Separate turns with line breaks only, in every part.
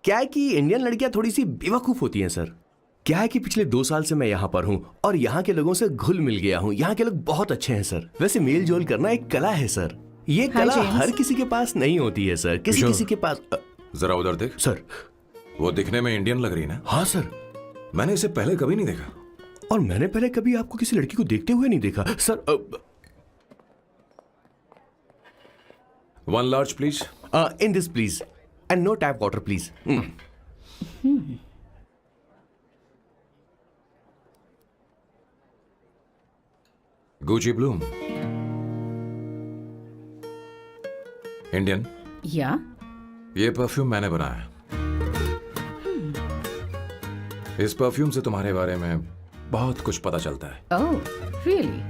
क्या है कि इंडियन लड़कियां थोड़ी सी बेवकूफ होती हैं सर। क्या है कि पिछले 2 साल से मैं यहाँ पर हूँ और यहाँ के लोगों से घुल मिल गया हूँ। यहाँ के लोग बहुत अच्छे हैं सर। वैसे मेल जोल करना एक कला है सर। ये कला हर किसी के पास नहीं होती है सर। किसी के पास।
जरा उधर देख
सर।
वो दिखने में इंडियन लग रही ना?
हाँ सर।
मैंने इसे पहले कभी नहीं देखा।
और मैंने पहले कभी आपको किसी लड़की को देखते हुए नहीं देखा sir.
1 large please.
In this please and no tap water please.
Gucci Bloom. Indian.
या
ये परफ्यूम मैंने बनाया। इस परफ्यूम से तुम्हारे बारे में बहुत कुछ पता चलता है।
Oh really?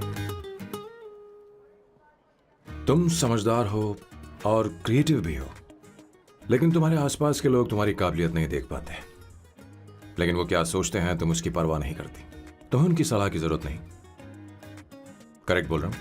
तुम समझदार हो और क्रिएटिव भी हो, लेकिन तुम्हारे आसपास के लोग तुम्हारी काबिलियत नहीं देख पाते। लेकिन वो क्या सोचते हैं तुम उसकी परवाह नहीं करती। तुम्हें उनकी सलाह की जरूरत नहीं। करेक्ट बोल रहा
हूं?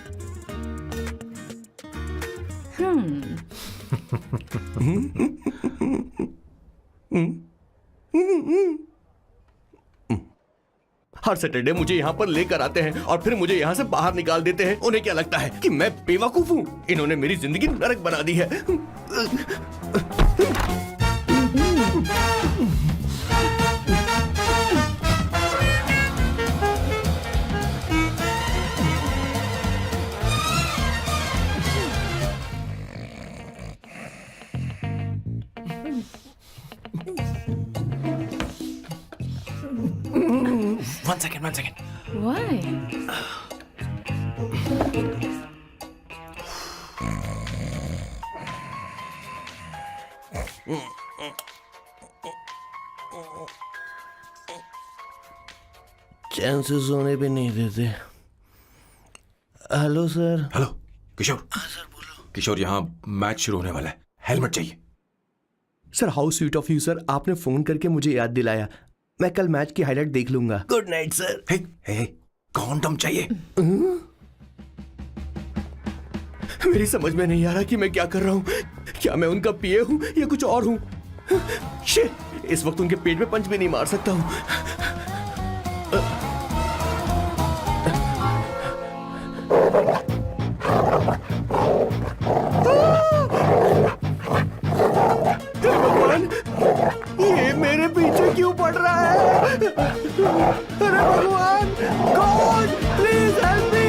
हर सैटरडे मुझे यहाँ पर लेकर आते हैं और फिर मुझे यहाँ से बाहर निकाल देते हैं। उन्हें क्या लगता है कि मैं बेवकूफ हूँ? इन्होंने मेरी जिंदगी नरक बना दी है।
One second.
Why?
चैन से सोने पे नहीं देते। Hello sir.
हेलो किशोर। सर बोलो। किशोर, यहाँ मैच शुरू होने वाला है, हेलमेट चाहिए।
Sir how sweet of you sir, आपने फोन करके मुझे याद दिलाया। मैं कल मैच की हाईलाइट देख लूंगा। Good night sir.
Hey, condom चाहिए।
मेरी समझ में नहीं आ रहा कि मैं क्या कर रहा हूँ। क्या मैं उनका पीए हूँ या कुछ और हूँ? शिट, इस वक्त उनके पेट में पंच भी नहीं मार सकता हूँ। भगवान, ये मेरे पीछे क्यों पड़ रहा है? अरे भगवान, गॉड प्लीज हेल्प मी।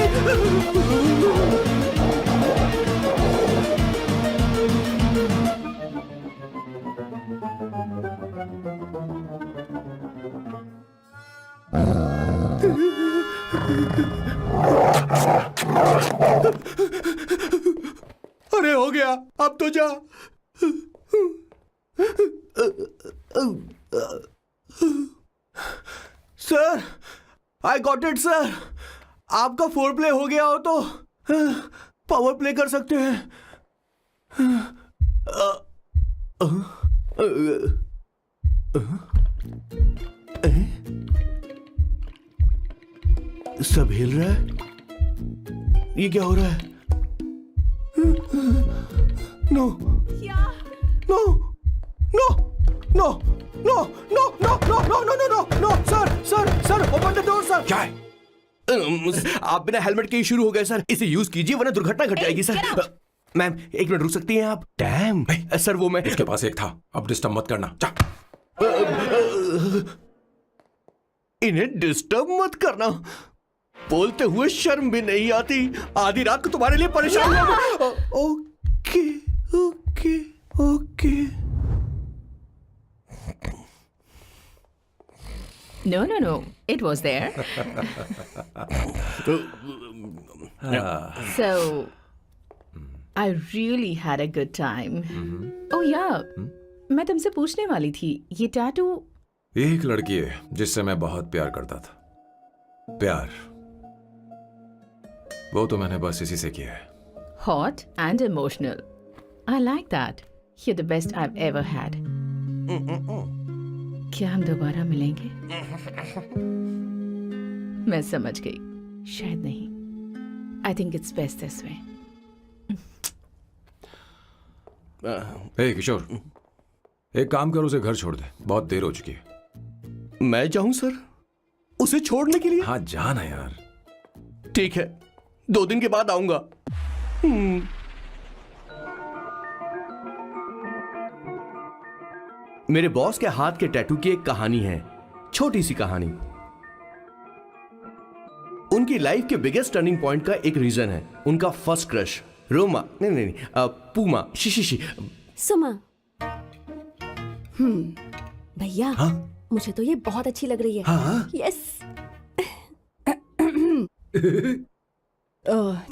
अरे हो गया, अब तो जा। Sir, I got it sir. आपका फोर प्ले हो गया हो तो पावर प्ले कर सकते हैं। सब हिल रहा है। ये क्या हो रहा है? No no no no no no no no no no no no no sir open the door sir.
क्या है?
आप बिना हेलमेट के ही शुरू हो गए सर। इसे यूज कीजिए वरना दुर्घटना घट जाएगी सर। मैम 1 मिनट रुक सकती हैं आप? डैम सर, वो मैं
उसके पास एक था, अब डिस्टर्ब मत करना। जा।
इन्हें डिस्टर्ब मत करना। बोलते हुए शर्म भी नहीं आती। आधी रात को तुम्हारे लिए परेशान हुआ। Okay okay okay.
No. It was there. So, I really had a good time. Oh yeah, मैं तुमसे पूछने वाली थी, ये टैटू।
एक लड़की है जिससे मैं बहुत प्यार करता था। प्यार वो तो मैंने बस इसी से किया है।
Hot and emotional. I like that. You're the best I've ever had. क्या हम दोबारा मिलेंगे? मैं समझ गई, शायद नहीं। I think it's best this way.
हे किशोर, एक काम कर, उसे घर छोड़ दे, बहुत देर हो चुकी है।
मैं जाऊं सर उसे छोड़ने के लिए?
हाँ जा ना यार।
ठीक है, 2 दिन के बाद आऊंगा। मेरे बॉस के हाथ के टैटू की एक कहानी है, छोटी सी कहानी। उनकी लाइफ के बिगेस्ट टर्निंग पॉइंट का एक रीजन है उनका फर्स्ट क्रश रोमा, नहीं, पूमा, शिशिशी।
सुमा। भैया, मुझे तो ये बहुत अच्छी लग रही है।
हाँ?
यस।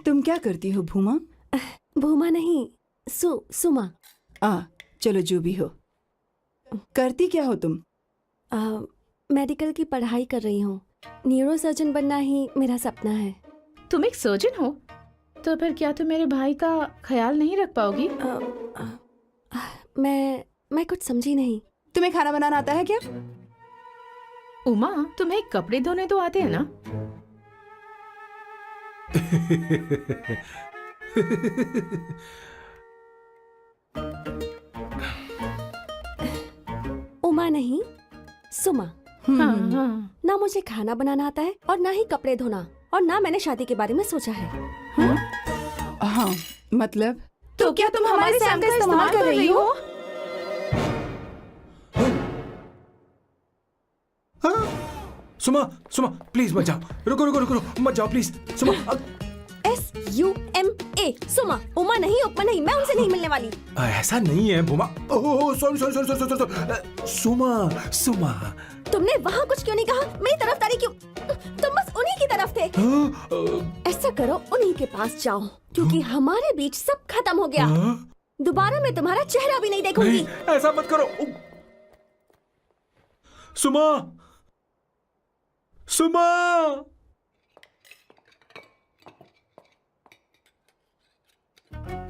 तुम क्या करती हो भूमा?
भूमा नहीं, सुमा।
चलो जो भी हो। करती क्या हो तुम?
मेडिकल की पढ़ाई कर रही हूँ। न्यूरो सर्जन बनना ही मेरा सपना है।
तुम एक सर्जन हो तो फिर क्या तुम मेरे भाई का ख्याल नहीं रख पाओगी?
मैं कुछ समझी नहीं।
तुम्हें खाना बनाना आता है क्या?
उमा, तुम्हें कपड़े धोने तो आते हैं ना?
उमा नहीं, सुमा।
हाँ।
ना मुझे खाना बनाना आता है और ना ही कपड़े धोना, और ना मैंने शादी के बारे में सोचा है।
हाँ, मतलब
तो क्या तुम हमारे सैम का इस्तेमाल कर रही हो?
सुमा, सुमा प्लीज मत जाओ, रुको, मत जाओ प्लीज। सुमा,
SUMA, सुमा। उमा नहीं, उपमा नहीं, मैं उनसे नहीं मिलने वाली।
ऐसा नहीं है भूमा। Oh sorry. सुमा।
तुमने वहाँ कुछ क्यों नहीं कहा? मेरी तरफदारी क्यों? तुम बस उन्हीं की तरफ थे। ऐसा करो, उन्हीं के पास जाओ, क्योंकि हमारे बीच सब खत्म हो गया। दोबारा मैं तुम्हारा चेहरा भी नहीं देखूंगी।
नहीं, ऐसा मत करो। सुमा।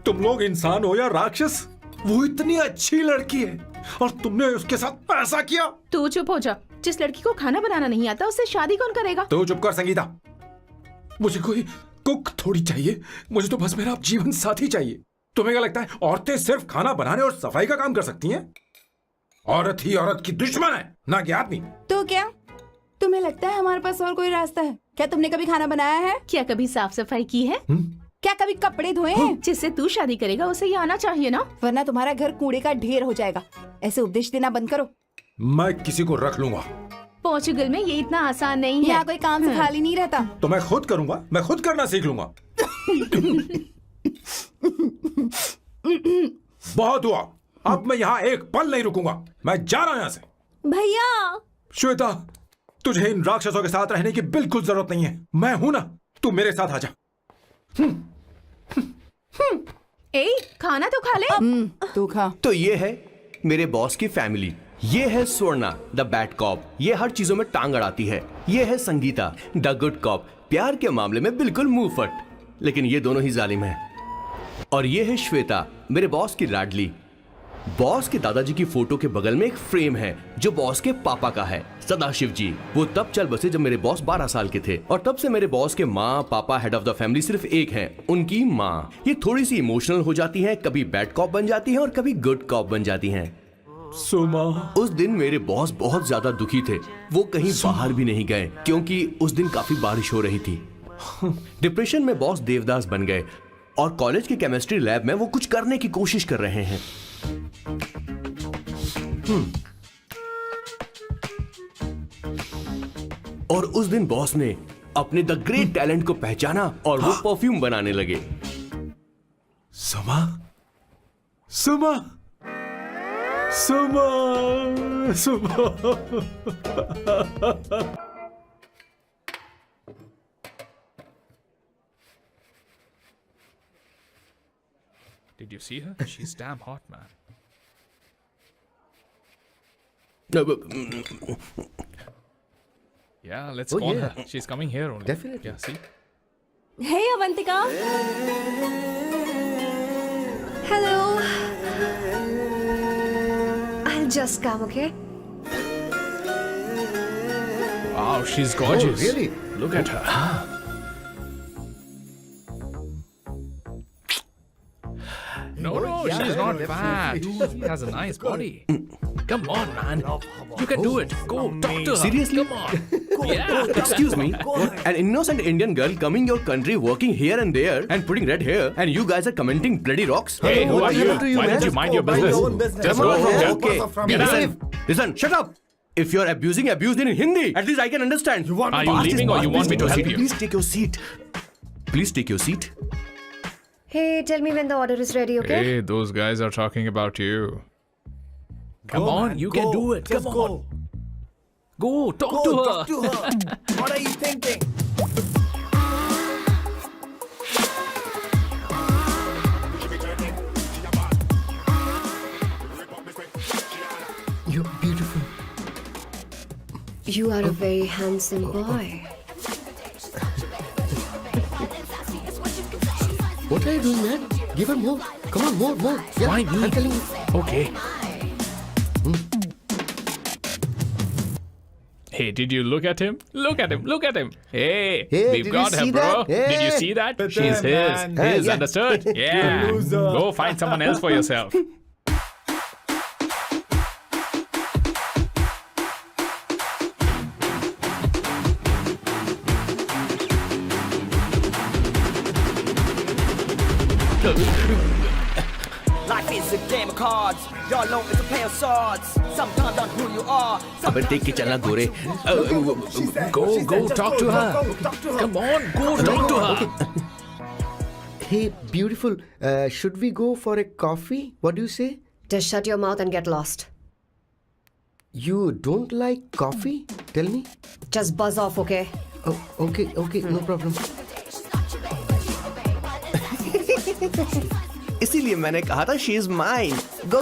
तुम लोग इंसान हो या राक्षस? वो इतनी अच्छी लड़की है और तुमने उसके साथ ऐसा किया।
तू चुप हो जा। जिस लड़की को खाना बनाना नहीं आता उससे शादी कौन करेगा?
तो चुप कर संगीता। मुझे कोई कुक थोड़ी चाहिए, मुझे तो बस मेरा जीवन साथी चाहिए। तुम्हें क्या लगता है औरतें सिर्फ खाना बनाने और सफाई का काम कर सकती हैं? औरत ही औरत की दुश्मन है, ना कि आदमी।
तो क्या तुम्हें लगता है हमारे पास और कोई रास्ता है? क्या तुमने कभी खाना बनाया है?
क्या कभी साफ सफाई की है?
क्या कभी कपड़े धोए हैं?
जिससे तू शादी करेगा उसे ये आना चाहिए ना?
वरना तुम्हारा घर कूड़े का ढेर हो जाएगा। ऐसे उपदेश देना बंद करो।
मैं किसी को रख लूंगा।
पोर्चुगल में ये इतना आसान नहीं है।
यहाँ कोई काम से खाली नहीं रहता।
तो मैं खुद करूंगा, मैं खुद करना सीख लूंगा। बहुत हुआ, अब मैं यहाँ एक पल नहीं रुकूंगा। मैं जा रहा हूँ यहाँ से।
भैया।
श्वेता, तुझे इन राक्षसों के साथ रहने की बिल्कुल जरूरत नहीं है। मैं हूं ना, तू मेरे साथ आ जा।
ए, खाना तो खा ले।
तू खा।
तो ये है मेरे बॉस की फैमिली। ये है स्वर्णा द बैड कॉप, ये हर चीजों में टांग अड़ाती है। ये है संगीता द गुड कॉप, प्यार के मामले में बिल्कुल मुंह फट, लेकिन ये दोनों ही जालिम हैं। और ये है श्वेता, मेरे बॉस की लाडली। बॉस के दादाजी की फोटो के बगल में एक फ्रेम है जो बॉस के पापा का है, सदाशिव जी। वो तब चल बसे जब मेरे बॉस 12 साल के थे, और तब से मेरे बॉस के माँ पापा हेड ऑफ द फैमिली सिर्फ एक हैं, उनकी माँ। ये थोड़ी सी इमोशनल हो जाती हैं, कभी बैड कॉप बन जाती हैं और कभी गुड कॉप बन जाती हैं।
सुमा।
उस दिन मेरे बॉस बहुत ज्यादा दुखी थे। वो कहीं बाहर भी नहीं गए क्योंकि उस दिन काफी बारिश हो रही थी। डिप्रेशन में बॉस देवदास बन गए और कॉलेज के केमिस्ट्री लैब में वो कुछ करने की कोशिश कर रहे हैं। और उस दिन बॉस ने अपने द ग्रेट टैलेंट को पहचाना और वो परफ्यूम बनाने लगे।
सुमा।
Did you see her? She's damn hot, man. Yeah, let's call her. She's coming here only.
Definitely.
Yeah, see?
Hey, Avantika.
Hello. I'll just come, okay?
Wow, she's gorgeous.
Oh, really?
Look at her. No, she's not fat. She has a nice body. Come on, man. You can do it. Go, talk to her.
Seriously?
Come on. Yeah.
Excuse me, an innocent Indian girl coming your country, working here and there, and putting red hair, and you guys are commenting bloody rocks.
Hey, who are you?
happened to
Why
man?
don't you mind your business? Just go from here.
Okay,
Get out.
listen, shut up. If you're abuse it in Hindi. At least I can understand.
Are you leaving or you want me to seat you?
Please take your seat. Please take your seat.
Hey, tell me when the order is ready, okay?
Hey, those guys are talking about you. Come on, you can do it. Come on. Go, talk to her.
What are you thinking?
You're beautiful.
You are a very handsome boy.
What are you doing, man? Give her more. Come on, more. Yeah,
Why me?
I'm telling you.
Okay. Hey, did you look at him? Look at him. Hey,
Hey,
we've
did
got
you
her,
see
bro.
that?
Did you
Hey.
see that?
But
She's
then,
his.
man.
His,
Yeah.
understood? Yeah.
loser.
Go find someone else for yourself.
Life is a game of cards. Y'all know it's a pair of swords. Sometimes on who you are.
अबे देख के चलना गोरे.
Go, talk to her. Come on, go, talk to her.
Hey, beautiful. Should we go for a coffee? What do you say?
Just shut your mouth and get lost.
You don't like coffee? Tell me.
Just buzz off, okay?
Oh, okay, no problem.
इसीलिए मैंने कहा था she is mine. Go.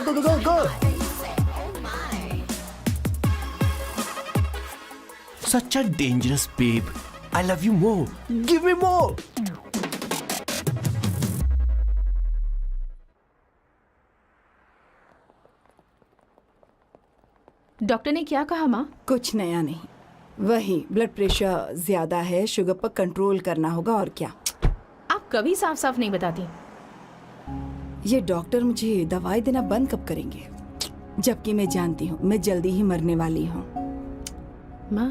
Such a dangerous babe. I love you more. Give me more.
Doctor ने क्या कहा माँ?
कुछ नया नहीं, वही ब्लड प्रेशर ज्यादा है, शुगर पर कंट्रोल करना होगा और क्या।
आप कभी साफ साफ नहीं बताती।
ये डॉक्टर मुझे दवाई देना बंद कब करेंगे, जबकि मैं जानती हूँ मैं जल्दी ही मरने वाली हूँ।
माँ,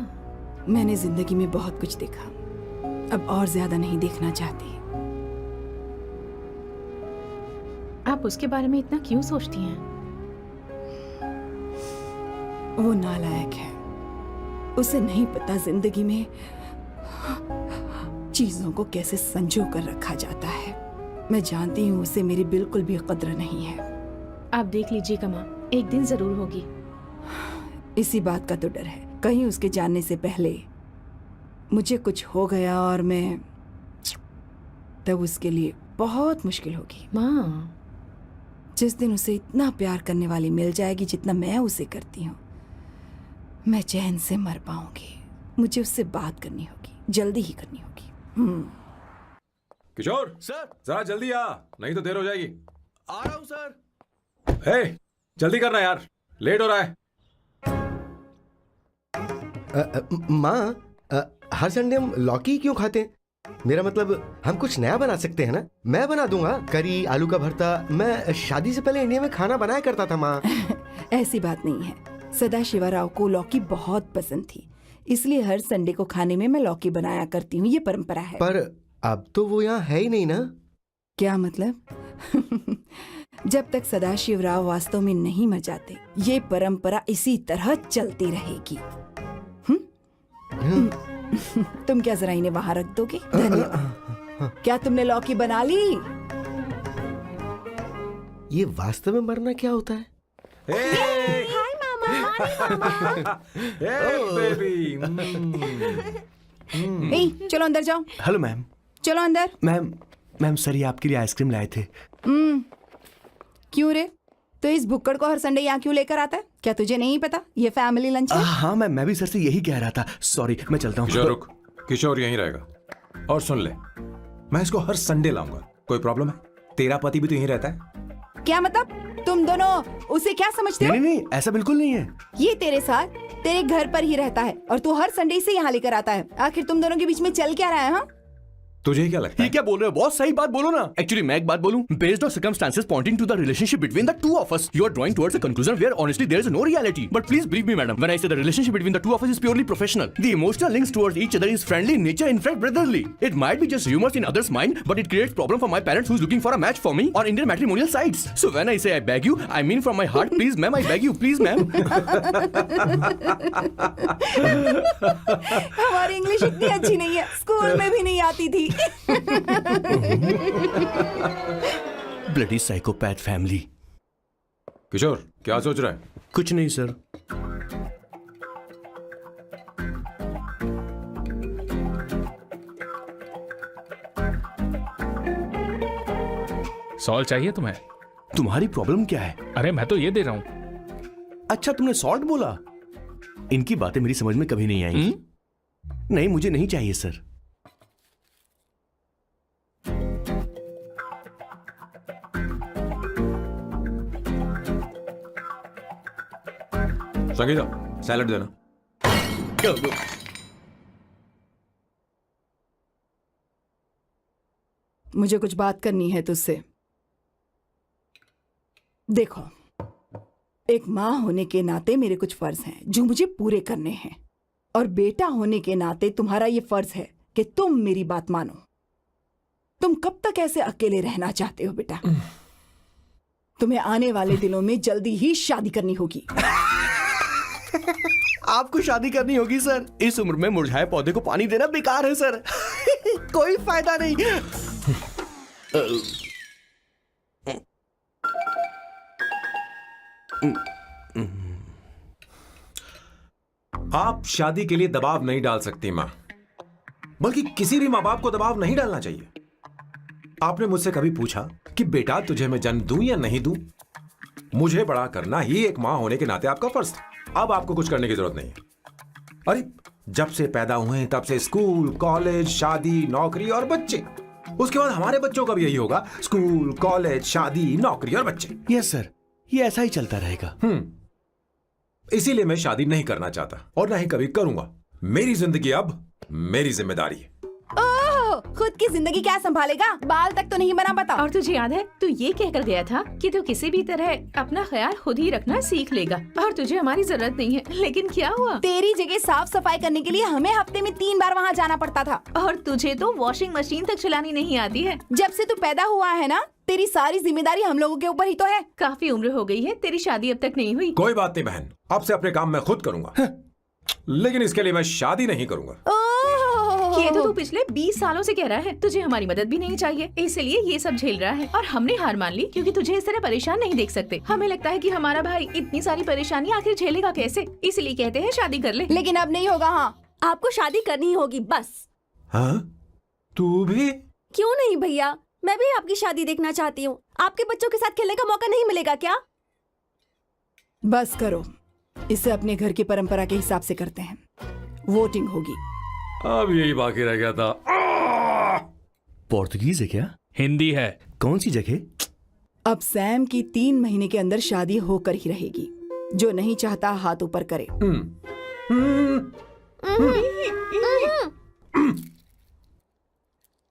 मैंने जिंदगी में बहुत कुछ देखा, अब और ज्यादा नहीं देखना चाहती।
आप उसके बारे में इतना क्यों सोचती हैं?
वो नालायक है, उसे नहीं पता जिंदगी में चीजों को कैसे संजो कर रखा जाता है। मैं जानती हूँ उसे मेरी बिल्कुल भी कद्र नहीं है।
आप देख लीजिएगा माँ, एक दिन जरूर होगी।
इसी बात का तो डर है, कहीं उसके जानने से पहले मुझे कुछ हो गया और मैं, तब उसके लिए बहुत मुश्किल होगी।
माँ,
जिस दिन उसे इतना प्यार करने वाली मिल जाएगी जितना मैं उसे करती हूँ, मैं चैन से मर पाऊंगी। मुझे उससे बात करनी होगी, जल्दी ही करनी होगी।
किशोर
सर,
जरा जल्दी आ, नहीं तो देर हो जाएगी.
आ रहा हूँ सर.
हे, जल्दी करना यार, लेट हो रहा है.
माँ, हर संडे हम लौकी क्यों खाते हैं? मेरा मतलब हम कुछ नया बना सकते हैं ना? मैं बना दूंगा करी, आलू का भरता। मैं शादी से पहले इंडिया में खाना बनाया करता था माँ।
ऐसी बात नहीं है, सदाशिवराव को लौकी बहुत पसंद थी, इसलिए हर संडे को खाने में मैं लौकी बनाया करती हूँ। ये परंपरा है।
पर अब तो वो यहाँ है ही नहीं ना।
क्या मतलब? जब तक सदाशिवराव वास्तव में नहीं मर जाते, ये परंपरा इसी तरह चलती रहेगी। तुम क्या जरा इन्हें वहां रख दोगे? धन्यवाद। क्या तुमने लौकी बना ली?
ये वास्तव में मरना क्या होता है?
हाय मामा।
बेबी.
ए, चलो अंदर जाओ।
Hello ma'am.
चलो अंदर।
मैम सर ये आपके लिए आइसक्रीम लाए थे.
क्यों रे? तो इस भुक्कड़ को हर संडे यहाँ क्यों लेकर आता है? क्या तुझे नहीं पता ये फैमिली लंच है?
हाँ मैम, मैं भी सर से यही कह रहा था. सॉरी, मैं चलता हूँ.
किशोर रुक, किशोर यहीं रहेगा. और सुन ले, मैं इसको हर संडे लाऊंगा. कोई प्रॉब्लम है? तेरा पति भी तो यहीं रहता है.
क्या मतलब? तुम दोनों उसे क्या समझते हो?
नहीं, ऐसा बिल्कुल नहीं है.
ये तेरे साथ तेरे घर पर ही रहता है और तू हर संडे से यहाँ लेकर आता है। आखिर तुम दोनों के बीच में चल क्या रहा है? हाँ,
तुझे क्या लगता
ये
है?
क्या बोल रहे हो बॉस? सही बात बोलो ना। एक्चुअली मैं एक बात बोलूं, based on circumstances pointing to the relationship between the two of us, you are drawing towards a conclusion where honestly there is no reality. But please believe me madam, when I say the relationship between the two of us is purely professional. The emotional links towards each other is friendly in nature, in fact brotherly. It might be just rumors in others' mind, but it creates problem for my parents who's looking for a match for me on Indian matrimonial sites. So when I say I beg you, I mean from my heart, please ma'am, I beg you, please ma'am.
हमारी English इतनी अच्छी नहीं है, school में भी नहीं आती थी.
Bloody psychopath family.
किशोर, क्या सोच रहा है?
कुछ नहीं सर.
सॉल्ट चाहिए तुम्हें?
तुम्हारी प्रॉब्लम क्या है?
अरे मैं तो ये दे रहा हूं.
अच्छा तुमने सॉल्ट बोला. इनकी बातें मेरी समझ में कभी नहीं आएंगी. नहीं मुझे नहीं चाहिए सर.
संगीता, सैलड देना.
मुझे कुछ बात करनी है तुझसे. देखो, एक माँ होने के नाते मेरे कुछ फर्ज हैं जो मुझे पूरे करने हैं, और बेटा होने के नाते तुम्हारा ये फर्ज है कि तुम मेरी बात मानो. तुम कब तक ऐसे अकेले रहना चाहते हो बेटा? तुम्हें आने वाले दिनों में जल्दी ही शादी करनी होगी.
आपको शादी करनी होगी सर. इस उम्र में मुरझाए पौधे को पानी देना बेकार है सर. कोई फायदा नहीं.
आप शादी के लिए दबाव नहीं डाल सकती मां, बल्कि किसी भी मां बाप को दबाव नहीं डालना चाहिए. आपने मुझसे कभी पूछा कि बेटा तुझे मैं जन्म दूं या नहीं दूं? मुझे बड़ा करना ही एक मां होने के नाते आपका फर्ज था. अब आपको कुछ करने की जरूरत नहीं है. अरे जब से पैदा हुए तब से स्कूल, कॉलेज, शादी, नौकरी और बच्चे. उसके बाद हमारे बच्चों का भी यही होगा, स्कूल, कॉलेज, शादी, नौकरी और बच्चे.
यस सर, ये ऐसा ही चलता रहेगा.
इसीलिए मैं शादी नहीं करना चाहता और ना ही कभी करूंगा. मेरी जिंदगी अब मेरी जिम्मेदारी है.
ओह, खुद की जिंदगी क्या संभालेगा? बाल तक तो नहीं बना. बता.
और तुझे याद है तू ये कहकर गया था कि तू किसी भी तरह अपना ख्याल खुद ही रखना सीख लेगा और तुझे हमारी जरूरत नहीं है. लेकिन क्या हुआ?
तेरी जगह साफ सफाई करने के लिए हमें हफ्ते में 3 बार वहाँ जाना पड़ता था.
और तुझे तो वॉशिंग मशीन तक चलानी नहीं आती है.
जब से तू पैदा हुआ है ना, तेरी सारी जिम्मेदारी हम लोगों के ऊपर ही तो है.
काफी उम्र हो गई है, तेरी शादी अब तक नहीं हुई.
कोई बात नहीं बहन, अब से अपने काम मैं खुद करूंगा. लेकिन इसके लिए मैं शादी नहीं करूंगा.
ये तो तू पिछले 20 सालों से कह रहा है. तुझे हमारी मदद भी नहीं चाहिए, इसलिए ये सब झेल रहा है. और हमने हार मान ली क्योंकि तुझे इस तरह परेशान नहीं देख सकते. हमें लगता है कि हमारा भाई इतनी सारी परेशानी आखिर झेलेगा कैसे, इसलिए कहते हैं शादी कर ले.
लेकिन अब नहीं होगा. हाँ,
आपको शादी करनी ही होगी बस.
हाँ? तू भी?
क्यों नहीं भैया, मैं भी आपकी शादी देखना चाहती हूँ. आपके बच्चों के साथ खेलने का मौका नहीं मिलेगा क्या?
बस करो. इसे अपने घर की परंपरा के हिसाब से करते हैं. वोटिंग होगी.
अब यही बाकी रह गया था.
पोर्तुगीज है क्या?
हिंदी है.
कौन सी जगह?
अब सैम की 3 महीने के अंदर शादी होकर ही रहेगी. जो नहीं चाहता हाथ ऊपर करे.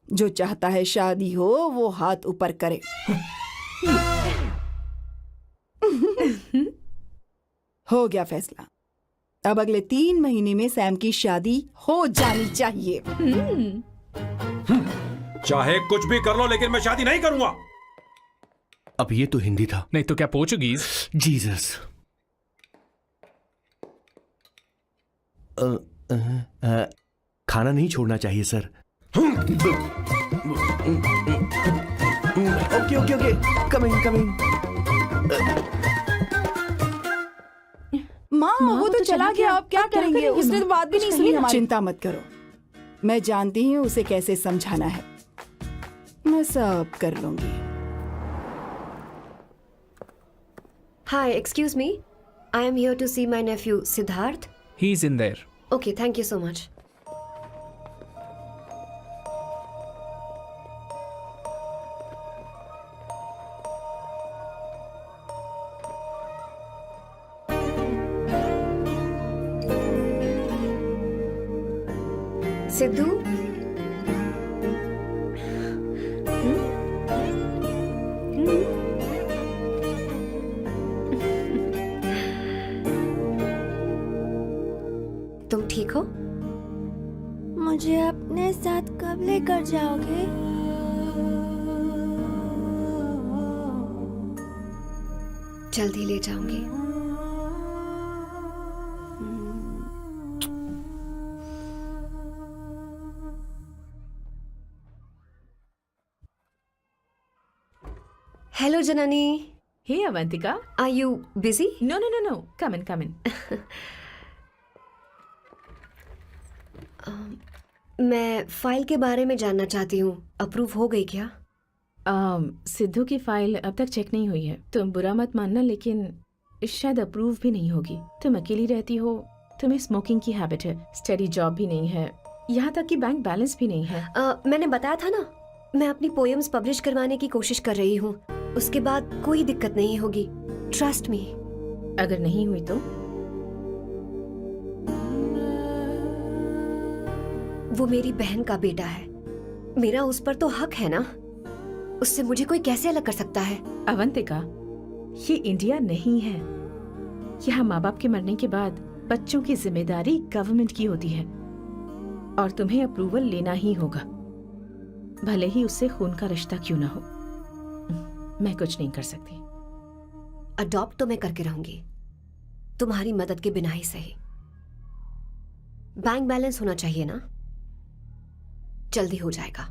जो चाहता है शादी हो वो हाथ ऊपर करे. हो गया फैसला. अब अगले 3 महीने में सैम की शादी हो जानी चाहिए.
चाहे कुछ भी कर लो, लेकिन मैं शादी नहीं करूंगा.
अब ये तो हिंदी था.
नहीं तो क्या पोर्चुगीज?
जीसस. खाना नहीं छोड़ना चाहिए sir. Okay okay okay, coming coming.
माँ, वो तो चला गया. अब क्या करेंगे? उसने तो बात भी नहीं सुनी हमारी. चिंता मत करो, मैं जानती हूँ उसे कैसे समझाना है. मैं सब कर लूंगी.
Hi, excuse me. I am here to see my nephew Siddharth.
He's in there.
Okay, thank you so much. Sidhu, ठीक हो?
मुझे अपने साथ कब लेकर जाओगे?
जल्दी ले जाऊंगी। Hello Janani,
hey Avantika,
are you busy?
No no no no, come in come in.
मैं फाइल के बारे में जानना चाहती हूँ, अप्रूव हो गई क्या?
सिद्धू की फाइल अब तक चेक नहीं हुई है। तुम बुरा मत मानना, लेकिन शायद अप्रूव भी नहीं होगी। तुम अकेली रहती हो, तुम्हें स्मोकिंग की हैबिट है, स्टडी जॉब भी नहीं है, यहाँ तक कि बैंक बैलेंस भी नहीं है।
मैंने बताया था ना, मैं अपनी पोएम्स पब्लिश करवाने की कोशिश कर रही हूँ। उसके बाद कोई दिक्कत नहीं होगी, ट्रस्ट मी।
अगर नहीं हुई तो?
वो मेरी बहन का बेटा है, मेरा उस पर तो हक है ना। उससे मुझे कोई कैसे अलग कर सकता है?
अवंतिका, ये इंडिया नहीं है। यहाँ माँ बाप के मरने के बाद बच्चों की जिम्मेदारी गवर्नमेंट की होती है और तुम्हें अप्रूवल लेना ही होगा, भले ही उससे खून का रिश्ता क्यों ना हो। मैं कुछ नहीं कर सकती।
अडॉप्ट तो मैं करके रहूंगी, तुम्हारी मदद के बिना ही सही। बैंक बैलेंस होना चाहिए ना, जल्दी हो जाएगा।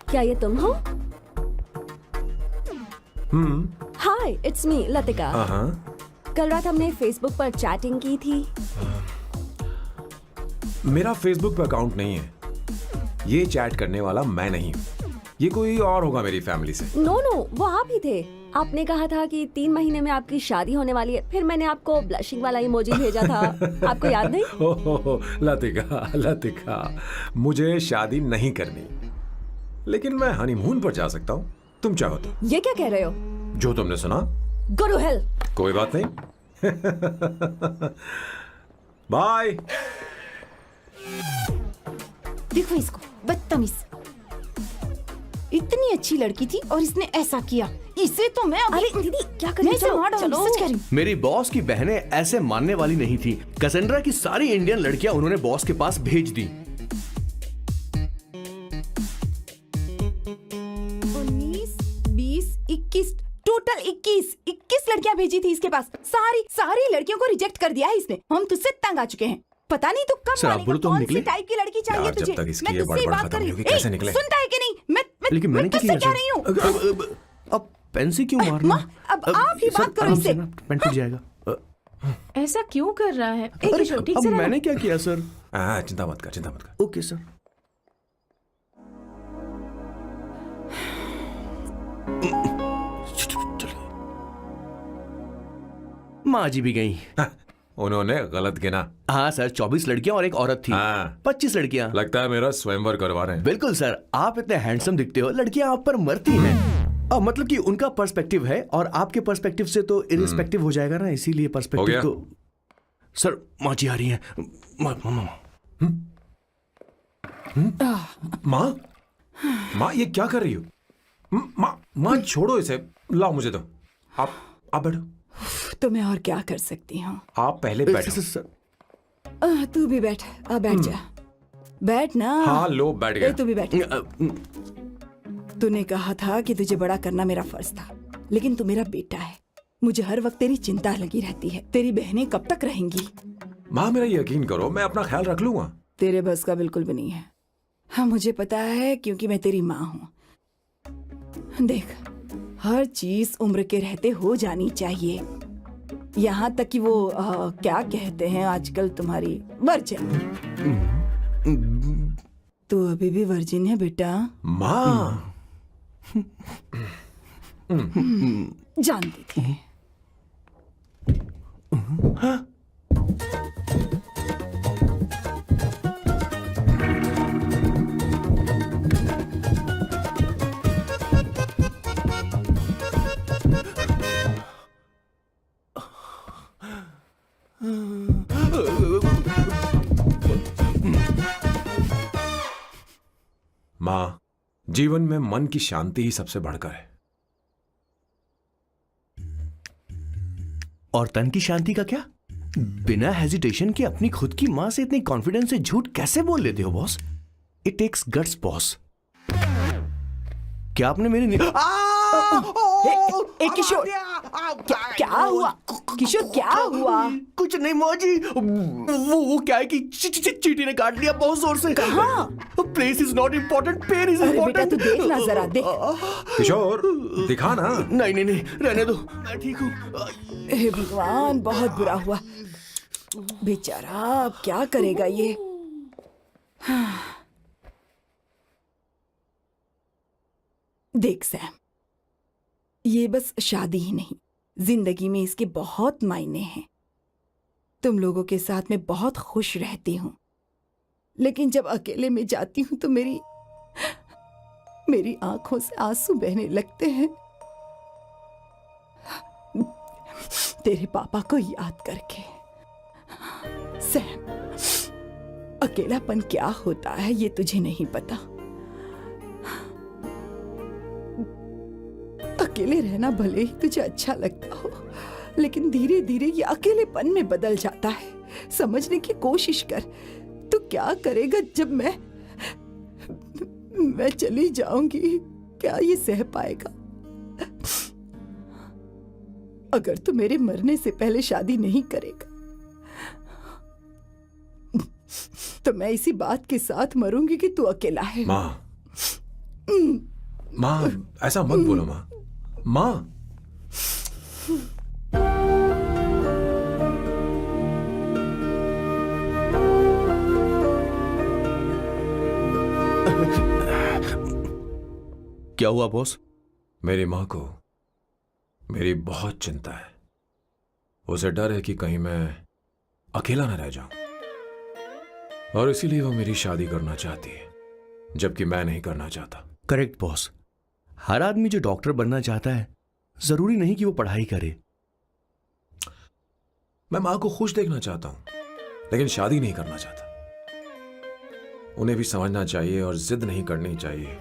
क्या ये तुम हो? हाय, इट्स मी लतिका। कल रात हमने फेसबुक पर चैटिंग की थी।
मेरा फेसबुक पे अकाउंट नहीं है। ये चैट करने वाला मैं नहीं हूँ, ये कोई और होगा मेरी फैमिली से।
नो नो, वो आप ही थे। आपने कहा था कि 3 महीने में आपकी शादी होने वाली है। फिर मैंने आपको ब्लशिंग वाला इमोजी भेजा था, आपको याद नहीं?
हो, लतिका, मुझे शादी नहीं करनी, लेकिन मैं हनीमून पर जा सकता हूँ, तुम चाहो तो।
ये क्या कह रहे हो?
जो तुमने सुना।
Go to hell.
कोई बात नहीं। बाय।
देखो इसको, बदतमीज। इतनी अच्छी लड़की थी और इसने ऐसा किया। इसे तो मैं अभी...
अरे दीदी, क्या कर
मैं
रही
इसे मार डालूंगी, सच कह रही हूँ।
मेरी बॉस की बहनें ऐसे मानने वाली नहीं थी। कैसेंड्रा की सारी इंडियन लड़कियां उन्होंने बॉस के पास भेज दी।
19, 20, 21, टोटल 21 लड़कियां भेजी थी इसके पास। सारी लड़कियों को रिजेक्ट कर दिया है इसने। हम तुझसे तंग आ चुके हैं। पता नहीं तू कब
सर, आप
मानेगा,
बोलो तो हम
कौन सी
निकले?
टाइप की लड़की चाहिए
यार, जब
तुझे?
तक इसकी
मैं
ये
तुझसे ही
बड़बड़
बात
खत्म
कर रही
नहीं होगी,
हूँ।
कैसे निकले?
सुनता है कि नहीं?
लेकिन
मैं
मैंने क्या
तुझसे
किया
कह रही हूँ।
सर? अब पेन से क्यों मारना?
माँ, अब आप ही
सर,
बात करो
आराम
इससे।
से ना, पेन टूट जाएगा।
ऐसा क्यों कर रहा है? एक
अरे,
किशोर, ठीक
अब
से रहना।
मैंने क्या किया सर?
चिंता मत कर।
Okay sir. माँ जी भी गई।
उन्होंने गलत गिना।
हाँ सर, 24 लड़कियां और एक औरत थी।
हाँ।
25 लड़कियां।
लगता है मेरा स्वयंवर करवा रहे हैं।
बिल्कुल सर, आप इतने हैंडसम दिखते हो, लड़कियां आप पर मरती हैं। मतलब कि उनका पर्सपेक्टिव है और आपके पर्सपेक्टिव से तो इरिस्पेक्टिव हो जाएगा ना, इसीलिए
हो
पर्सपेक्टिव
गया?
तो। सर, माँ जी आ रही हैं।
माँ ये क्या कर रही हो? माँ छोड़ो इसे, लाओ मुझे दो। आप बैठो।
तो मैं और क्या कर सकती हूँ?
आप पहले बैठो।
सर, तू भी बैठ। बैठ जा, बैठ ना।
हाँ लो, बैठ गया।
तू भी बैठ। तूने कहा था कि तुझे बड़ा करना मेरा फर्ज था, लेकिन तू मेरा बेटा है। मुझे हर वक्त तेरी चिंता लगी रहती है। तेरी बहनें कब तक रहेंगी?
माँ मेरा यकीन करो, मैं अपना ख्याल रख लूंगा।
तेरे बस का बिल्कुल भी नहीं है। हाँ, मुझे पता है, क्योंकि मैं तेरी माँ हूँ। देख, हर चीज उम्र के रहते हो जानी चाहिए, यहाँ तक कि वो क्या कहते हैं आजकल तुम्हारी वर्जिन। तू अभी भी वर्जिन है बेटा?
माँ
जानती थी।
माँ जीवन में मन की शांति ही सबसे बढ़कर है।
और तन की शांति का क्या? बिना हेजिटेशन के अपनी खुद की मां से इतनी कॉन्फिडेंस से झूठ कैसे बोल लेते हो boss? It takes guts boss. क्या आपने मेरे
किशोर, क्या हुआ किशोर, क्या हुआ?
कुछ नहीं मौजी, वो क्या है कि चींटी ने काट लिया बहुत जोर से।
कहाँ?
Place is not important, pen is
अरे बेटा
इम्पोर्टेंट।
तू देख ना जरा, देख।
किशोर दिखा ना।
नहीं नहीं नहीं, रहने दो, मैं ठीक हूँ।
हे भगवान, बहुत बुरा हुआ बेचारा, अब क्या करेगा ये? देख सैम, ये बस शादी ही नहीं, जिंदगी में इसके बहुत मायने हैं। तुम लोगों के साथ मैं बहुत खुश रहती हूँ, लेकिन जब अकेले में जाती हूँ तो मेरी आंखों से आंसू बहने लगते हैं, तेरे पापा को याद करके। सैम, अकेलापन क्या होता है ये तुझे नहीं पता। अकेले रहना भले ही तुझे अच्छा लगता हो, लेकिन धीरे धीरे ये अकेलेपन में बदल जाता है। समझने की कोशिश कर। तू क्या करेगा जब मैं चली जाऊंगी? क्या ये सह पाएगा? अगर तू मेरे मरने से पहले शादी नहीं करेगा तो मैं इसी बात के साथ मरूंगी कि तू अकेला है।
माँ ऐसा मत बोलो माँ। माँ
क्या हुआ बॉस?
मेरी माँ को मेरी बहुत चिंता है। उसे डर है कि कहीं मैं अकेला न रह जाऊं, और इसीलिए वो मेरी शादी करना चाहती है, जबकि मैं नहीं करना चाहता।
Correct boss. हर आदमी जो डॉक्टर बनना चाहता है, जरूरी नहीं कि वो पढ़ाई करे।
मैं माँ को खुश देखना चाहता हूं, लेकिन शादी नहीं करना चाहता। उन्हें भी समझना चाहिए और जिद नहीं करनी चाहिए।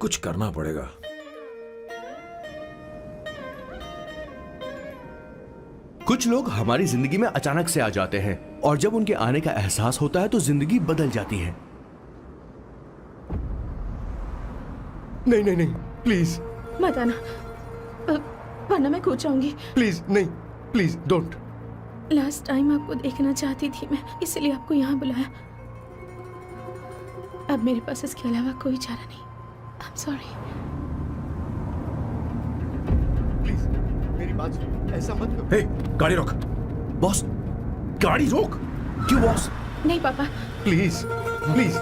कुछ करना पड़ेगा।
कुछ लोग हमारी जिंदगी में अचानक से आ जाते हैं, और जब उनके आने का एहसास होता है तो जिंदगी बदल जाती है।
नहीं नहीं नहीं, प्लीज
मत आना, वरना मैं खो जाऊंगी।
प्लीज नहीं, प्लीज डोंट।
लास्ट टाइम आपको देखना चाहती थी मैं, इसलिए आपको यहाँ बुलाया। अब मेरे पास इसके अलावा कोई चारा नहीं। आई एम सॉरी।
प्लीज मेरी बात सुनो, ऐसा मत करो।
हे, गाड़ी रोक।
बॉस, गाड़ी रोक। क्यों बॉस?
नहीं पापा,
प्लीज प्लीज।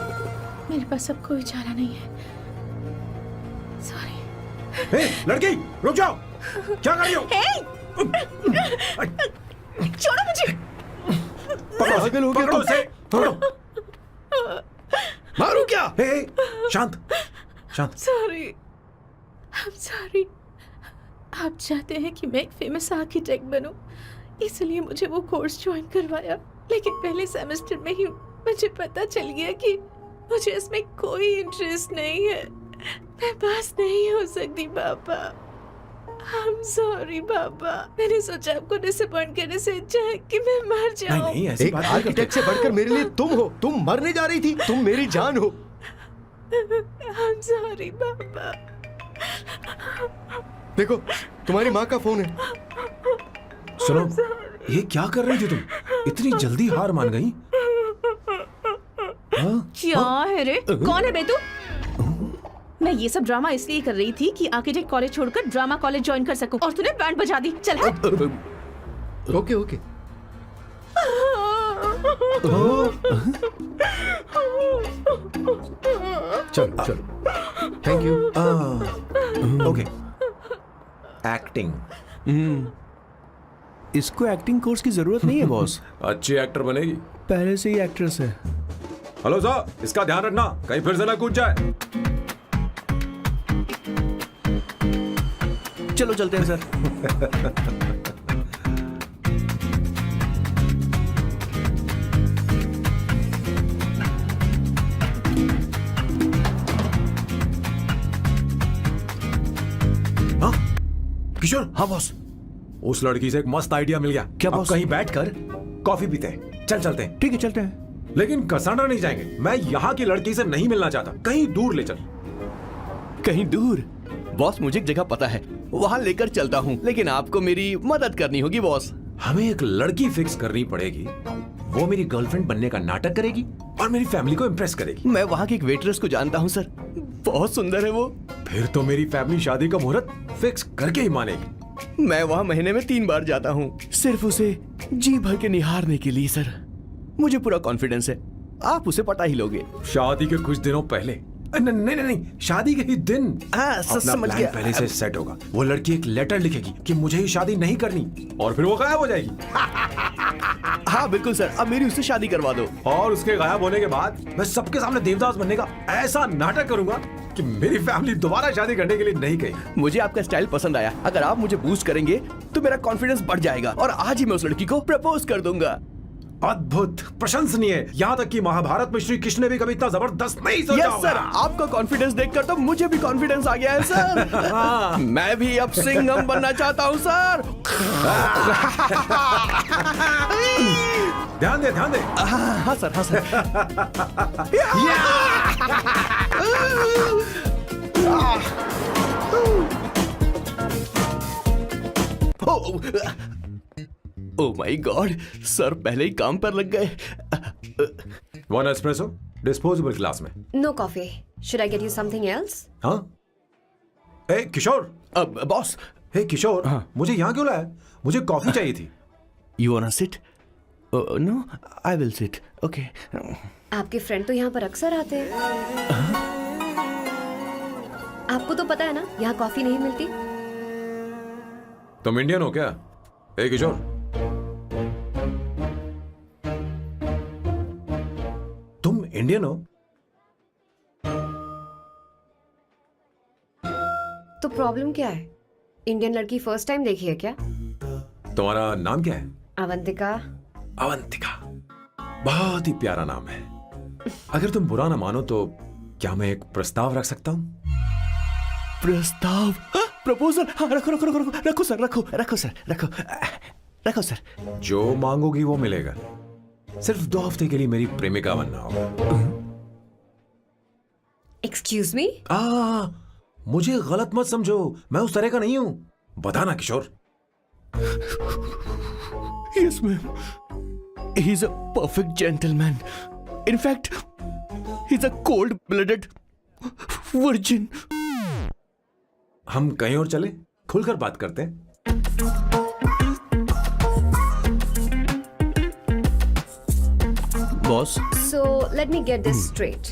मेरे पास अब कोई चारा नहीं है। सॉरी।
हे, लड़की रुक जाओ। क्या कर रही हो?
छोड़ो मुझे।
पागल हो गया
पकड़ो
तुम?
उसे, पकड़ो।
मारू क्या?
हे, शांत शांत।
Sorry, I am sorry. आप चाहते हैं कि मैं एक फेमस आर्किटेक्ट बनूं, इसलिए मुझे वो कोर्स ज्वाइन करवाया, लेकिन पहले सेमेस्टर में ही मुझे पता चल गया कि मुझे इसमें कोई इंटरेस्ट नहीं है। मैं पास नहीं हो सकती पापा। आई एम सॉरी पापा। मैंने सोचा आपको डिसअपॉइंट करने से अच्छा है कि मैं मर जाऊं।
नहीं ऐसी
एक
बात नहीं
आर्किटेक्ट से बढ़कर मेरे लिए तुम हो। तुम मरने जा रही थी, तुम मेरी जान हो।
आई एम सॉरी पापा।
देखो, तुम्हारी माँ का फोन है।
सुनो, ये क्या कर रही थी तुम? इतनी जल्दी हार मान गई?
क्या है रे? कौन है बे तू? मैं ये सब ड्रामा इसलिए कर रही थी कि आर्किटेक्ट कॉलेज छोड़कर ड्रामा कॉलेज ज्वाइन कर सकूं, और तूने बैंड बजा दी। चल हट।
Okay okay. चलो चलो, थैंक यू।
ओके। एक्टिंग।
इसको एक्टिंग कोर्स की जरूरत नहीं है बॉस।
अच्छी एक्टर बनेगी।
पहले से ही एक्ट्रेस है।
हेलो सर, इसका ध्यान रखना कहीं फिर से ना कूद जाए।
चलो चलते हैं सर।
किशोर।
हाँ बॉस।
उस लड़की से एक मस्त आइडिया मिल गया।
क्या
अब
बॉस?
कहीं बैठकर कॉफी पीते हैं। चलते हैं।
ठीक है, चलते हैं।
लेकिन कसांड्रा नहीं जाएंगे। मैं यहाँ की लड़की से नहीं मिलना चाहता। कहीं दूर ले चल।
कहीं दूर? बॉस, मुझे एक जगह पता है, वहाँ लेकर चलता हूँ, लेकिन आपको मेरी मदद करनी होगी बॉस।
हमें एक लड़की फिक्स करनी पड़ेगी। वो मेरी गर्लफ्रेंड बनने का नाटक करेगी और मेरी फैमिली को इम्प्रेस करेगी।
मैं वहाँ की एक वेट्रेस को जानता हूँ सर, बहुत सुंदर है वो।
फिर तो मेरी फैमिली शादी का मुहूर्त फिक्स करके ही मानेगी।
मैं वहाँ महीने में 3 बार जाता हूँ, सिर्फ उसे जी भर के निहारने के लिए सर। मुझे पूरा कॉन्फिडेंस है आप उसे पटा ही लोगे।
शादी के कुछ दिनों पहले, नहीं, शादी के ही दिन
हाँ,
अपना
समझ
प्लान
गया।
पहले से सेट होगा। वो लड़की एक लेटर लिखेगी कि मुझे ही शादी नहीं करनी, और फिर वो गायब हो जाएगी।
हाँ बिल्कुल सर, अब मेरी उससे शादी करवा दो।
और उसके गायब होने के बाद मैं सबके सामने देवदास बनने का ऐसा नाटक करूंगा कि मेरी फैमिली दोबारा शादी करने के लिए नहीं कही।
मुझे आपका स्टाइल पसंद आया। अगर आप मुझे बूस्ट करेंगे तो मेरा कॉन्फिडेंस बढ़ जाएगा और आज ही मैं उस लड़की को प्रपोज कर दूंगा।
अद्भुत, प्रशंसनीय। यहाँ तक कि महाभारत में श्री कृष्ण ने भी कभी इतना जबरदस्त नहीं सोचा
यस
होगा।
सर, आपका कॉन्फिडेंस देखकर तो मुझे भी कॉन्फिडेंस आ गया है सर। मैं भी अब सिंघम बनना चाहता हूँ सर।
ध्यान दे।
हाँ सर, हाँ sir. Oh my god, sir पहले ही काम पर लग गए।
1 एस्प्रेसो डिस्पोजेबल ग्लास में।
No coffee. Should I get you something else?
हाँ। ए किशोर।
अब बॉस।
हे किशोर,
हाँ।
मुझे यहाँ क्यों लाया? मुझे कॉफी चाहिए थी।
You want to sit? No, I will sit. Okay.
आपके फ्रेंड तो यहाँ पर अक्सर आते हैं। आपको तो पता है ना, यहाँ कॉफी नहीं मिलती।
तुम इंडियन हो क्या? हे किशोर, तुम इंडियन हो?
तो प्रॉब्लम क्या है? इंडियन लड़की फर्स्ट टाइम देखी है क्या?
तुम्हारा नाम क्या है?
अवंतिका।
अवंतिका, बहुत ही प्यारा नाम है। अगर तुम बुरा ना मानो तो क्या मैं एक प्रस्ताव रख सकता हूँ?
प्रस्ताव? प्रपोजल? हाँ, रखो सर।
जो मांगोगी वो मिलेगा। सिर्फ 2 हफ्ते के लिए मेरी प्रेमिका बनना होगा।
Excuse me?
मुझे गलत मत समझो, मैं उस तरह का नहीं हूं। बताना किशोर।
Yes, ma'am. He's a perfect gentleman. In fact, he's a cold-blooded virgin.
हम कहीं और चले, खुलकर बात करते हैं।
Boss,
so let me get this straight.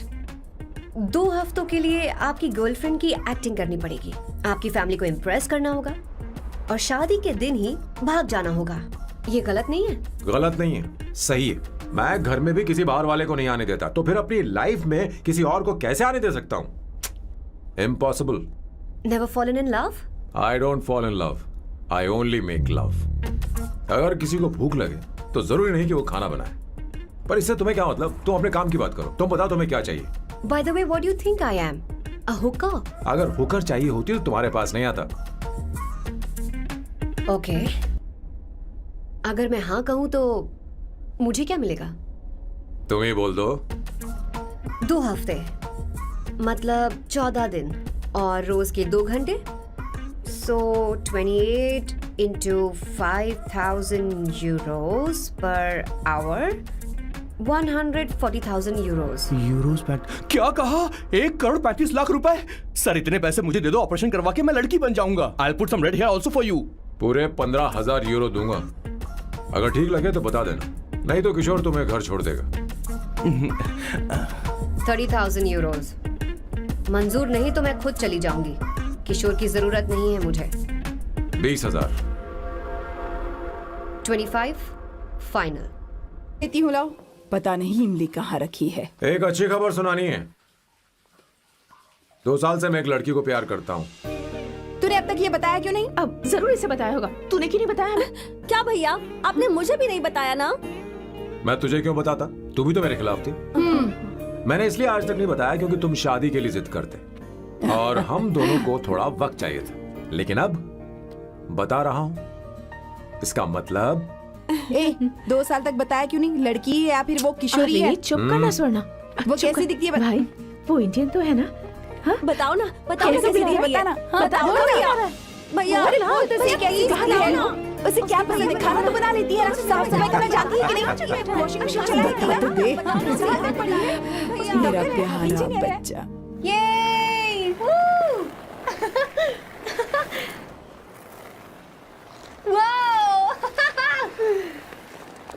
2 हफ्तों के लिए आपकी गर्लफ्रेंड की एक्टिंग करनी पड़ेगी, आपकी फैमिली को इम्प्रेस करना होगा, और शादी के दिन ही भाग जाना होगा। ये गलत नहीं है?
गलत नहीं है, सही है। मैं घर में भी किसी बाहर वाले को नहीं आने देता, तो फिर अपनी लाइफ में किसी और को कैसे आने दे सकता हूं? Impossible.
Never fallen in love?
I don't fall in love, I only make love. अगर किसी को भूख लगे तो जरूरी नहीं कि वो खाना बनाए, पर इससे तुम्हें क्या मतलब? तुम अपने काम की बात करो। तुम बताओ तुम्हें क्या चाहिए?
Bye the way, what do you think I am? A Hooker?
अगर हुकर चाहिए होती तो तुम्हारे पास नहीं आता।
ओके, अगर मैं हाँ कहूं तो मुझे क्या मिलेगा?
तुम ही बोल दो।
2 हफ्ते मतलब 14 दिन और रोज के 2 घंटे। सो 28 into 5,000 euros per hour, 140,000 euros.
Euros PAT? क्या कहा? 1,35,00,000 रुपए? सर इतने पैसे मुझे दे दो, ऑपरेशन करवा के मैं लड़की बन जाऊंगा। I'll put some red hair also for you.
पूरे 15,000 यूरो दूंगा। अगर ठीक लगे तो बता देना, नहीं तो किशोर तुम्हें घर छोड़ देगा।
30,000 euros। मंजूर नहीं तो मैं खुद चली जाऊंगी। किशोर की जरूरत नहीं है मुझे।
20,000।
25 फाइनल।
देती हूँ, लाओ। पता नहीं इमली कहाँ रखी है।
एक अच्छी खबर सुनानी है। 2 साल से मैं एक लड़की को प्यार करता हूँ।
तूने अब तक ये बताया क्यों नहीं?
अब जरूर इसे बताया होगा। तूने क्यों नहीं बताया हमें?
क्या भैया, आपने मुझे भी नहीं बताया ना?
मैं तुझे क्यों बताता? तू भी तो मेरे खिलाफ थी। मैंने इसलिए आज तक नहीं बताया क्योंकि तुम शादी के लिए जिद करते और हम दोनों को थोड़ा वक्त चाहिए था। लेकिन अब बता रहा हूं, इसका मतलब
2 साल तक बताया क्यों नहीं? लड़की है या फिर वो किशोरी है?
अरे चुप करना स्वर्णा।
वो
चुप
कैसी
कर।
दिखती है?
भाई वो इंडियन तो है ना? हाँ?
बताओ ना, बताओ ना
कैसी
कैसी
दिखती है?
दिखती है?
बताना।
बताओ ना भैया। भैया
अरे
वो तो
उसे
सिर्फ
कैसी
ये
दिखती है? उसे क्या पसंद है? खाना तो बना लेती है, साफ सफाई करना जानती है कि नहीं? वॉशिंग मशीन चलाती है? बता तो दे। मेरा प्यारा बच्चा।
ये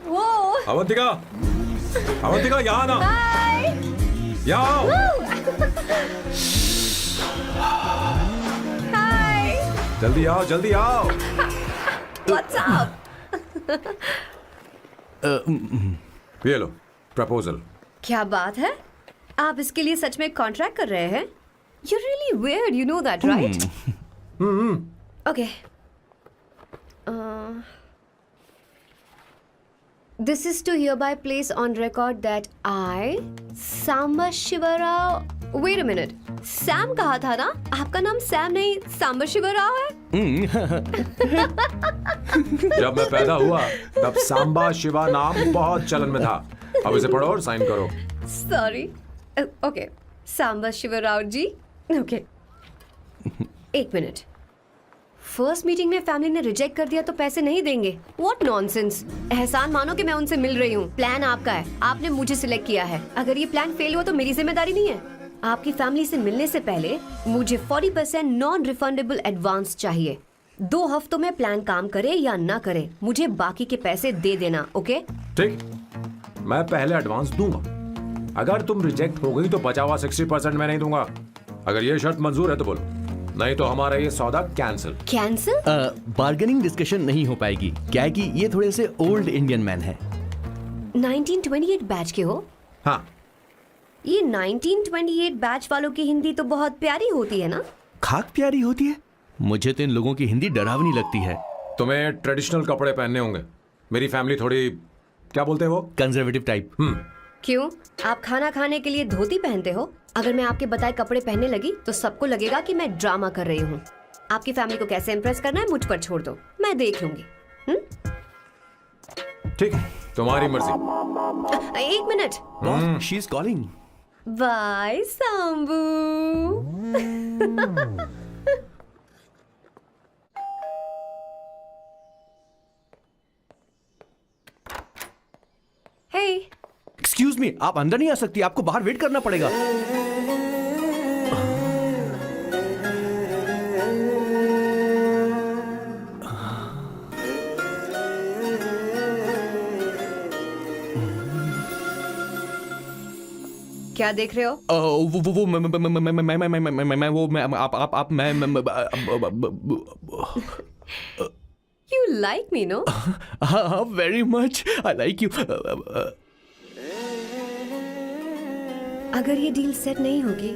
वो
अवंतिका, अवंतिका यहाँ ना, यहाँ आओ। जल्दी आओ, जल्दी आओ।
What's up?
ये लो प्रपोजल।
क्या बात है, आप इसके लिए सच में कॉन्ट्रैक्ट कर रहे हैं? You're really weird, you know that, right? Okay. This is to hereby place on record that I, Samba Shivarao. Wait a minute. Sam कहा था ना? आपका नाम सैम नहीं सांबा शिवराव है?
जब मैं पैदा हुआ तब सांबा शिवा नाम बहुत चलन में था। अब इसे पढ़ो और साइन करो।
Sorry. Okay. सांबा शिवराव जी. Okay. एक मिनट। फर्स्ट मीटिंग में फैमिली ने रिजेक्ट कर दिया तो पैसे नहीं देंगे? What nonsense! एहसान मानो कि मैं उनसे मिल रही हूँ। प्लान आपका है, आपने मुझे सिलेक्ट किया है। अगर ये प्लान फेल हुआ तो मेरी जिम्मेदारी नहीं है। आपकी फैमिली से मिलने से पहले मुझे 40% नॉन रिफंडेबल एडवांस चाहिए। 2 हफ्तों में प्लान काम करे या ना करे, मुझे बाकी के पैसे दे देना, ओके?
ठीक, मैं पहले एडवांस दूंगा। अगर तुम रिजेक्ट हो गई तो बचा हुआ 60% मैं नहीं दूंगा। अगर ये शर्त मंजूर है तो बोलो, नहीं तो हमारा ये सौदा कैंसिल।
कैंसिल?
बार्गेनिंग डिस्कशन नहीं हो पाएगी। क्या है कि ये थोड़े से ओल्ड इंडियन मैन है।
1928 बैच के हो?
हाँ।
ये 1928 बैच वालों की हिंदी तो बहुत प्यारी होती है ना?
खाक प्यारी होती है? मुझे तो इन लोगों की हिंदी डरावनी लगती है।
तुम्हें ट्रेडिशनल कपड़े पहनने होंगे। मेरी फैमिली थोड़ी, क्या बोलते हैं वो,
कंजर्वेटिव टाइप।
क्यों? आप खाना खाने के लिए धोती पहनते हो? अगर मैं आपके बताए कपड़े पहनने लगी तो सबको लगेगा कि मैं ड्रामा कर रही हूँ। आपकी फैमिली को कैसे इम्प्रेस करना है मुझ पर छोड़ दो, मैं देख लूंगी।
ठीक, तुम्हारी मर्जी।
1 minute.
She is calling.
Bye Sambu. Hey,
excuse me, आप अंदर नहीं आ सकती, आपको बाहर वेट करना पड़ेगा।
क्या देख रहे हो?
वो मैं वो मैं आप मैं
यू लाइक मी नो?
हाँ, very much I like you.
अगर ये डील सेट नहीं होगी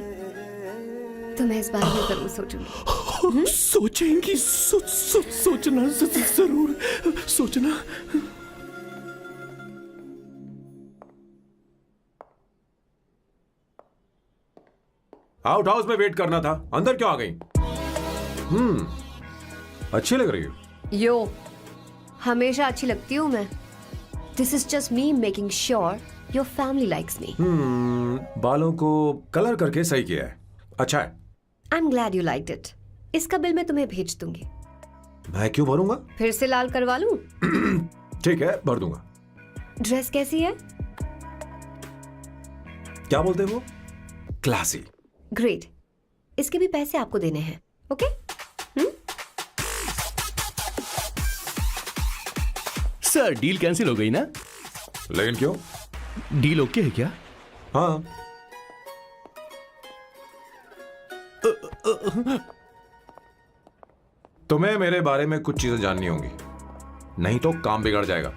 तो मैं इस बारे में जरूर सोचूंगी।
सोचेंगी, सोचना जरूर सोचना।
आउट हाउस में वेट करना था, अंदर क्यों आ गई? अच्छी लग रही हो।
यो, हमेशा अच्छी लगती हूँ मैं। This is just me making sure your family likes me.
बालों को कलर करके सही किया है, अच्छा है।
I am glad you liked it. इसका बिल मैं तुम्हें भेज दूंगी।
मैं क्यों भरूंगा?
फिर से लाल करवा लूं?
ठीक है, भर दूंगा।
ड्रेस कैसी है?
क्या बोलते हैं वो? क्लासी।
ग्रेट। इसके भी पैसे आपको देने हैं, ओके?
सर, डील कैंसिल हो गई ना?
लेकिन क्यों?
डील ओके है क्या?
हाँ। तुम्हें मेरे बारे में कुछ चीजें जाननी होंगी, नहीं तो काम बिगड़ जाएगा।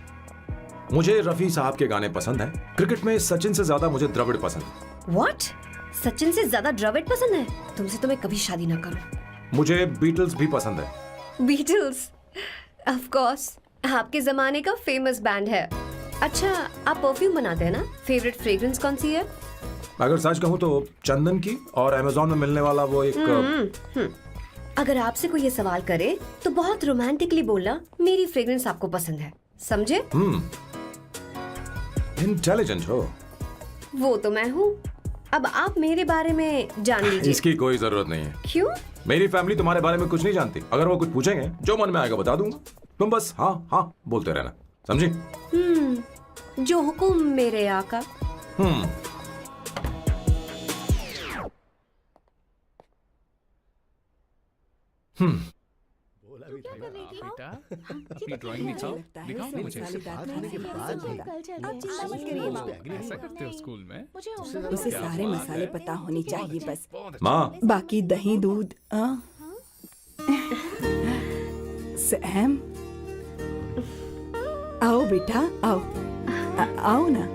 मुझे रफी साहब के गाने पसंद हैं। क्रिकेट में सचिन से ज्यादा मुझे द्रविड़ पसंद है।
What? सचिन से ज्यादा द्रविड़ पसंद है? तुमसे तो मैं कभी शादी ना करूं।
मुझे बीटल्स भी पसंद है।
बीटल्स? ऑफ कोर्स, आपके जमाने का फेमस बैंड है। अच्छा, आप परफ्यूम बनाते हैं ना? फेवरेट फ्रेग्रेंस कौन सी है?
अगर सच कहूं तो चंदन की, और अमेज़न में मिलने वाला वो एक
अगर आपसे कोई ये सवाल करे तो बहुत रोमांटिकली बोलना मेरी फ्रेग्रेंस आपको पसंद है, समझे?
इंटेलिजेंट हो।
वो तो मैं हूँ। अब आप मेरे बारे में जान लीजिए।
इसकी कोई जरूरत नहीं है।
क्यों?
मेरी फैमिली तुम्हारे बारे में कुछ नहीं जानती। अगर वो कुछ पूछेंगे जो मन में आएगा बता दूंगा, तुम बस हाँ हाँ बोलते रहना, समझी?
जो हुकुम मेरे आका।
बेटा अपनी ड्राइंग दिखाओ,
लगता है
दिखाओ
सब
मुझे।
मसालेदार खाने के बाद होगा। आप चिंता मत करिए माँ।
ऐसा करते हो स्कूल में?
उसे सारे मसाले पता होने चाहिए बस।
माँ,
बाकी दही दूध सैम, आओ बेटा आओ। आओ ना।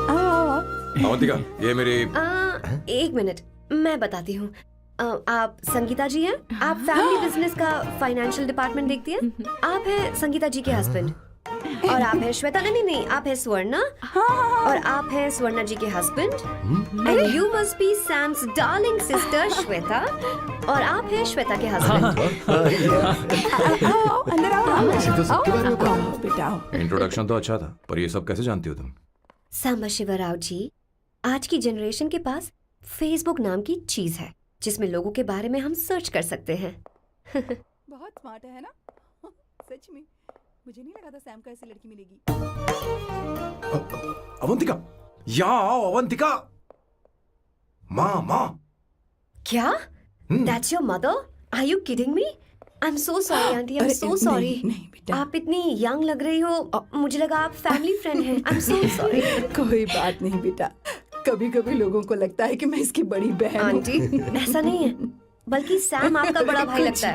आओ आओ आओ।
अवंतिका, ये मेरी
एक मिनट, मैं बताती हूँ। आप संगीता जी हैं? आप फैमिली बिजनेस का फाइनेंशियल डिपार्टमेंट देखती हैं? आप हैं संगीता जी के हस्बैंड। और आप हैं श्वेता, नहीं, आप हैं स्वर्णा। और आप हैं स्वर्णा जी के husband. And you must be Sam's darling sister Shweta. और आप हैं श्वेता के हस्बैंड।
आओ अंदर आओ।
इसे तो सबके बारे में पता है।
आओ बेटा आओ।
इंट्रोडक्शन तो अच्छा था, पर ये सब कैसे जानती हो तुम?
सांबा शिवराव जी, आज की जनरेशन के पास फेसबुक नाम की चीज है जिसमें लोगों के बारे में हम सर्च कर सकते हैं।
बहुत स्मार्ट है ना? सच में मुझे नहीं लगा था सैम को ऐसी लड़की मिलेगी।
अवंतिका, यहाँ आओ अवंतिका। माँ।
क्या? That's your mother? Are you kidding me? I'm so sorry, auntie. I'm so sorry.
नहीं बेटा,
आप इतनी यंग लग रही हो, मुझे लगा आप फैमिली फ्रेंड हैं। I'm so sorry.
कोई बात नहीं बेटा। कभी कभी लोगों को लगता है कि मैं इसकी बड़ी बहन हूँ।
आंटी, ऐसा नहीं है, बल्कि सैम आपका बड़ा भाई लगता है।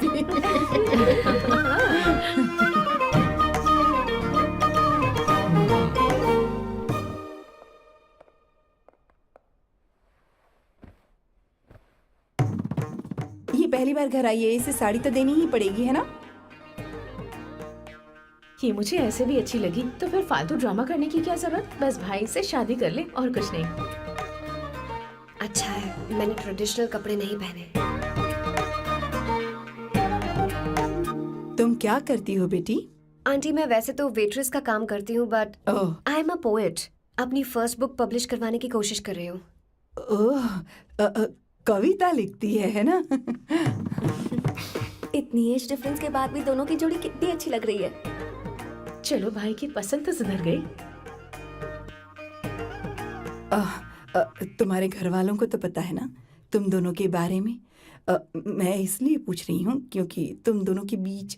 ये पहली बार घर आई है, इसे साड़ी तो देनी ही पड़ेगी, है ना?
ये मुझे ऐसे भी अच्छी लगी, तो फिर फालतू ड्रामा करने की क्या जरूरत? बस भाई से शादी कर ले और कुछ नहीं।
अच्छा है, मैंने ट्रेडिशनल कपड़े नहीं पहने।
तुम क्या करती हो बेटी?
आंटी, मैं वैसे तो वेट्रेस का काम करती हूँ, but
oh
I am a poet. अपनी फर्स्ट बुक पब्लिश करवाने की कोशिश कर रही हूँ।
ओह, कविता लिखती है ना?
इतनी एज डिफरेंस के बाद भी दोनों की जोड़ी कितनी अच्छी लग रही है।
चलो भाई की पसंद तो सुधर गई।
तुम्हारे घर वालों को तो पता है ना तुम दोनों के बारे में? मैं इसलिए पूछ रही हूँ क्योंकि तुम दोनों के बीच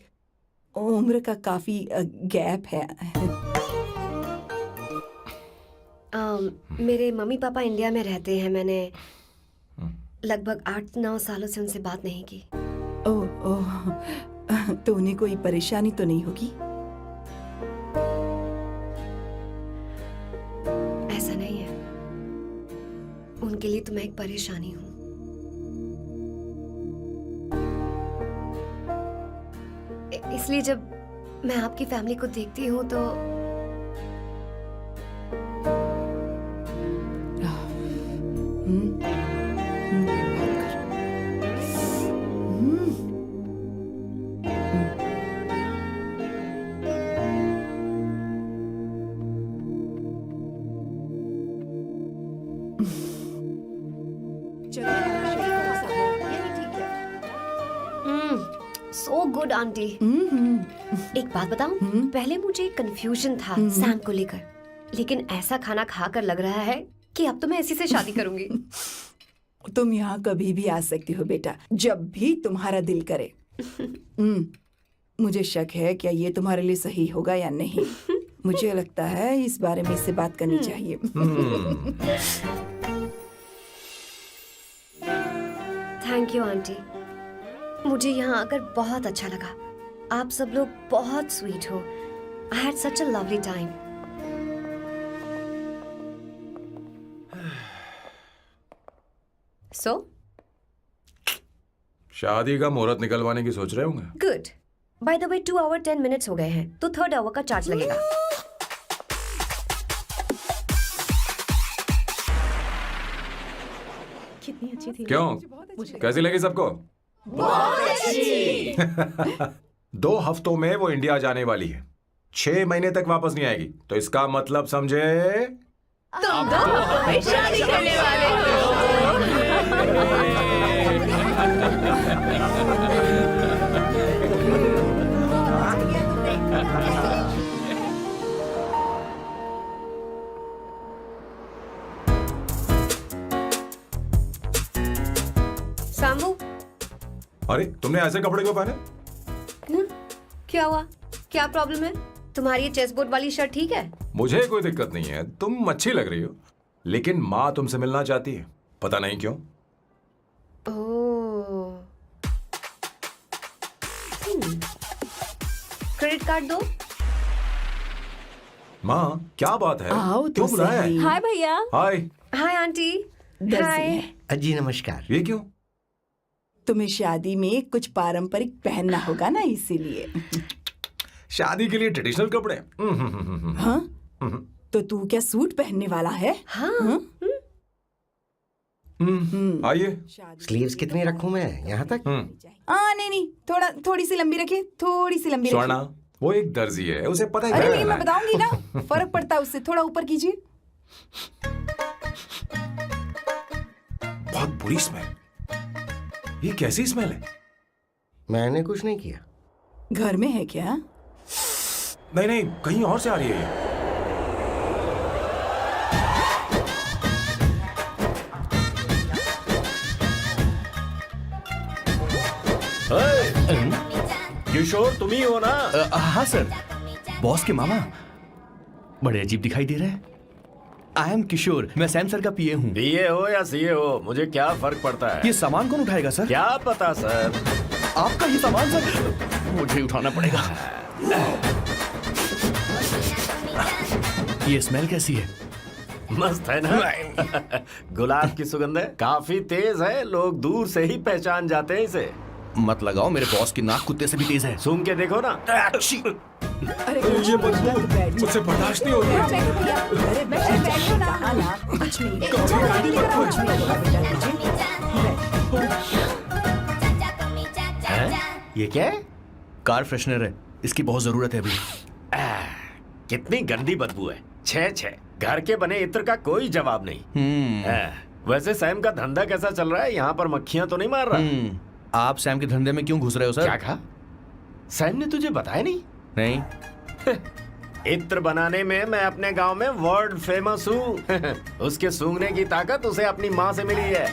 उम्र का काफी गैप है।
मेरे मम्मी पापा इंडिया में रहते हैं। मैंने लगभग 8-9 सालों से उनसे बात नहीं की।
ओह, तो उन्हें कोई परेशानी तो नहीं होगी?
ऐसा नहीं है, उनके लिए तो मैं एक परेशानी हूँ। इसलिए जब मैं आपकी फैमिली को देखती हूँ तो सो गुड आंटी। एक बात बताऊं, पहले मुझे कंफ्यूजन था सैम को लेकर, लेकिन ऐसा खाना खाकर लग रहा है कि अब तो मैं इसी से शादी करूंगी।
तुम यहाँ कभी भी आ सकती हो बेटा, जब भी तुम्हारा दिल करे। मुझे शक है क्या ये तुम्हारे लिए सही होगा या नहीं। मुझे लगता है इस बारे में इससे बात करनी चाहिए।
थैंक यू आंटी, मुझे यहाँ आकर बहुत अच्छा लगा। आप सब लोग बहुत स्वीट हो। I had such a lovely time. So
शादी का मुहूर्त निकलवाने की सोच रहे होंगे।
Good. By the way 2 hour 10 minutes हो गए हैं, तो 3rd आवर का चार्ज लगेगा।
अच्छी थी।
क्यों? कैसी लगी सबको? दो हफ्तों में वो इंडिया जाने वाली है, 6 महीने तक वापस नहीं आएगी, तो इसका मतलब समझे
तुम दो हमें शादी करने वाले हो।
सामू,
अरे तुमने ऐसे कपड़े क्यों पहने?
क्या हुआ? क्या प्रॉब्लम है? तुम्हारी ये चेस्ट बोर्ड वाली शर्ट ठीक है?
मुझे कोई दिक्कत नहीं है, तुम अच्छी लग रही हो, लेकिन माँ तुमसे मिलना चाहती है, पता नहीं क्यों।
ओह। क्रेडिट कार्ड दो।
माँ क्या बात है?
आओ तो
क्यों बुलाया है?
सही।
हाय भैया।
हाय।
Hi aunty.
दर्जी
हाय।
है।
जी नमस्कार।
ये क्यों?
तुम्हें शादी में कुछ पारंपरिक पहनना होगा ना, इसीलिए।
शादी के लिए ट्रेडिशनल कपड़े?
हाँ? तो तू क्या सूट पहनने वाला है?
हाँ।
आइए।
स्लीव्स कितनी रखूं मैं? यहाँ तक?
नहीं, थोड़ी सी लंबी रखिए, थोड़ी सी लंबी
स्वर्णा,
रखिए।
वो एक दर्जी है, उसे पता है
अरे
क्या
नहीं,
करना
मैं
है।
बताऊंगी ना, फर्क पड़ता है उससे। थोड़ा ऊपर कीजिए।
बहुत बुरी स्मेल। ये कैसी स्मेल है?
मैंने कुछ नहीं किया।
घर में है क्या?
नहीं नहीं, कहीं और से आ रही है ये।
किशोर तुम ही हो ना?
हाँ सर, बॉस के मामा बड़े अजीब दिखाई दे रहे हैं। आई एम किशोर, मैं सैम सर का पीए हूँ।
बीए हो या सीए हो, मुझे क्या फर्क पड़ता है?
ये सामान कौन उठाएगा सर?
क्या पता सर।
आपका ये सामान सर, मुझे उठाना पड़ेगा। ये स्मेल कैसी है?
मस्त है ना? गुलाब की सुगंध है, काफी तेज है, लोग दूर से ही पहचान जाते हैं इसे।
मत लगाओ, मेरे बॉस की नाक कुत्ते से भी तेज है।
सूंघ के देखो ना।
अरे
ये बदबू मुझसे बर्दाश्त नहीं हो रही है।
अरे बैठो ना। हाँ ना, कुछ नहीं। कुछ नहीं होगा बेटा।
ये क्या है?
कार फ्रेशनर है, इसकी बहुत जरूरत है अभी।
कितनी गंदी बदबू है। छे घर के बने इत्र का कोई जवाब नहीं। वैसे सैम का धंधा कैसा चल रहा है? यहाँ पर मक्खियां तो नहीं मार रहा?
आप सैम के धंधे में क्यों घुस रहे हो सर?
क्या कहा? सैम ने तुझे बताया नहीं?
नहीं।
इत्र बनाने में मैं अपने गांव में वर्ल्ड फेमस हूँ। उसके सूंघने की ताकत उसे अपनी माँ से मिली है।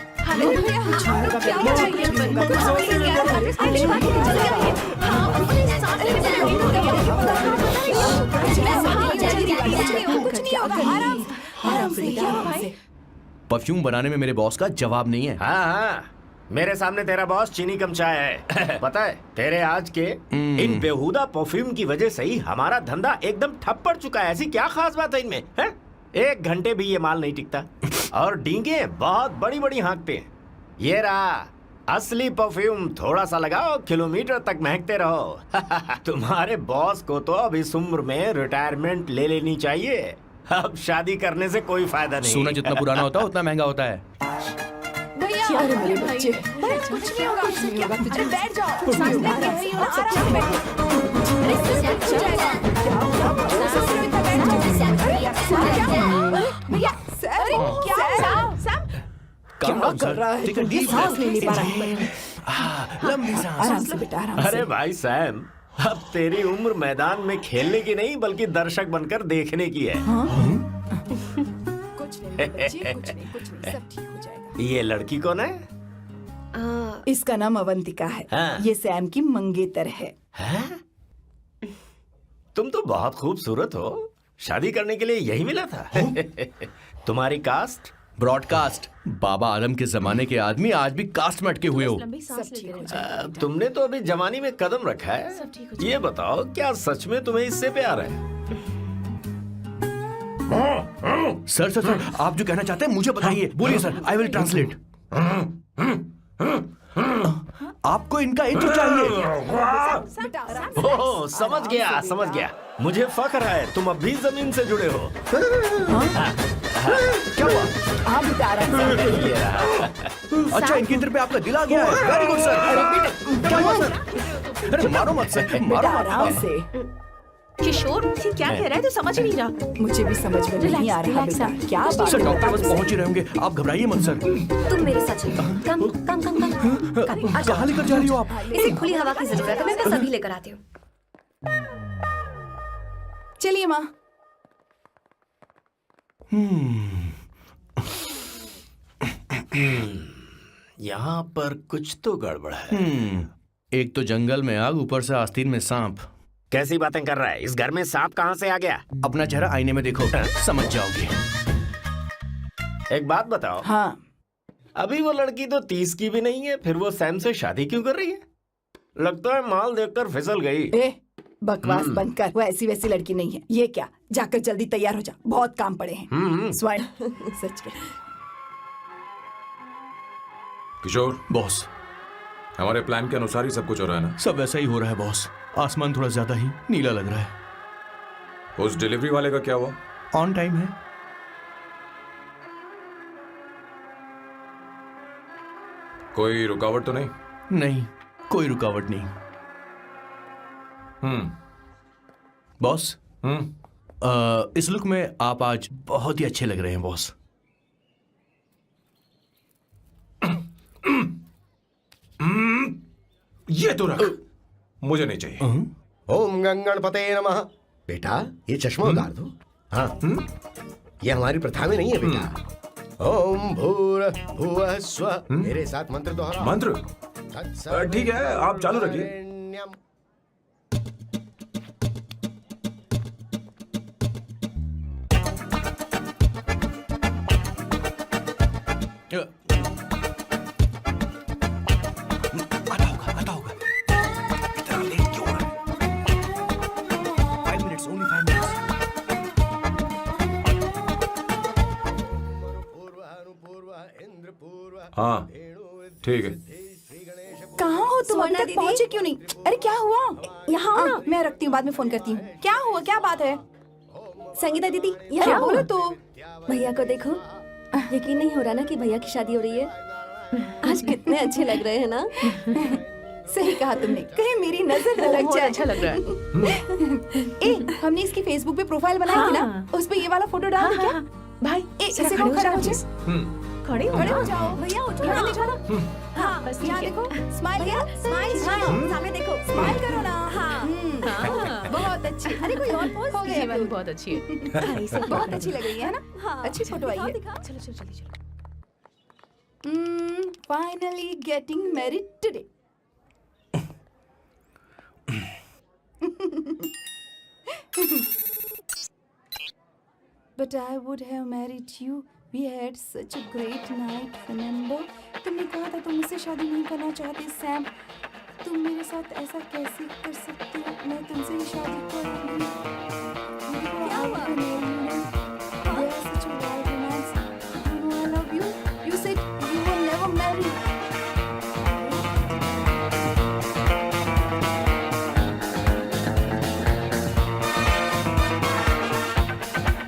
परफ्यूम बनाने में मेरे बॉस का जवाब नहीं है।
हाँ, मेरे सामने तेरा बॉस चीनी कम चाय है। पता है, तेरे आज के इन बेहुदा परफ्यूम की वजह से ही हमारा धंधा एकदम ठप पड़ चुका है। ऐसी क्या खास बात है इनमें? है? 1 घंटे भी ये माल नहीं टिकता और डींगे बहुत बड़ी बड़ी हाँकते हैं। ये रहा असली परफ्यूम, थोड़ा सा लगाओ, किलोमीटर तक महकते रहो। तुम्हारे बॉस को तो अब इस उम्र में रिटायरमेंट ले लेनी चाहिए। अब शादी करने से कोई फायदा नहीं।
सोना जितना पुराना होता है उतना महंगा होता है।
क्या रे मेरे बच्चे? कुछ नहीं होगा, कुछ नहीं होगा तुझे। बैठ जाओ। कुछ नहीं होगा, आराम से बैठो। भैया, क्या कर रहा है? ये सांस नहीं ले पा रहा है।
लंबी सांस।
आराम से बेटा, आराम से।
अरे भाई सैम, अब तेरी उम्र मैदान में खेलने की नहीं बल्कि दर्शक बनकर देखने की है।
कुछ नहीं बच्चे, कुछ नहीं, सब ठीक हो जाएगा।
ये लड़की कौन है?
इसका नाम अवंतिका है।
हाँ।
ये सैम की मंगेतर है।
हैं? तुम तो बहुत खूबसूरत हो, शादी करने के लिए यही मिला था। तुम्हारी कास्ट?
ब्रॉडकास्ट। बाबा आदम के जमाने के आदमी आज भी कास्ट में अटके हुए हो।
लंबी सांस लेते रहो।
तुमने तो अभी जवानी में कदम रखा है। ये बताओ, क्या सच में तुम्हें इससे प्यार है?
सर सर सर, आप जो कहना चाहते हैं मुझे बताइए। बोलिए सर, आई विल ट्रांसलेट। आपको इनका इत्र चाहिए।
ओह, समझ गया। मुझे फख्र है, तुम अब भी जमीन से जुड़े हो।
क्या हुआ?
हाँ बेटा आराम से।
अच्छा, इनकी तरफ पे आपका दिल आ गया है। Very good sir. क्या हुआ सर? अरे मारो मत सर,
बेटा
मारो
आराम
मत।
से।
किशोर, ये क्या कह रहा है? तू समझ ही नहीं रहा।
मुझे भी समझ में नहीं आ रहा
Relax,
बेटा,
relax.
क्या बात
सर
है
डॉक्टर
बेटा
बस
तुझसे?
पहुंच ही रहे होंगे, आप घबराइए मत सर।
तुम मेरे साथ चलो। कम कम कम कम कम आ जाओ।
कहाँ लेकर जा रही हो आप?
इसे खुली हवा की जरूरत है, मैं बस अभी लेकर आती हूँ।
चलिए माँ।
यहाँ पर कुछ तो गड़बड़ है।
एक तो जंगल में आग, ऊपर से आस्तीन में सांप।
कैसी बातें कर रहा है? इस घर में सांप कहाँ से आ गया?
अपना चेहरा आईने में देखो, समझ जाओगे।
एक बात बताओ,
हाँ
अभी वो लड़की तो 30 की भी नहीं है, फिर वो सैम से शादी क्यों कर रही है? लगता है माल देखकर फिसल गई।
ए बकवास बंद कर, वो ऐसी वैसी लड़की नहीं है। ये क्या, जाकर जल्दी तैयार हो जा, बहुत काम पड़े हैं। स्वर्ण सच कर।
किशोर,
बॉस,
हमारे प्लान के अनुसार ही सब कुछ हो रहा है ना?
सब वैसा ही हो रहा है बॉस। आसमान थोड़ा ज्यादा ही नीला लग रहा है।
उस डिलीवरी वाले का क्या हुआ?
ऑन टाइम है।
कोई रुकावट तो नहीं?
नहीं, कोई रुकावट नहीं। बॉस, इस लुक में आप आज बहुत ही अच्छे लग रहे हैं बॉस।
ये तो रख, मुझे नहीं चाहिए।
ओम गंगणपते नमः। बेटा ये चश्मा उतार दो। हाँ ये हमारी प्रथा में नहीं है बेटा। ओम भूर भुवः स्वः। मेरे साथ मंत्र दोहराओ।
मंत्र? ठीक है, आप चालू रखिए।
वरेण्यम।
आता होगा। इतना लेट क्यों हो रहा है? 5 मिनट्स, only 5 minutes।
इंद्र पूर्व।
हाँ ठीक है।
कहाँ हो तुम? अभी
सुवर्णा
तक
दीदी?
पहुंचे क्यों नहीं? अरे क्या हुआ?
यहाँ आओ ना।
मैं रखती हूँ, बाद में फोन करती हूँ। क्या हुआ, क्या बात है?
संगीता दीदी,
क्या
यहाँ
बोलो
आओ।
तो?
भैया को देखो, यकीन नहीं हो रहा ना कि भैया की शादी हो रही है। आज कितने अच्छे लग रहे हैं ना।
सही कहा तुमने, कहीं मेरी नजर न लग
बहुत
जाए।
अच्छा लग रहा है।
ए, हमने इसकी फेसबुक पे प्रोफाइल बनाई थी ना,
हाँ।
उस पे ये वाला फोटो डाल दे क्या?
भाई,
ए,
जरा
इसे
खड़े हो
खड़ा
जाओ
हो
प्लीज। खड़े हो
खड़े हो
जाओ।
जाओ।
भैया उठो
यहाँ
ना।
देखो ना। हाँ,
बस
यहाँ
ठीक है।
देखो, स्माइल
भैया
करो,
स्माइल सामने देखो।
स्माइल करो ना।
हाँ।
बहुत अच्छी। अरे कोई और पोज हो
ये
गया
वाली बहुत अच्छी है।
बहुत अच्छी लग रही है ना?
हाँ।
अच्छी फोटो आई है।
चलो चलो जल्दी चलो।
Finally getting married today. But I would have married you. We had such a great night, remember? तुमने कहा था तुम मुझसे शादी नहीं करना चाहते, सैम। तुम मेरे साथ ऐसा कैसे कर सकते हो? मैं तुमसे ही शादी करूंगी। क्या हुआ? They are such a wild romance. You know I love you. You said you will never marry.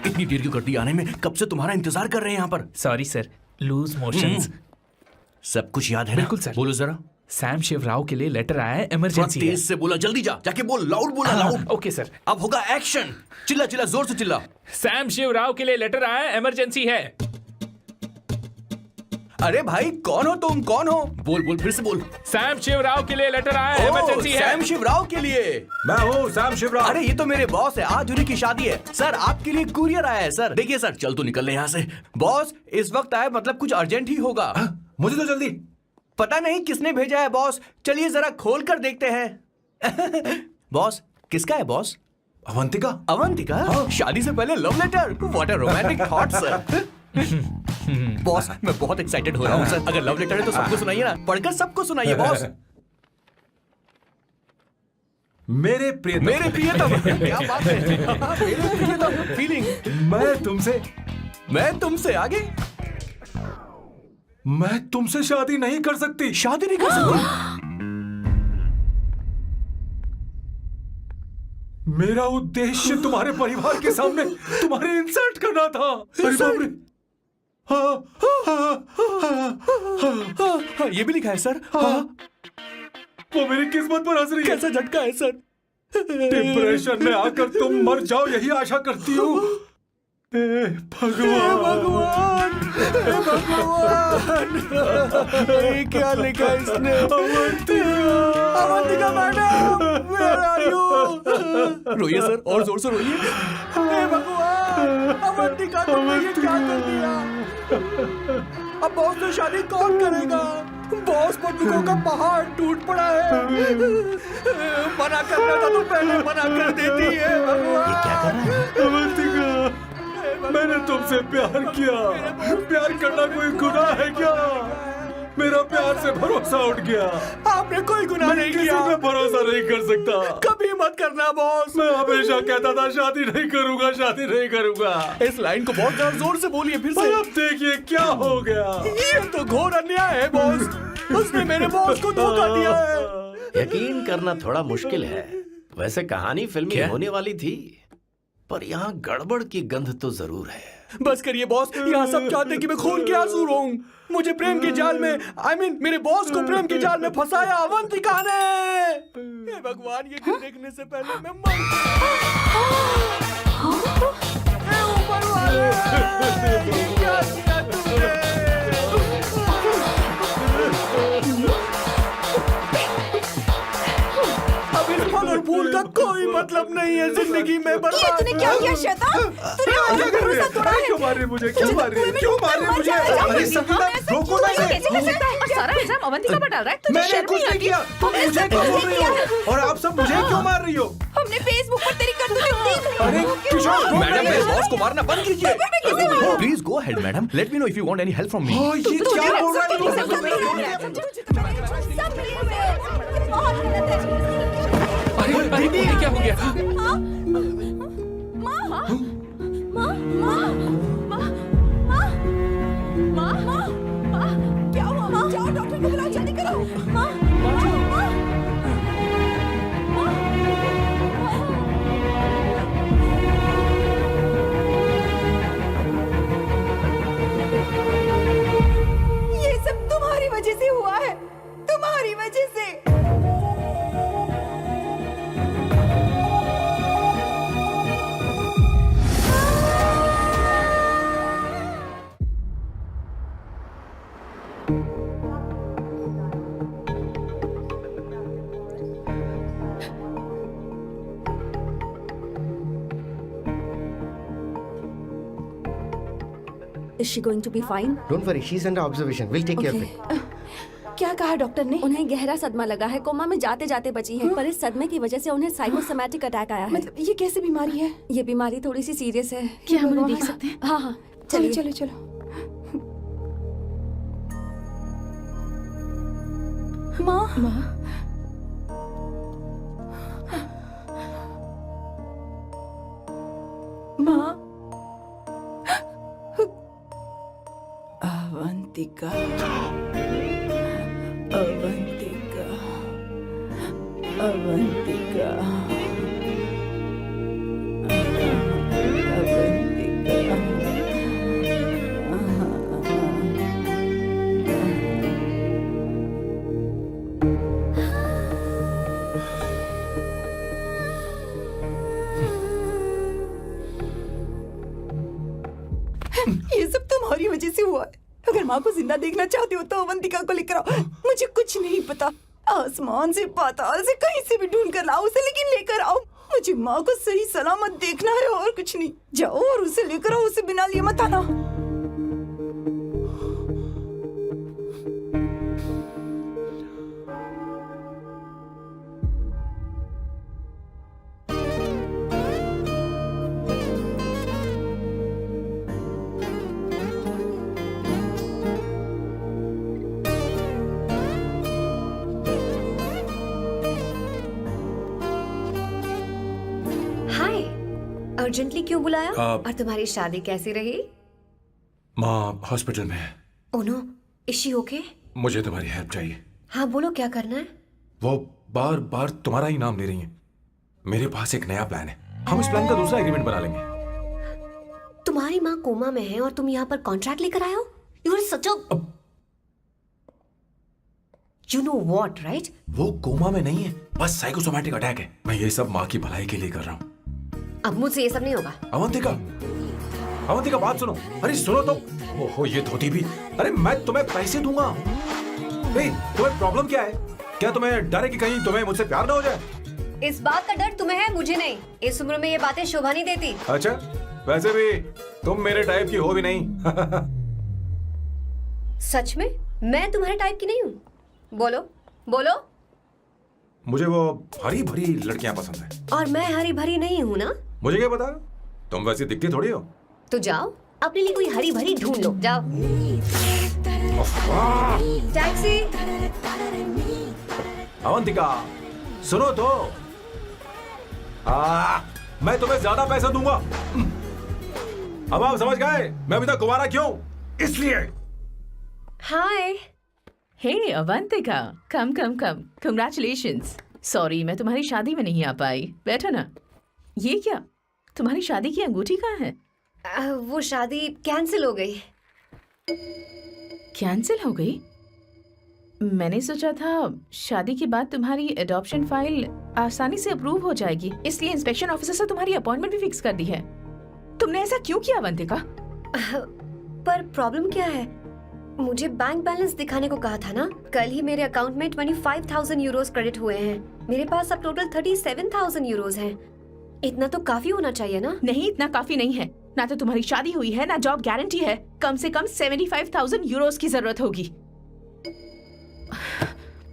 इतनी देर क्यों कर दी आने में? कब से तुम्हारा इंतजार कर रहे हैं यहाँ पर।
Sorry sir, loose motions.
सब कुछ याद है ना?
बिल्कुल सर।
बोलो जरा।
सैम शिवराव के लिए लेटर आया है,
थोड़ा
इमरजेंसी है।
तेज से बोला, जल्दी जा, जाके बोल, लाउड बोला, लाउड।
Okay sir.
अब होगा एक्शन। चिल्ला चिल्ला, जोर से चिल्ला।
सैम शिवराव के लिए लेटर आया है, इमरजेंसी है।
अरे भाई कौन हो तुम, कौन हो? बोल बोल, फिर से बोल।
सैम शिवराव के लिए लेटर आया है,
ओह,
इमरजेंसी है।
सैम शिवराव के लिए।
मैं हूँ सैम शिवराव।
अरे ये तो मेरे बॉस है, आज उन्हीं की शादी है। सर आपके लिए कुरियर आया है सर। देखिए सर, चल तो निकल ले यहाँ से। बॉस इस वक्त आए, मतलब कुछ अर्जेंट ही होगा।
मुझे तो जल्दी।
पता नहीं किसने भेजा है बॉस, चलिए जरा खोल कर देखते हैं। बॉस किसका है बॉस?
अवंतिका।
अवंतिका? शादी से पहले love letter? What a romantic thought sir. Boss मैं बहुत एक्साइटेड हो रहा हूँ सर। अगर लव लेटर है तो सबको सुनाइए ना, पढ़कर सबको सुनाइए बॉस।
मेरे प्रियतम।
मेरे प्रियतम, क्या बात है। मेरे प्रियतम फीलिंग। मैं तुमसे आगे।
मैं तुमसे शादी नहीं कर सकती।
शादी नहीं कर सकती?
मेरा उद्देश्य तुम्हारे परिवार के सामने तुम्हारे इंसल्ट करना था। अरे बाप रे।
हाँ, ये भी लिखा है सर। हाँ,
वो मेरी किस्मत पर हंस रही है।
कैसा झटका है सर।
डिप्रेशन में आकर तुम मर जाओ यही आशा करती हूँ। हे भगवान,
हे भगवान, ये क्या लिखा है इसने? Avantika madam, where are you? रोइए सर, और जोर से रोइए। हे भगवान, अवंतिका तुमने ये क्या कर दिया? अब बॉस से शादी कौन करेगा? बॉस बंदूकों का पहाड़ टूट पड़ा है। मना करना था तो पहले मना कर देती है। भगवान,
ये क्या कर रहा है?
अवंतिका, मैंने तुमसे प्यार किया। प्यार करना कोई गुनाह है क्या? मेरा प्यार से भरोसा उठ गया।
आपने कोई गुनाह नहीं
किसी
किया।
पे भरोसा नहीं कर सकता।
कभी मत करना बॉस।
मैं हमेशा कहता था शादी नहीं करूंगा, शादी नहीं करूंगा।
इस लाइन को बहुत ज्यादा जोर से बोलिए फिर से।
और अब देखिए क्या हो गया।
ये तो घोर अन्याय है बॉस। उसने मेरे बॉस को धोखा दिया है।
यकीन करना थोड़ा मुश्किल है। वैसे कहानी फिल्मी होने वाली थी, पर यहाँ गड़बड़ की गंध तो जरूर है।
बस करिए बॉस, यहाँ सब चाहते कि मैं खून के आंसू रोऊं। मुझे प्रेम के जाल में, मेरे बॉस को प्रेम के जाल में फंसाया अवंतिका ने। हे भगवान, ये दिन देखने से पहले मैं मर। हे ऊपर वाले, ये क्या किया तुमने? अब इस फल और फूल का कोई मतलब नहीं है जिंदगी में।
ये तूने क्या किया शैतान? तूने हमारा भरोसा तोड़ा है।
क्यों मार रहे मुझे? क्यों मार रहे? क्यों मार रहे मुझे?
अरे
संगीता, रोको ना इसे।
कैसे कर सकता है? और सारा इल्जाम अवंतिका पर डाल रहा है। तुझे
मैंने
शर्म
कुछ
नहीं
नहीं
आती?
किया। तुम मुझे क्यों बोल रही हो? और आप सब मुझे क्यों मार रही हो?
हमने फेसबुक पर तेरी करतूतें देख ली।
अरे किशोर,
मैडम, मेरे बॉस को मारना बंद कीजिए। Please go ahead madam, let me know if you want any help from me.
ये क्या बोल रहा है तू?
सब मिले हुए हैं। ये बहुत गलत है।
अरे दीदी, क्या हो गया?
माँ, माँ, माँ, माँ, माँ, माँ, माँ, माँ, क्या हुआ? माँ, जाओ डॉक्टर को बुलाओ, जल्दी करो। माँ, माँ, माँ, ये सब तुम्हारी वजह से हुआ है, तुम्हारी वजह से। Is she going to be fine?
Don't worry, she's under observation. We'll take care of it.
क्या कहा डॉक्टर ने? उन्हें गहरा सदमा लगा है, कोमा में जाते जाते बची है। पर इस सदमे की वजह से उन्हें साइकोसोमैटिक अटैक आया है।
मतलब ये कैसी बीमारी है?
ये बीमारी थोड़ी सी सीरियस है।
क्या हम उन्हें देख सकते हैं?
हाँ हाँ,
चलो
चलिए।
चलो चलो। माँ,
माँ,
माँ, अवंतिका, अवंतिका, अवंतिका, ये सब तुम्हारी वजह से हुआ है। अगर माँ को जिंदा देखना चाहते हो तो अवंतिका को लेकर आओ। मुझे कुछ नहीं पता, आसमान से पाताल से कहीं से भी ढूंढ कर लाओ उसे, लेकिन लेकर आओ। मुझे माँ को सही सलामत देखना है और कुछ नहीं। जाओ और उसे लेकर आओ, उसे बिना लिए मत आना।
हाय, अर्जेंटली क्यों बुलाया?
आप-
और तुम्हारी शादी कैसी रही?
माँ हॉस्पिटल में है।
Oh no, is she okay?
मुझे तुम्हारी हेल्प चाहिए।
हाँ बोलो, क्या करना है?
वो बार बार तुम्हारा ही नाम ले रही हैं। मेरे पास एक नया प्लान है, हम इस प्लान का दूसरा एग्रीमेंट बना लेंगे।
तुम्हारी माँ कोमा में है और तुम यहाँ पर कॉन्ट्रैक्ट लेकर आए हो? You are such a you know what, right?
वो कोमा में नहीं है, बस साइकोसोमैटिक अटैक है। मैं ये सब माँ की भलाई के लिए कर रहा हूँ।
अब मुझसे ये सब नहीं होगा।
अवंतिका, अवंतिका बात सुनो। अरे सुनो तो। ओहो ये धोती भी। अरे मैं तुम्हें पैसे दूंगा। तुम्हें प्रॉब्लम क्या है? क्या तुम्हें डर है कि कहीं तुम्हें मुझसे प्यार ना हो जाए?
इस बात का डर तुम्हें है, मुझे नहीं। इस उम्र में ये बातें शोभा नहीं देती।
अच्छा, वैसे भी तुम मेरे टाइप की हो भी नहीं।
सच में मैं तुम्हारे टाइप की नहीं हूँ? बोलो बोलो।
मुझे वो हरी भरी लड़कियां पसंद है।
और मैं हरी भरी नहीं हूँ ना?
मुझे क्या पता, तुम वैसी दिखती थोड़ी हो।
तो जाओ अपने लिए कोई हरी भरी ढूंढ लो, जाओ। टैक्सी।
अवंतिका सुनो तो। मैं तुम्हें ज्यादा पैसा दूंगा। अब आप समझ गए मैं अभी तक कुंवारा क्यों? इसलिए।
हाय।
हे अवंतिका, कम कम कम, कंग्रेचुलेशंस। सॉरी मैं तुम्हारी शादी में नहीं आ पाई। बैठो ना। ये क्या, तुम्हारी शादी की अंगूठी कहाँ है?
वो शादी कैंसिल हो गई।
कैंसिल हो गई? मैंने सोचा था शादी के बाद तुम्हारी एडॉप्शन फाइल आसानी से अप्रूव हो जाएगी, इसलिए इंस्पेक्शन ऑफिसर से तुम्हारी अपॉइंटमेंट भी फिक्स कर दी है। तुमने ऐसा क्यों किया अवंतिका?
पर प्रॉब्लम क्या है? मुझे बैंक बैलेंस दिखाने को कहा था ना। कल ही मेरे अकाउंट में 25,000 यूरोस क्रेडिट हुए हैं। मेरे पास अब टोटल 37,000 यूरोस हैं। इतना तो काफी होना चाहिए ना?
नहीं, इतना काफी नहीं है। ना तो तुम्हारी शादी हुई है, ना जॉब गारंटी है। कम से कम 75,000 यूरोस की जरूरत होगी।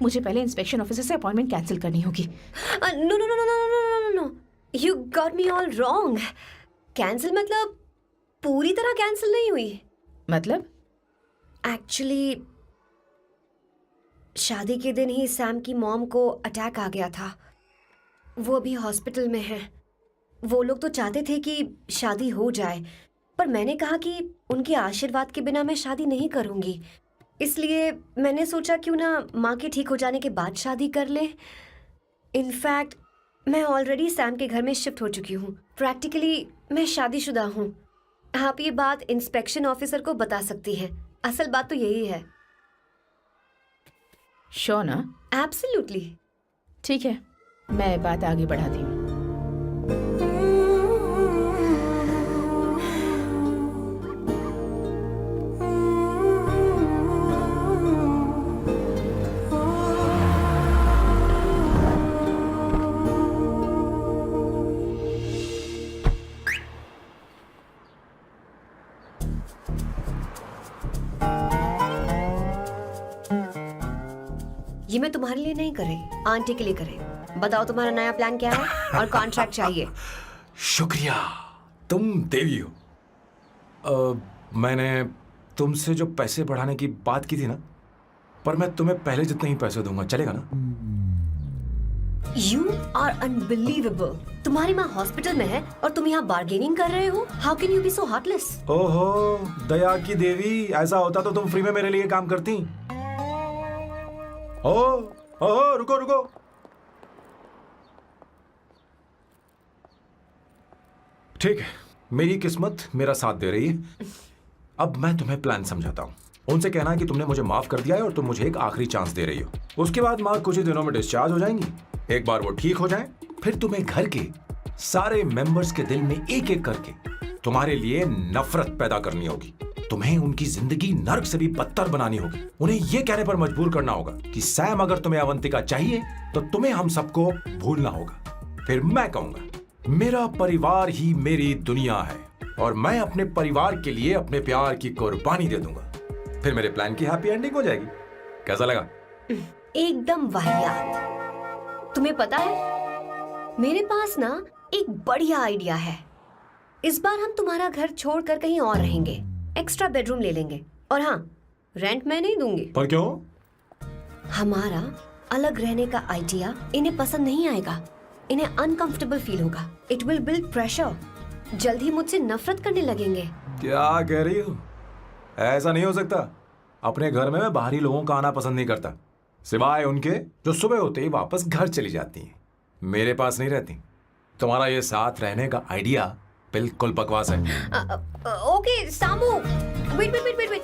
मुझे पहले इंस्पेक्शन ऑफिसर से अपॉइंटमेंट कैंसिल करनी होगी।
No no no no no no no no, you got me all wrong. Cancel मतलब पूरी तरह कैंसिल नहीं हुई।
मतलब?
एक्चुअली शादी के दिन ही सैम की मॉम को अटैक आ गया था। वो अभी हॉस्पिटल में है। वो लोग तो चाहते थे कि शादी हो जाए, पर मैंने कहा कि उनके आशीर्वाद के बिना मैं शादी नहीं करूंगी। इसलिए मैंने सोचा क्यों ना माँ के ठीक हो जाने के बाद शादी कर ले। इनफैक्ट मैं ऑलरेडी सैम के घर में शिफ्ट हो चुकी हूँ। प्रैक्टिकली मैं शादीशुदा हूँ। आप ये बात इंस्पेक्शन ऑफिसर को बता सकती हैं। असल बात तो यही है।
श्योर ना?
एब्सोल्युटली।
ठीक है, मैं बात आगे बढ़ाती हूँ।
ये मैं तुम्हारे लिए नहीं कर रही, आंटी के लिए कर रही। बताओ तुम्हारा नया प्लान क्या है और कॉन्ट्रैक्ट चाहिए।
शुक्रिया, तुम देवी हो। मैंने तुमसे जो पैसे बढ़ाने की बात की थी ना, पर मैं तुम्हें पहले जितने ही पैसे दूंगा, चलेगा ना?
You are unbelievable। तुम्हारी माँ हॉस्पिटल में है और तुम यहाँ बार्गेनिंग कर रहे हो। How can you be so heartless?
ओहो दया की देवी, ऐसा होता तो तुम फ्री में मेरे लिए काम करती। ओहो रुको रुको। ठीक है, मेरी किस्मत मेरा साथ दे रही है। अब मैं तुम्हें प्लान समझाता हूँ। उनसे कहना है कि तुमने मुझे माफ कर दिया है और तुम मुझे एक आखिरी चांस दे रही हो। उसके बाद माँ कुछ ही दिनों में डिस्चार्ज हो जाएंगी। एक बार वो ठीक हो जाए, फिर तुम्हें घर के सारे मेंबर्स के दिल में एक एक करके तुम्हारे लिए नफरत पैदा करनी होगी। तुम्हें उनकी जिंदगी नर्क से भी बदतर बनानी होगी। उन्हें यह कहने पर मजबूर करना होगा कि सैम अगर तुम्हें अवंतिका चाहिए तो तुम्हें हम सबको भूलना होगा। फिर मैं कहूंगा मेरा परिवार ही मेरी दुनिया है और मैं अपने परिवार के लिए अपने प्यार की कुर्बानी दे दूंगा। फिर मेरे प्लान की हैप्पी एंडिंग हो जाएगी। कैसा लगा?
एकदम वाहियात। तुम्हें पता है मेरे पास ना एक बढ़िया आइडिया है। इस बार हम तुम्हारा घर छोड़कर कहीं और रहेंगे, एक्स्ट्रा बेडरूम ले लेंगे। और हाँ, रेंट मैं नहीं दूंगी।
पर क्यों?
हमारा अलग रहने का आइडिया इन्हें पसंद नहीं आएगा। इन्हें अनकंफर्टेबल फील होगा। It will build pressure. जल्द ही मुझसे नफरत करने लगेंगे।
क्या कह रही हो? ऐसा नहीं हो सकता। अपने घर में मैं बाहरी लोगों का आना पसंद नहीं करता, सिवाय उनके जो सुबह होते ही वापस घर चली जाती हैं, मेरे पास नहीं रहती। तुम्हारा ये साथ रहने का आइडिया बिल्कुल बकवास है।
Okay Samu, wait wait wait wait wait.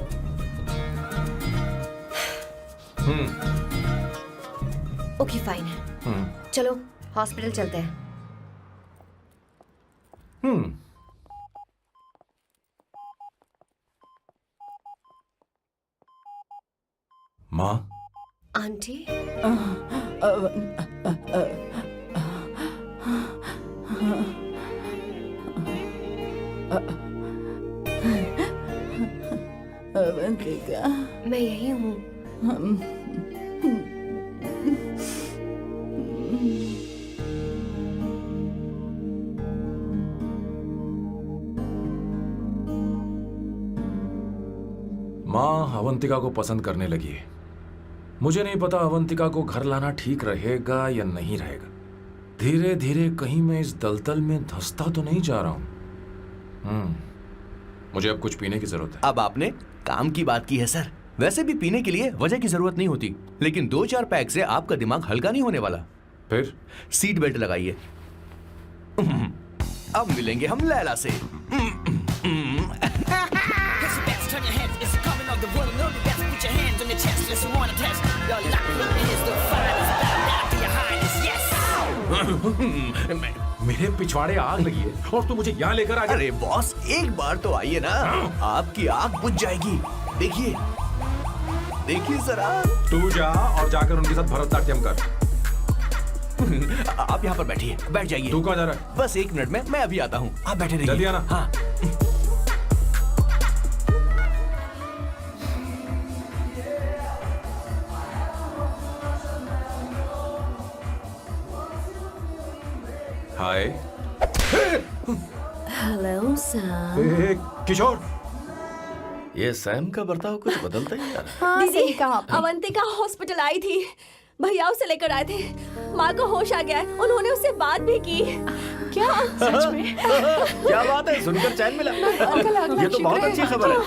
Okay fine, चलो हॉस्पिटल चलते हैं।
माँ,
आंटी,
अवंतिका,
मैं यही हूँ।
माँ अवंतिका को पसंद करने लगी है। मुझे नहीं पता अवंतिका को घर लाना ठीक रहेगा या नहीं रहेगा। धीरे धीरे कहीं मैं इस दलदल में धंसता तो नहीं जा रहा हूं। मुझे अब कुछ पीने की जरूरत है।
अब आपने काम की बात की है सर। वैसे भी पीने के लिए वजह की जरूरत नहीं होती, लेकिन 2-4 पैक से आपका दिमाग हल्का नहीं होने वाला।
फिर
सीट बेल्ट लगाइए। अब मिलेंगे हम लैला से।
Turn your heads, it's coming of the rolling on the best. Put your hands on your chest, let's want to test. Your lock is the finest, down to your highness, yes.
मेरे पिछवाड़े आग लगी है और तू मुझे यहाँ लेकर आ गया।
अरे बॉस, एक बार तो आइए ना, आपकी आग बुझ जाएगी। देखिए देखिए जरा।
तू जा और जाकर उनके साथ भरतनाट्यम कर।
आप यहाँ पर बैठिए, बैठ जाइए।
तू कहाँ जा रहा है?
बस 1 मिनट में मैं अभी आता हूँ, आप बैठे रहिए।
जल्दी आना।
हाँ।
हाय।
Hello sir.
किशोर,
ये सैम का बर्ताव कुछ बदलता ही जा रहा है।
हाँ सही कहा।
अवंतिका हॉस्पिटल आई थी, भैया उसे लेकर आए थे। माँ को होश आ गया है, उन्होंने उससे बात भी की।
क्या सच में?
क्या बात है, सुनकर चैन मिला। ये तो बहुत अच्छी खबर है।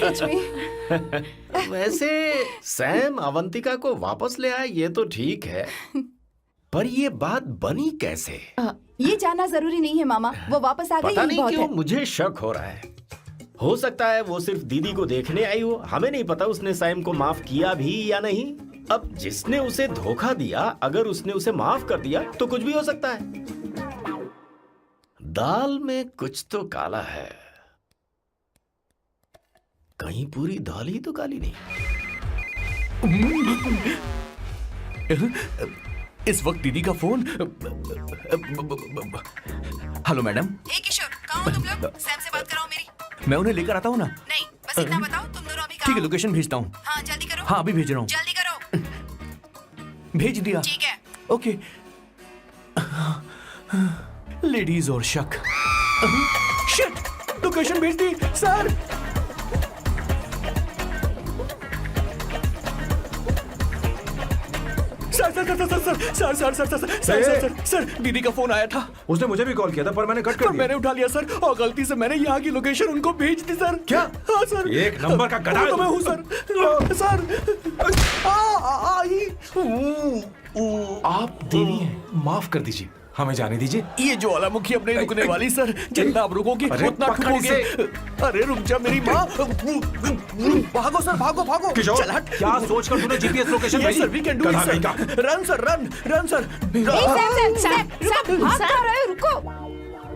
सच में।
वैसे सैम अवंतिका को वापस ले आए ये तो ठीक है, पर ये बात बनी कैसे?
ये जानना जरूरी नहीं है मामा, वो वापस आ गई
पता
यही
नहीं
बहुत
क्यों
है।
मुझे शक हो रहा है। हो सकता है वो सिर्फ दीदी को देखने आई हो। हमें नहीं पता उसने सैम को माफ किया भी या नहीं। अब जिसने उसे धोखा दिया, अगर उसने उसे माफ कर दिया तो कुछ भी हो सकता है। दाल में कुछ तो काला है। कहीं पूरी दाल ही तो काली नहीं।
इस वक्त दीदी का फोन। Hello madam.
ए किशोर, कहाँ हो तुम लोग? सैम से बात कराओ मेरी।
मैं उन्हें लेकर आता हूँ ना।
नहीं, बस इतना बताओ तुम दोनों अभी
ठीक
कहाँ
है,
हो?
लोकेशन भेजता हूँ।
हाँ जल्दी करो।
हाँ अभी भेज रहा हूँ।
जल्दी करो।
भेज दिया।
ठीक है।
ओके। लेडीज और शक। शिट, लोकेशन भेज दी सर। सर दीदी का फोन आया था।
उसने मुझे भी कॉल किया था पर मैंने कट कर दिया।
मैंने उठा लिया सर, और गलती से मैंने यहाँ की लोकेशन उनको भेज दी सर।
क्या?
हाँ सर।
एक नंबर का गधा है
तो मैं हूँ सर।
आप देवी हैं, माफ कर दीजिए, हमें जाने दीजिए।
ये ज्वालामुखी अपने रुकने वाली सर, जितना आप रुकोगे
अरे
उतना
पकड़
ठुकोगे।
इसे।
अरे रुक जा मेरी माँ। भागो सर, भागो भागो।
किशोर,
चल हट।
क्या सोचकर तूने GPS location
Yes, sir, we can do it, sir. Run, sir, run, sir.
भाग कहाँ रहे हो? रुको।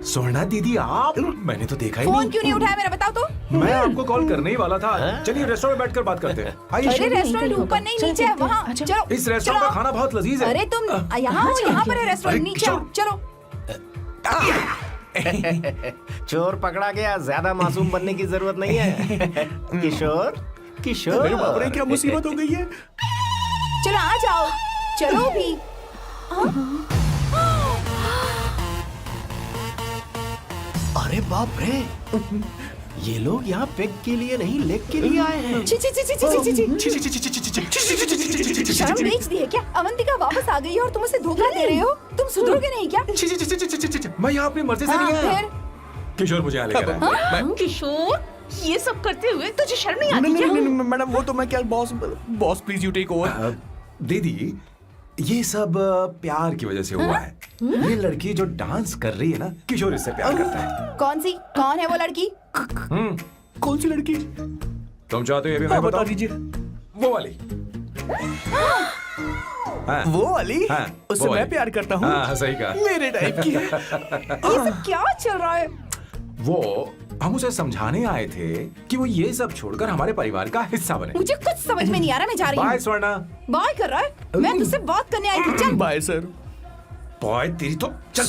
सोना दीदी आप, मैंने तो देखा ही
फोन
नहीं।
क्यों नहीं उठाया मेरा, बताओ तो।
मैं आपको कॉल करने ही वाला था। चलिए रेस्टोरेंट में बैठकर बात करते हैं।
अरे
आइए।
रेस्टोरेंट ऊपर नहीं, नीचे है, वहाँ। चलो
इस रेस्टोरेंट का खाना बहुत लजीज है।
अरे तुम यहाँ हो, यहाँ पर है रेस्टोरेंट, नीचे आओ, चलो।
चोर पकड़ा गया, ज्यादा मासूम बनने की जरूरत नहीं है। किशोर, किशोर।
मेरे बाप रे, क्या मुसीबत हो गई है।
चलो आ जाओ, चलो भी।
अरे बाप रे, ये लोग यहाँ पेग के लिए नहीं लेग के लिए आए हैं।
ची ची ची ची ची ची। शर्म बेच दी है क्या? अवंतिका वापस आ गई है और तुम उसे धोखा दे रहे हो। तुम सुधरोगे नहीं क्या?
मैं यहाँ अपनी मर्जी से नहीं आया।
फिर
किशोर मुझे यहाँ लेकर आया।
किशोर, ये सब करते हुए तुझे शर्म नहीं आती
नहीं
क्या?
नहीं नहीं मैडम, वो तो मैं क्या, boss please you take over.
दीदी, ये सब प्यार की वजह से हुआ है। ये लड़की जो डांस कर रही है ना, किशोर इससे प्यार करता है।
कौन है वो लड़की?
कौन सी लड़की?
तुम चाहते हो ये भी मैं
बता
बताऊं?
दीजिए।
वो वाली। हाँ,
वो वाली?
हाँ,
उससे
वो
मैं
वाली।
प्यार करता हूँ।
हाँ, सही कहा।
मेरे टाइप की है।
ये सब क्या चल रहा है?
वो हम उसे समझाने आए थे कि वो ये सब छोड़कर हमारे परिवार का हिस्सा बने।
मुझे कुछ समझ में नहीं आ रहा, मैं जा रही
बाय
हूँ।
स्वर्णा।
बाय कर रहा है? मैं तुझसे बात करने आई थी, चल।
Bye sir.
बॉय तेरी तो चल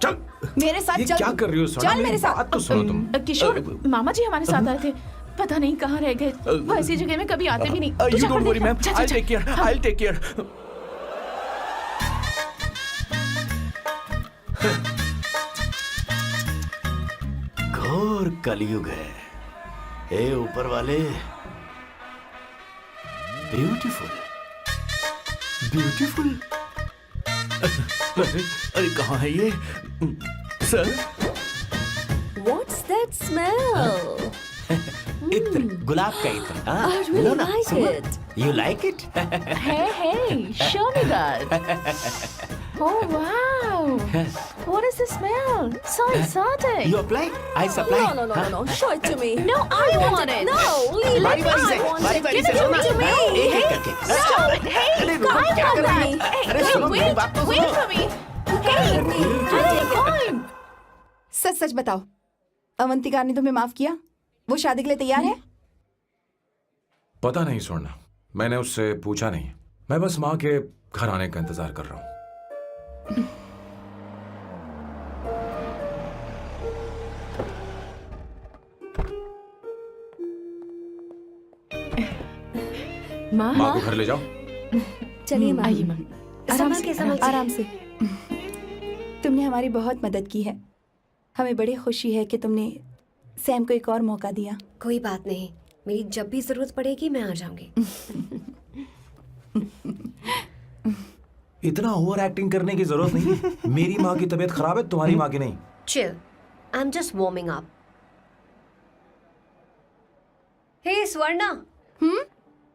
चल।
मेरे साथ
ये
चल।
क्या कर रही हो स्वर्णा?
चल मेरे साथ।
बात तो सुनो तुम।
किशोर, मामा जी हमारे साथ आए थे, पता नहीं कहाँ रह गए। वो ऐसी जगह में कभी आते भी नहीं। तू
यू
जा
डोंट
कर
वरी
देखना।
मैम,
जा, जा,
आई
जा।
Take care, I take care.
घोर कलयुग है। ए ऊपर वाले, ब्यूटीफुल ब्यूटीफुल।
अरे कहाँ है ये? Sir
What's that smell?
इत्र, गुलाब का इत्र। हाँ,
I really
लो ना,
like
सुनो।
it.
You like it?
Hey, show me that. Oh wow! What is the smell? So exotic.
You apply? I supply.
No. Show it to me.
No, I want it.
No, leave
बारी
it.
बारी
I
से,
want
बारी
it.
बारी
Give
से
it
सुनो
to
ना।
me.
एक एक करके।
Stop it. Hey,
अरे रुको,
I
क्या
want
कर रही
that.
हो?
Hey,
अरे सुनो, मेरी बात तो
wait
सुनो।
for me. Hey, I take time.
सच सच बताओ, अवंतिका ने तुम्हें माफ किया? वो शादी के लिए तैयार है?
पता नहीं स्वर्णा, मैंने उससे पूछा नहीं। मैं बस माँ के घर आने का इंतजार कर रहा हूँ।
माँ,
माँ को घर ले जाओ।
चलिए माँ।
आइए माँ।
संभल के संभल के।
आराम से। तुमने हमारी बहुत मदद की है। हमें बड़ी खुशी है कि तुमने सैम को एक और मौका दिया।
कोई बात नहीं, मेरी जब भी जरूरत पड़ेगी मैं आ जाऊंगी।
इतना ओवर एक्टिंग करने की जरूरत नहीं है। मेरी माँ की तबीयत खराब है, तुम्हारी माँ की नहीं।
Chill, I am just warming up. Hey Swarna,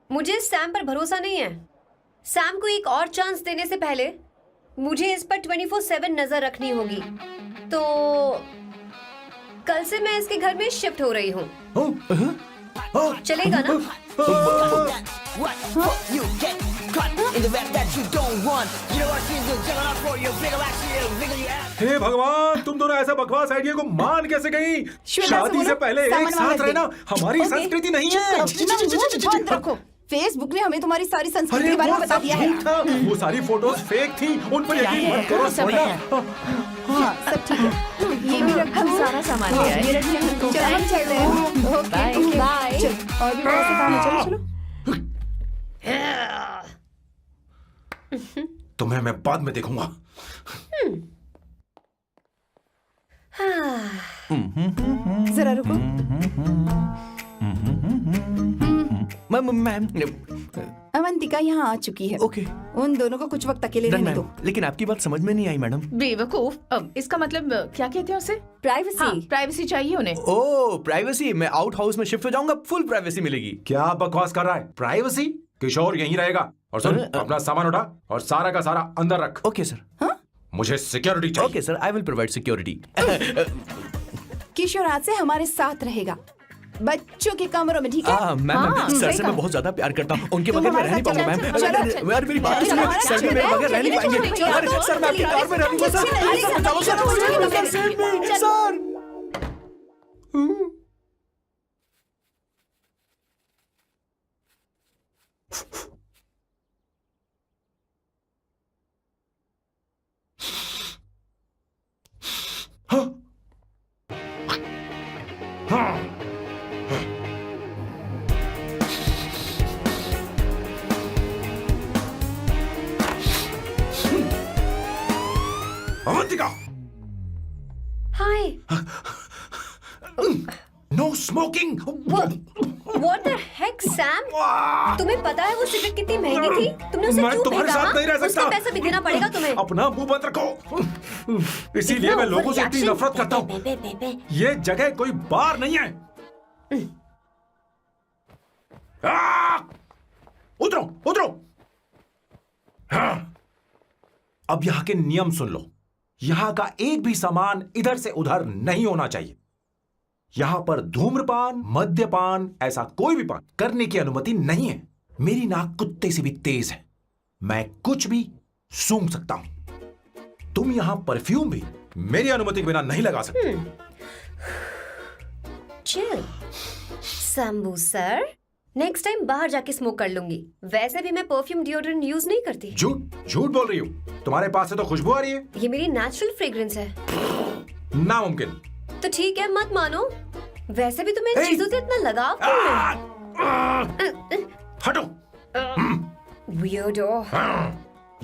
मुझे सैम पर भरोसा नहीं है। सैम को एक और चांस देने से पहले मुझे इस पर 24/7 नजर रखनी होगी। तो कल से मैं इसके घर में शिफ्ट हो रही हूँ। चलेगा ना?
What? You get caught in the web that you don't want. You know what she's doing? Check it out for you. Bigger actually, bigger you have.
हे भगवान, तुम दोनों ऐसा बकवास आइडिया को मान कैसे गई? शादी से पहले एक साथ रहना हमारी संस्कृति नहीं है।
बंद रखो। फेसबुक ने हमें तुम्हारी सारी संस्कृति
अरे
के बारे में
वो
बता
सब
दिया है।
झूठ था। वो सारी फोटोज फेक थी, उन पर यकीन मत करो स्वर्णा।
हाँ, सब ठीक है। ये भी रख,
हम सारा सामान ले आए।
ये रख लिया। चलो हम चलते हैं। Okay, bye. चलो, और भी बहुत से काम है। चलो चलो।
तुम्हें मैं बाद में देखूंगा।
जरा रुको।
मैम
अवंतिका यहाँ आ चुकी है।
ओके
उन दोनों को कुछ वक्त अकेले रहने दो।
लेकिन आपकी बात समझ में नहीं आई मैडम।
बेवकूफ। अब इसका मतलब क्या कहते हैं उसे?
प्राइवेसी।
हाँ, प्राइवेसी चाहिए उन्हें।
ओह प्राइवेसी, मैं आउट हाउस में शिफ्ट हो जाऊंगा, फुल प्राइवेसी मिलेगी।
क्या बकवास कर रहा है? प्राइवेसी? किशोर यहीं रहेगा। और सुन, अपना सामान उठा और सारा का सारा अंदर रख।
Okay sir.
मुझे सिक्योरिटी चाहिए।
Okay sir, I will provide security.
Kishore आज से हमारे साथ रहेगा, बच्चों के कमरों में, ठीक है?
मैम सर
सही
से
कहा।
मैं बहुत ज्यादा प्यार करता हूँ, उनके
तुम
बगैर मैं
हमारे
रह नहीं
साथ
पाऊंगा
चलो,
मैम।
चलो,
अरे अरे, मेरी बात तो सुनिए,
हमारे
सर
साथ
भी मेरे
चलो,
बगैर रह नहीं
चलो,
पाएंगे।
चलो,
अरे सर मैं आपके कार में रहूंगा सर। सर चलो sir, sir.
Avantika,
hi.
No smoking.
What the heck, Sam? तुम्हें पता है वो सिगरेट कितनी महंगी थी? तुमने उसे
मैं
क्यों
तुम्हारे
फेंका?
साथ नहीं रह सकता।
उसका पैसा भी देना पड़ेगा तुम्हें।
अपना मुंह बंद रखो। इसीलिए मैं लोगों से इतनी नफरत करता हूँ। ये जगह कोई बार नहीं है। उतरो उतरो। हाँ। अब यहाँ के नियम सुन लो। यहाँ का एक भी सामान इधर से उधर नहीं होना चाहिए। यहाँ पर धूम्रपान, मद्यपान, ऐसा कोई भी पान करने की अनुमति नहीं है। मेरी नाक कुत्ते से भी तेज है, मैं कुछ भी सूंघ सकता हूं। तुम यहाँ परफ्यूम भी मेरी अनुमति के बिना नहीं लगा सकते।
Chill Shambhu sir, next time बाहर जाके स्मोक कर लूंगी। वैसे भी मैं परफ्यूम डिओड्रेंट यूज नहीं करती।
झूठ झूठ बोल रही हो, तुम्हारे पास से तो खुशबू आ रही है।
ये मेरी नेचुरल फ्रेग्रेंस है।
नामुमकिन।
तो ठीक है, मत मानो। वैसे भी तुम्हें इन चीजों से इतना लगाव क्यों है?
हटो।
वियर्डो।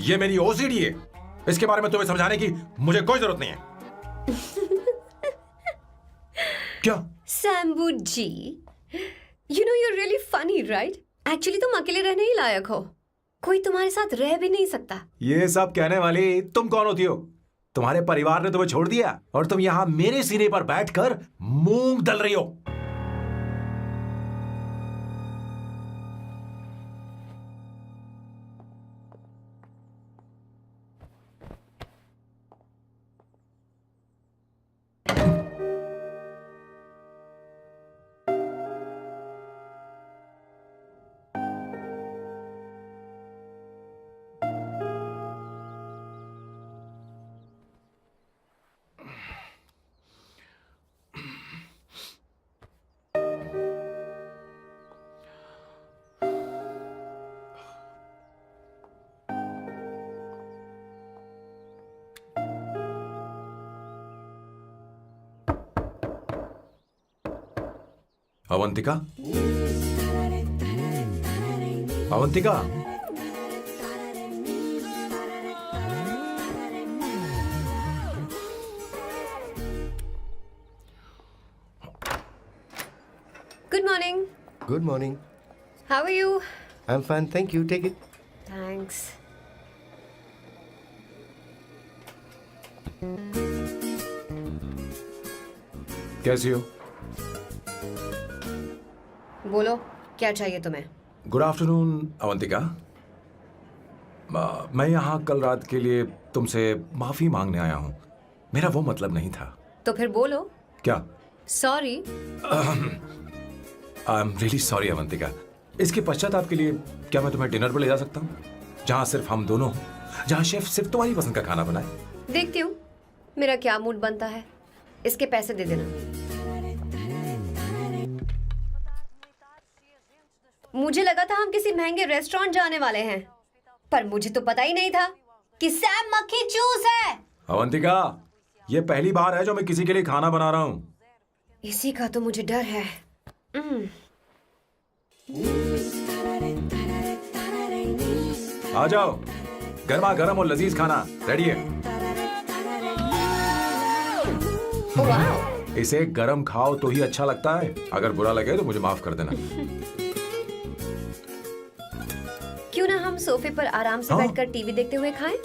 ये मेरी ओसीडी है, इसके बारे में तुम्हें समझाने की मुझे कोई जरूरत नहीं है। क्या?
शंभू जी, you know you're really funny, right? Actually तुम अकेले रहने ही लायक हो। कोई तुम्हारे साथ रह भी नहीं सकता।
ये सब कहने वाली तुम कौन होती हो? तुम्हारे परिवार ने तुम्हें छोड़ दिया और तुम यहाँ मेरे सीने पर बैठकर मूंग दल रही हो। Avantika, Avantika,
good morning.
Good morning.
How are you?
I am fine, thank you, take it.
Thanks.
कैसी हो?
बोलो, क्या चाहिए तुम्हें?
Good afternoon Avantika. मैं यहाँ कल रात के लिए तुमसे माफी मांगने आया हूँ। मेरा वो मतलब नहीं था।
तो फिर बोलो।
क्या?
Sorry.
I am really sorry Avantika. इसके पश्चाताप के लिए क्या मैं तुम्हें डिनर पर ले जा सकता हूँ, जहाँ सिर्फ हम दोनों हों, जहाँ शेफ सिर्फ तुम्हारी पसंद का खाना बनाए?
देखती हूँ मेरा क्या मूड बनता है। इसके पैसे दे देना। मुझे लगा था हम किसी महंगे रेस्टोरेंट जाने वाले हैं, पर मुझे तो पता ही नहीं था कि सैम मक्खी चूस है।
अवंतिका, ये पहली बार है जो मैं किसी के लिए खाना बना रहा हूँ।
इसी का तो मुझे डर है।
आ जाओ, गर्मा गर्म और लजीज खाना रेडी है।
वाह।
इसे गरम खाओ तो ही अच्छा लगता है। अगर बुरा लगे तो मुझे माफ कर देना।
क्यों ना हम सोफे पर आराम से बैठकर टीवी देखते हुए खाएं?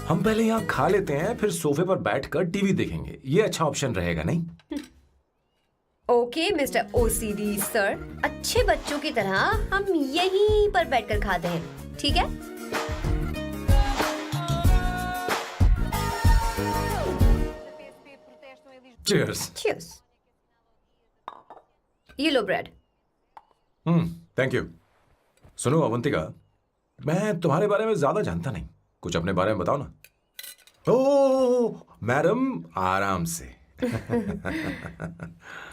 हम पहले यहाँ खा लेते हैं, फिर सोफे पर बैठकर टीवी देखेंगे। ये अच्छा ऑप्शन रहेगा, नहीं?
ओके मिस्टर ओसीडी सर, अच्छे बच्चों की तरह हम यहीं पर बैठकर खाते हैं, ठीक है?
Cheers.
Cheers. ये लो ब्रेड।
Thank you. सुनो अवंतिका, मैं तुम्हारे बारे में ज्यादा जानता नहीं, कुछ अपने बारे में बताओ ना। ओ मैडम, आराम से।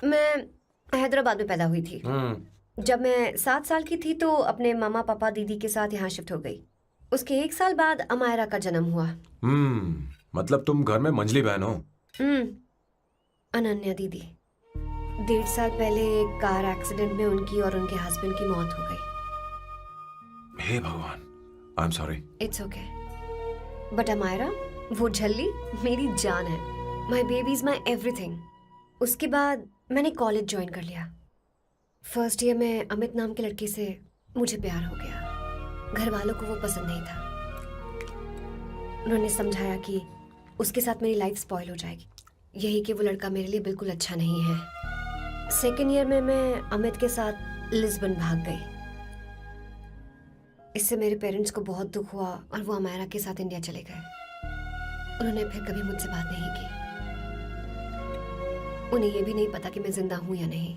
मैं हैदराबाद में पैदा हुई थी। जब मैं 7 साल की थी तो अपने मामा पापा दीदी के साथ यहाँ शिफ्ट हो गई। उसके 1 साल बाद अमायरा का जन्म हुआ।
मतलब तुम घर में मंझली बहन हो?
अनन्या दीदी। 1.5 साल पहले एक कार एक्सीडेंट में उनकी और उनके हस्बैंड की मौत हो गई।
हे भगवान, I am sorry.
It's okay. But Amayra, वो झल्ली मेरी जान है। My baby is my everything. उसके बाद मैंने कॉलेज ज्वाइन कर लिया। फर्स्ट ईयर में अमित नाम के लड़के से मुझे प्यार हो गया। घर वालों को वो पसंद नहीं था। उन्होंने समझाया कि उसके साथ मेरी लाइफ स्पॉइल हो जाएगी, यही कि वो लड़का मेरे लिए बिल्कुल अच्छा नहीं है। सेकेंड ईयर में मैं अमित के साथ लिस्बन भाग गई। इससे मेरे पेरेंट्स को बहुत दुख हुआ और वो अमायरा के साथ इंडिया चले गए। उन्होंने फिर कभी मुझसे बात नहीं की। उन्हें ये भी नहीं पता कि मैं जिंदा हूं या नहीं।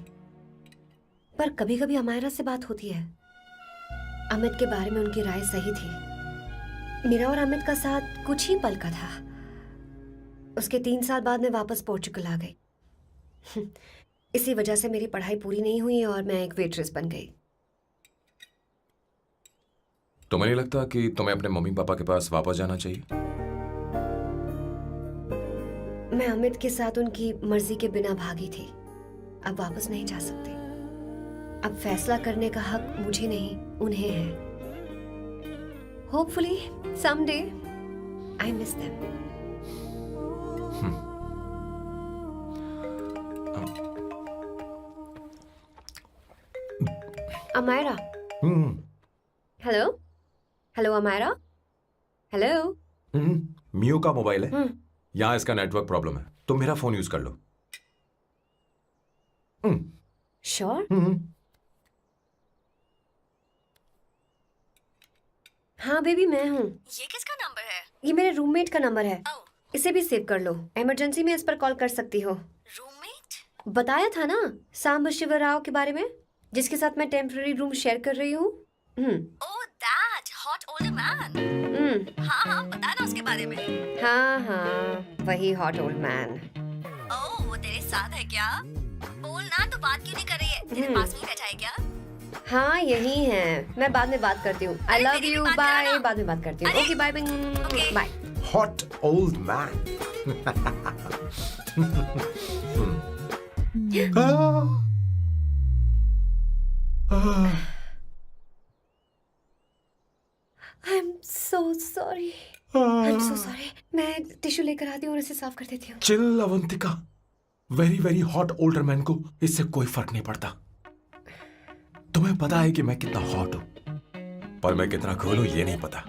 पर कभी कभी अमायरा से बात होती है। अमित के बारे में उनकी राय सही थी। मेरा और अमित का साथ कुछ ही पल का था। उसके 3 साल बाद मैं वापस पोर्चुगल आ गई। इसी वजह से मेरी पढ़ाई पूरी नहीं हुई और मैं एक वेट्रेस बन गई।
तुम्हें नहीं लगता कि तुम्हें अपने मम्मी पापा के पास वापस जाना चाहिए?
मैं अमित के साथ उनकी मर्जी के बिना भागी थी। अब वापस नहीं जा सकती। अब फैसला करने का हक मुझे नहीं, उन्हें है। Hopefully someday I miss them. Amaira. Hello hello Amaira. Hello.
मियो का मोबाइल है। यहाँ इसका नेटवर्क प्रॉब्लम है। तुम मेरा फोन यूज कर लो।
श्योर? हाँ बेबी, मैं हूँ।
ये किसका नंबर है?
ये मेरे रूममेट का नंबर है। इसे भी सेव कर लो। इमरजेंसी में इस पर कॉल कर सकती हो।
रूममेट?
बताया था ना सांब शिवराव के बारे में, जिसके साथ मैं टेम्पररी रूम शेयर कर रही हूँ।
Oh that hot old man. हाँ बता ना उसके बारे में।
हाँ वही हॉट ओल्ड मैन।
ओह वो तेरे साथ है क्या? बोल ना, तो बात क्यों नहीं कर रही है? तेरे पास में बैठा है क्या?
हाँ यही है। मैं बाद में बात करती हूँ। I love you. बाय। बाद में बात करती हूँ। Okay bye bye.
Hot old man.
I am so sorry. I am so sorry. मैं टिश्यू लेकर आती हूँ और इसे साफ कर देती हूँ।
Chill Avantika. Very very hot older man को इससे कोई फर्क नहीं पड़ता। तुम्हें पता है कि मैं कितना हॉट हूं, पर मैं कितना कूल हूं ये नहीं पता।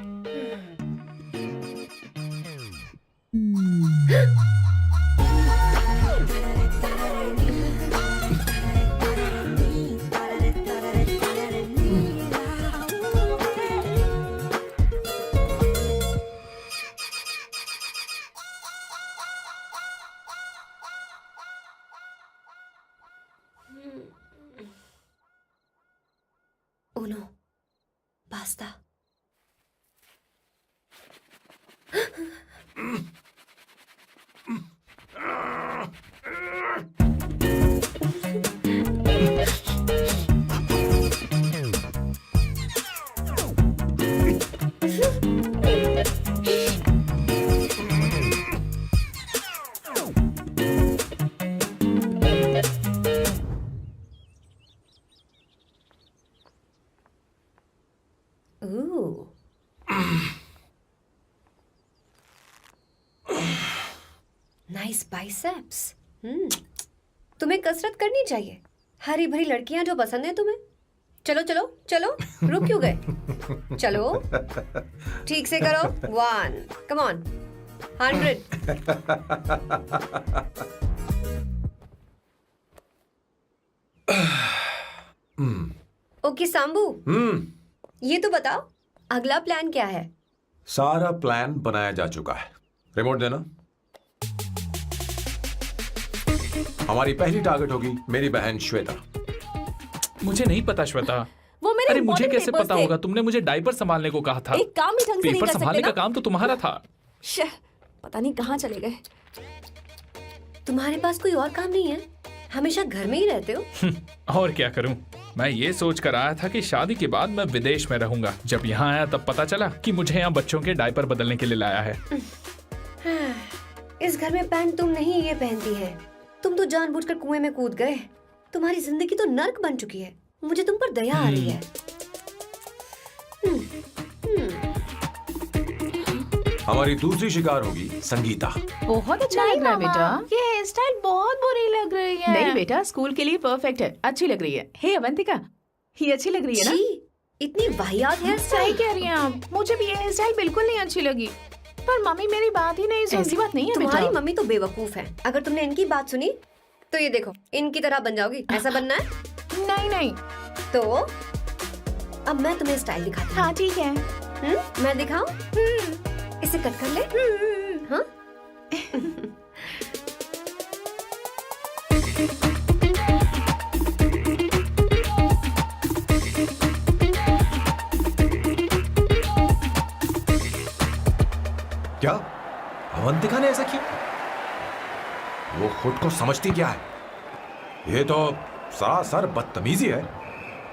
Uno, basta. Ooh. Nice biceps. तुम्हें कसरत करनी चाहिए। हरी भरी लड़कियां जो पसंद है तुम्हें। चलो चलो चलो, रुक क्यों गए? चलो ठीक से करो। 1, come on, 100. ओके सांबू, ये तो बताओ अगला प्लान क्या है?
सारा प्लान बनाया जा चुका है। रिमोट देना। हमारी पहली टारगेट होगी मेरी बहन श्वेता।
मुझे नहीं पता श्वेता।
वो मेरे
अरे मुझे
important
कैसे
papers
पता
थे।
होगा? तुमने मुझे डायपर संभालने को कहा था।
एक काम ही ढंग से नहीं
पेपर
कर सकते
संभालने
ना?
का काम तो तुम्हारा था।
पता नहीं कहाँ चले गए।
तुम्हारे पास कोई और काम नहीं है? हमेशा घर में ही रहते हो।
और क्या करूं? मैं ये सोच कर आया था कि शादी के बाद मैं विदेश में रहूंगा। जब यहाँ आया तब पता चला कि मुझे यहाँ बच्चों के डायपर बदलने के लिए लाया है।
इस घर में पैंट तुम नहीं ये पहनती है। तुम तो जानबूझकर कुएं में कूद गए। तुम्हारी जिंदगी तो नर्क बन चुकी है। मुझे तुम पर दया आ रही है।
हमारी दूसरी शिकार होगी संगीता।
बहुत अच्छा लग रहा है बेटा। ये हेयर स्टाइल बहुत बुरी लग रही है। नहीं बेटा, स्कूल के लिए परफेक्ट है, अच्छी लग रही है। हे अवंतिका, ये अच्छी लग रही है ना?
जी, इतनी वाहियात हेयर
सही
स्टाइल।
कह रही हैं आप। मुझे भी ये हेयर स्टाइल बिल्कुल नहीं अच्छी लगी। पर मम्मी मेरी बात ही नहीं सुनती। ऐसी बात नहीं है
तुम्हारी
बेटा।
मम्मी तो बेवकूफ है। अगर तुमने इनकी बात सुनी तो ये देखो, इनकी तरह बन जाओगी। ऐसा बनना है?
नहीं नहीं।
तो अब मैं तुम्हें स्टाइल दिखाती
हाँ ठीक है।
हूँ। मैं दिखाऊं? इसे कट कर ले। हाँ?
क्या अवंतिका ने ऐसा किया? वो खुद को समझती क्या है? ये तो सरासर बदतमीजी है।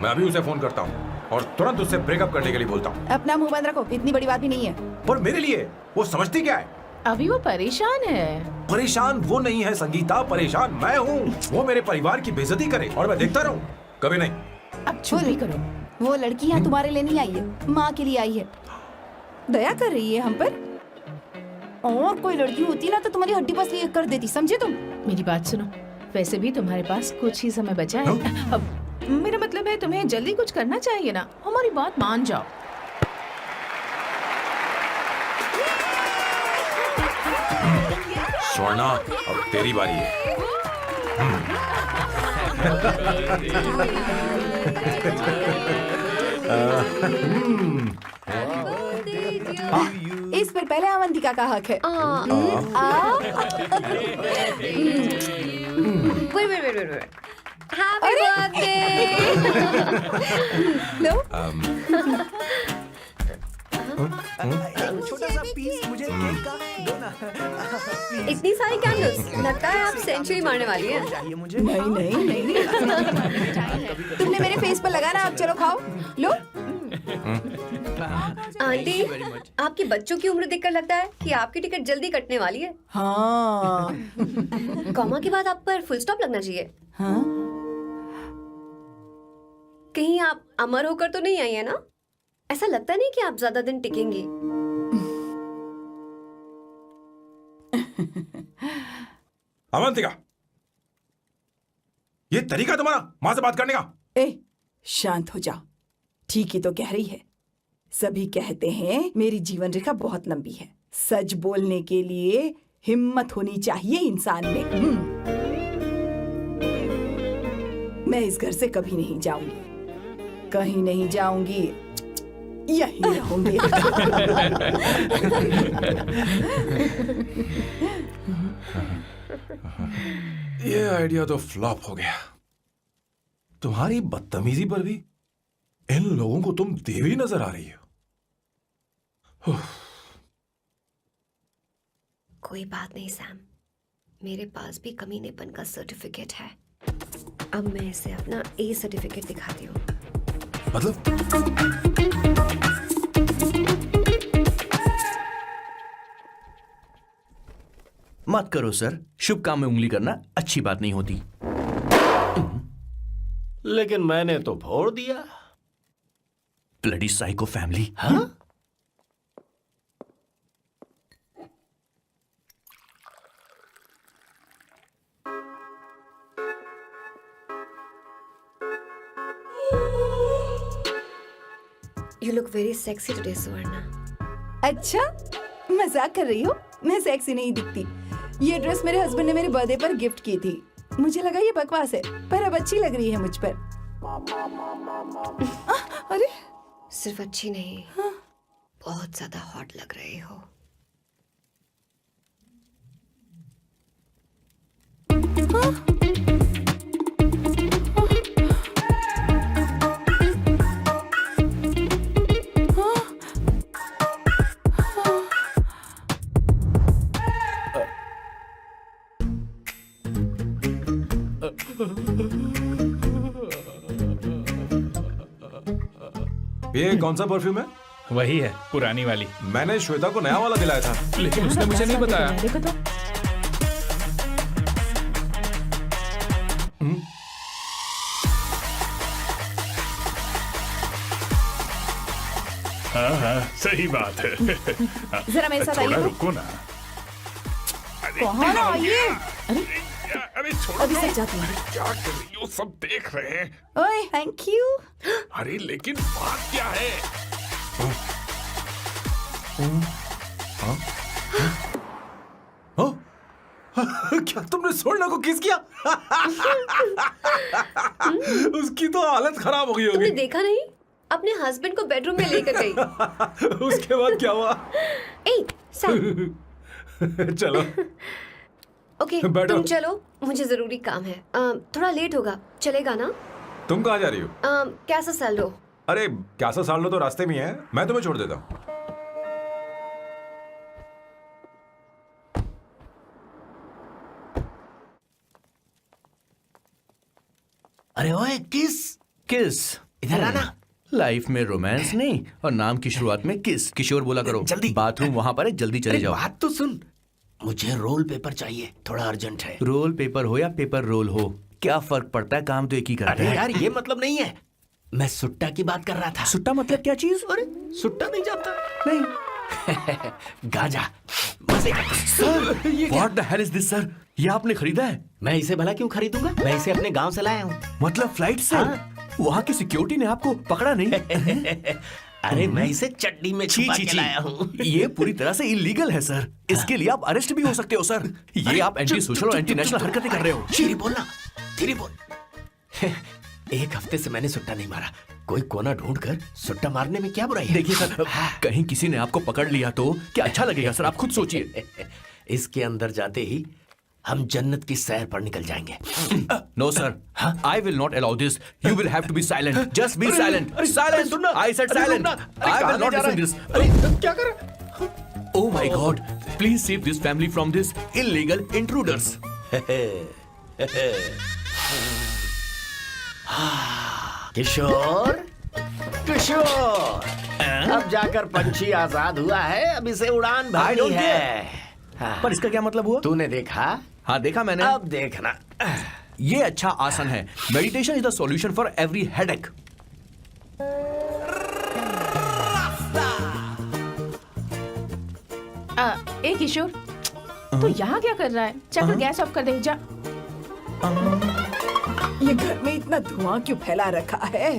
मैं अभी उसे फोन करता हूँ और तुरंत उससे ब्रेकअप करने के लिए बोलता हूँ।
अपना मुंह बंद रखो, इतनी बड़ी बात भी नहीं है।
पर मेरे लिए वो समझती क्या है?
अभी वो परेशान है।
परेशान वो नहीं है संगीता, परेशान मैं हूँ। वो मेरे परिवार की बेइज्जती करे और मैं देखता रहूँ? कभी नहीं।
अब चुप ही करो।
वो लड़की यहाँ तुम्हारे लिए नहीं आई है, माँ के लिए आई है। दया कर रही है हम पर। और कोई लड़की होती ना तो तुम्हारी हड्डी बस ये कर देती, समझे तुम?
मेरी बात सुनो, वैसे भी तुम्हारे पास कुछ ही समय बचा है। अब मेरा मतलब है तुम्हें जल्दी कुछ करना चाहिए ना, हमारी बात मान जाओ।
स्वर्णा, अब तेरी बारी है।
इस पर पहले अवंतिका का हक है।
Wait. Happy birthday!
लो,
छोटा सा पीस मुझे केक का दो ना।
इतनी सारी कैंडल्स, लगता है आप सेंचुरी मारने वाली हैं।
चाहिए मुझे।
नहीं। तुमने मेरे फेस पर लगाना, अब चलो खाओ। लो।
आंटी, आपके बच्चों की उम्र देखकर लगता है कि आपकी टिकट जल्दी कटने वाली है।
हाँ।
कॉमा के बाद आप पर फुल स्टॉप लगना चाहिए।
हाँ?
कहीं आप अमर होकर तो नहीं आई है ना? ऐसा लगता नहीं कि आप ज्यादा दिन टिकेंगी।
अवंतिका, ये तरीका तुम्हारा माँ से बात करने का?
ए, शांत हो जाओ। ठीक ही तो कह रही है। सभी कहते हैं मेरी जीवन रेखा बहुत लंबी है। सच बोलने के लिए हिम्मत होनी चाहिए इंसान में। मैं इस घर से कभी नहीं जाऊंगी, कहीं नहीं जाऊंगी, यहीं रहूंगी।
ये आइडिया तो फ्लॉप हो गया। तुम्हारी बदतमीजी पर भी इन लोगों को तुम देवी नजर आ रही हो।
कोई बात नहीं सैम, मेरे पास भी कमीनेपन का सर्टिफिकेट है। अब मैं इसे अपना ए सर्टिफिकेट दिखाती हूँ।
मतलब
मत करो सर, शुभ काम में उंगली करना अच्छी बात नहीं होती।
लेकिन मैंने तो फोड़ दिया।
Bloody psycho family.
हाँ?
You look very sexy today, सुवर्णा।
अच्छा, मजाक कर रही हो? मैं सेक्सी नहीं दिखती। ये ड्रेस मेरे हस्बैंड ने मेरे बर्थडे पर गिफ्ट की थी। मुझे लगा ये बकवास है, पर अब अच्छी लग रही है मुझ पर। अरे,
सिर्फ अच्छी नहीं, बहुत ज्यादा हॉट लग रही हो।
ये कौन सा परफ्यूम है?
वही है, पुरानी वाली।
मैंने श्वेता को नया वाला दिलाया था।
लेकिन उसने मुझे नहीं बताया।
देखो तो।
हाँ, सही बात है।
जरा मेरे साथ
थोड़ा
आइए।
रुको ना।
कहाँ आइए?
अरे छोड़ो।
अभी से जाती हूँ।
क्या कर रही हो? सब देख रहे हैं।
ओए, थैंक यू।
अरे लेकिन बात क्या है?
क्या तुमने स्वर्णा को किस किया? उसकी तो हालत खराब हो गई
तुमने
होगी।
देखा नहीं? अपने हस्बैंड को बेडरूम में लेकर गई।
उसके बाद क्या हुआ?
ए सैम,
चलो
ओके
बैठो।
तुम चलो, मुझे जरूरी काम है। थोड़ा लेट होगा, चलेगा ना?
तुम कहाँ जा रही हो?
कैसा सैल्डो?
अरे कैसा साल लो तो रास्ते में ही है, मैं तुम्हें छोड़ देता हूँ।
अरे ओए किस
किस
इधर आना।
लाइफ में रोमांस नहीं और नाम की शुरुआत में किस। किशोर बोला करो।
जल्दी।
बाथरूम वहां पर है, जल्दी चले
अरे
जाओ।
बात तो सुन, मुझे रोल पेपर चाहिए, थोड़ा अर्जेंट है।
रोल पेपर हो या पेपर रोल हो, क्या फर्क पड़ता है, काम तो एक ही करता
अरे
है।
यार ये मतलब नहीं है, मैं सुट्टा की बात कर रहा था।
सुट्टा मतलब क्या चीज?
अरे सुट्टा नहीं जानता?
नहीं।
गांजा मजे का।
Sir what the hell is this sir, ये आपने खरीदा है?
मैं इसे भला क्यों खरीदूंगा, मैं इसे अपने गांव से लाया हूँ।
मतलब फ्लाइट से?
हाँ।
वहाँ की सिक्योरिटी ने आपको पकड़ा नहीं?
अरे मैं इसे चड्डी में छुपा के लाया हूँ।
ये पूरी तरह से इलीगल है सर, इसके लिए आप अरेस्ट भी हो सकते हो सर। ये आप एंटी सोशल और एंटी नेशनल हरकतें कर रहे हो।
धीरे बोलना, धीरे बोल। एक हफ्ते से मैंने सुट्टा नहीं मारा, कोई कोना ढूंढ कर सुट्टा मारने में क्या बुराई है?
देखिए सर, कहीं किसी ने आपको पकड़ लिया तो क्या अच्छा लगेगा सर, आप खुद सोचिए।
इसके अंदर जाते ही हम जन्नत की सैर पर निकल जाएंगे।
No sir, I will not allow this. You will have to be silent, just be silent. Silent, I said silent. I will not listen this.
अरे क्या कर रहा?
Oh my God! Please save this family from this illegal intruders.
किशोर, किशोर, अब जाकर पंछी आजाद हुआ है, अब इसे उड़ान
I
भरनी
don't
है। हाँ।
पर इसका क्या मतलब हुआ?
तूने देखा?
हाँ देखा मैंने।
अब देखना।
ये अच्छा आसन है। Meditation is the solution for every headache.
ए किशोर, तू यहाँ क्या कर रहा है? चल गैस ऑफ कर दे, जा।
ये घर में इतना धुआं क्यों फैला रखा है?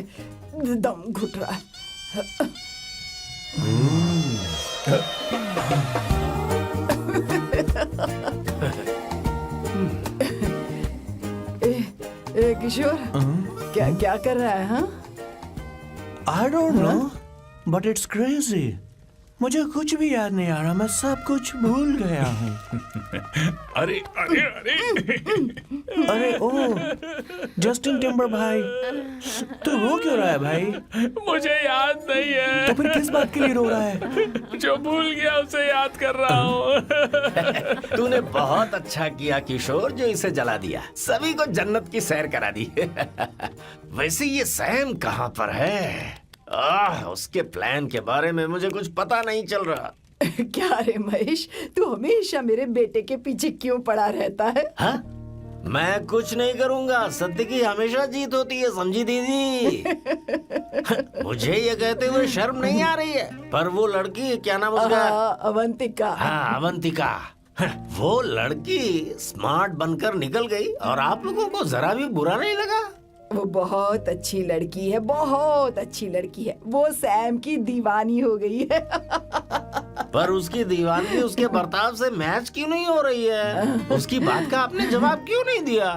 दम घुट रहा है। ए किशोर, क्या क्या कर रहा है? हाँ,
I don't know, but it's crazy. मुझे कुछ भी याद नहीं आ रहा, मैं सब कुछ भूल गया हूँ।
अरे अरे अरे
अरे ओ, जस्टिन टिम्बर भाई, तू रो क्यों रहा है भाई?
मुझे याद नहीं है।
तो फिर किस बात के लिए रो रहा है?
जो भूल गया उसे याद कर रहा हूँ।
तूने बहुत अच्छा किया किशोर, जो इसे जला दिया, सभी को जन्नत की सैर करा दी। वैसे ये सैम कहाँ पर है? उसके प्लान के बारे में मुझे कुछ पता नहीं चल रहा।
क्या रे महेश, तू हमेशा मेरे बेटे के पीछे क्यों पड़ा रहता है?
हाँ? मैं कुछ नहीं करूंगा, सत्य की हमेशा जीत होती है, समझी दीदी? मुझे ये कहते हुए शर्म नहीं आ रही है, पर वो लड़की, क्या नाम उसका?
अवंतिका।
हाँ अवंतिका, वो लड़की स्मार्ट बनकर निकल गई और आप लोगों को जरा भी बुरा नहीं लगा?
वो बहुत अच्छी लड़की है, बहुत अच्छी लड़की है। वो सैम की दीवानी हो गई है।
पर उसकी दीवानगी उसके बर्ताव से मैच क्यों नहीं हो रही है? उसकी बात का आपने जवाब क्यों नहीं दिया?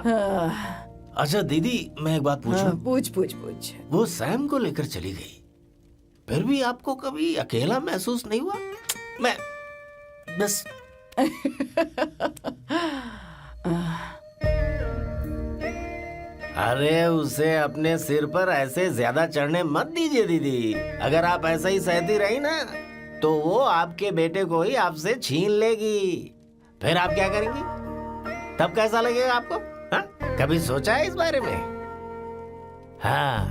अच्छा दीदी, मैं एक बात पूछूं?
पूछ पूछ पूछ।
वो सैम को लेकर चली गई, फिर भी आपको कभी अकेला महसूस नहीं हुआ? मैं बस अरे उसे अपने सिर पर ऐसे ज्यादा चढ़ने मत दीजिए दीदी। अगर आप ऐसा ही सहती रही ना, तो वो आपके बेटे को ही आपसे छीन लेगी। फिर आप क्या करेंगी? तब कैसा लगेगा आपको? हाँ? कभी सोचा है इस बारे में? हाँ।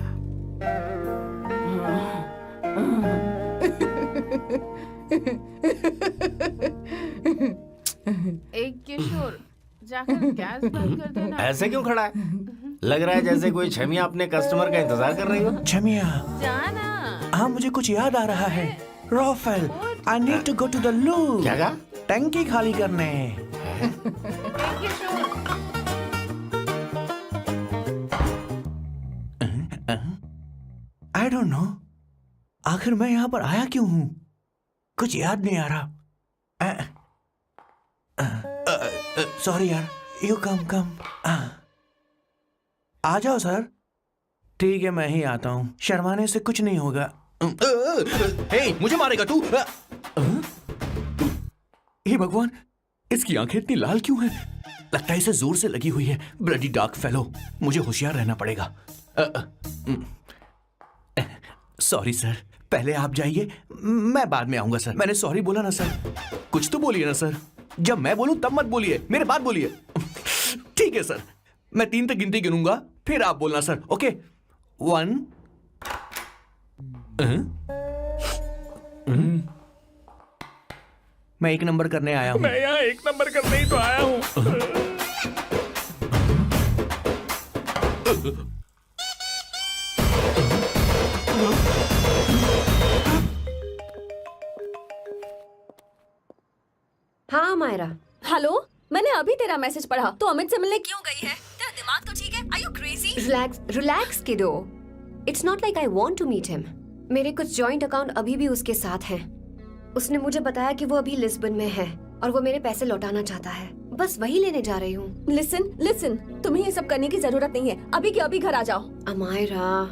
एक किशोर, जाकर गैस बंद कर देना।
ऐसे क्यों खड़ा है? लग रहा है जैसे कोई छमिया अपने कस्टमर का इंतजार कर रही हो।
छमिया,
जाना।
हाँ मुझे कुछ याद आ रहा है। Rafael, I need to go to the loo.
क्या कहा?
टंकी खाली करने। आई डोंट नो, आखिर मैं यहाँ पर आया क्यों हूँ? कुछ याद नहीं आ रहा। सॉरी यार, यू कम कम। आ जाओ सर, ठीक है, मैं ही आता हूँ। शर्माने से कुछ नहीं होगा। हे, मुझे मारेगा तू? हे भगवान, इसकी आंखें इतनी लाल क्यों हैं? लगता है इसे जोर से लगी हुई है। ब्लडी डार्क फेलो, मुझे होशियार रहना पड़ेगा। सॉरी सर, पहले आप जाइए, मैं बाद में आऊंगा सर। मैंने सॉरी बोला ना सर। कुछ तो बोलिए ना सर। जब मैं बोलूं तब मत बोलिए, मेरे बाद बोलिए। ठीक है सर, मैं 3 तक गिनती गिनूंगा, फिर आप बोलना सर। ओके, 1। मैं 1 नंबर करने आया हूँ।
मैं यहाँ 1 नंबर करने ही तो आया हूँ।
हाँ मायरा,
हेलो, मैंने अभी तेरा मैसेज पढ़ा। तो अमित से मिलने क्यों गई है? तेरा दिमाग तो ठीक है? Are you crazy?
Relax kiddo. It's not like I want to meet him. मेरे कुछ जॉइंट अकाउंट अभी भी उसके साथ हैं। उसने मुझे बताया कि वो अभी लिस्बन में है और वो मेरे पैसे लौटाना चाहता है। बस वही लेने जा रही हूँ।
लिसन, तुम्हें ये सब करने की जरूरत नहीं है। अभी के अभी घर आ जाओ।
अमायरा,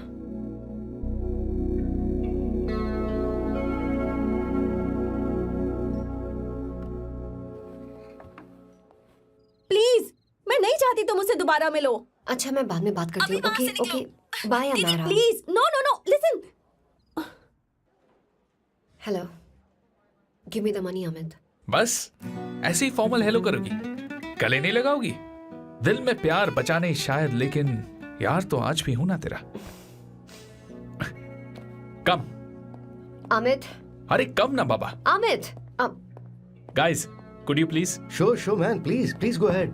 प्लीज, मैं नहीं चाहती तुम मुझसे दोबारा मिलो।
अच्छा मैं बाद में बात करती हूँ।
अभी वहाँ से
ओके
निकलो।
बाय
दीदी
Amayra.
Please, no, listen.
Hello, give me the money Amit.
बस ऐसे ही फॉर्मल हेलो करोगी, गले नहीं लगाओगी? दिल में प्यार बचा नहीं शायद, लेकिन यार तो आज भी हूं ना तेरा। कम
अमित,
अरे कम ना बाबा।
Amit,
guys, could you please?
Sure, man. Please go ahead.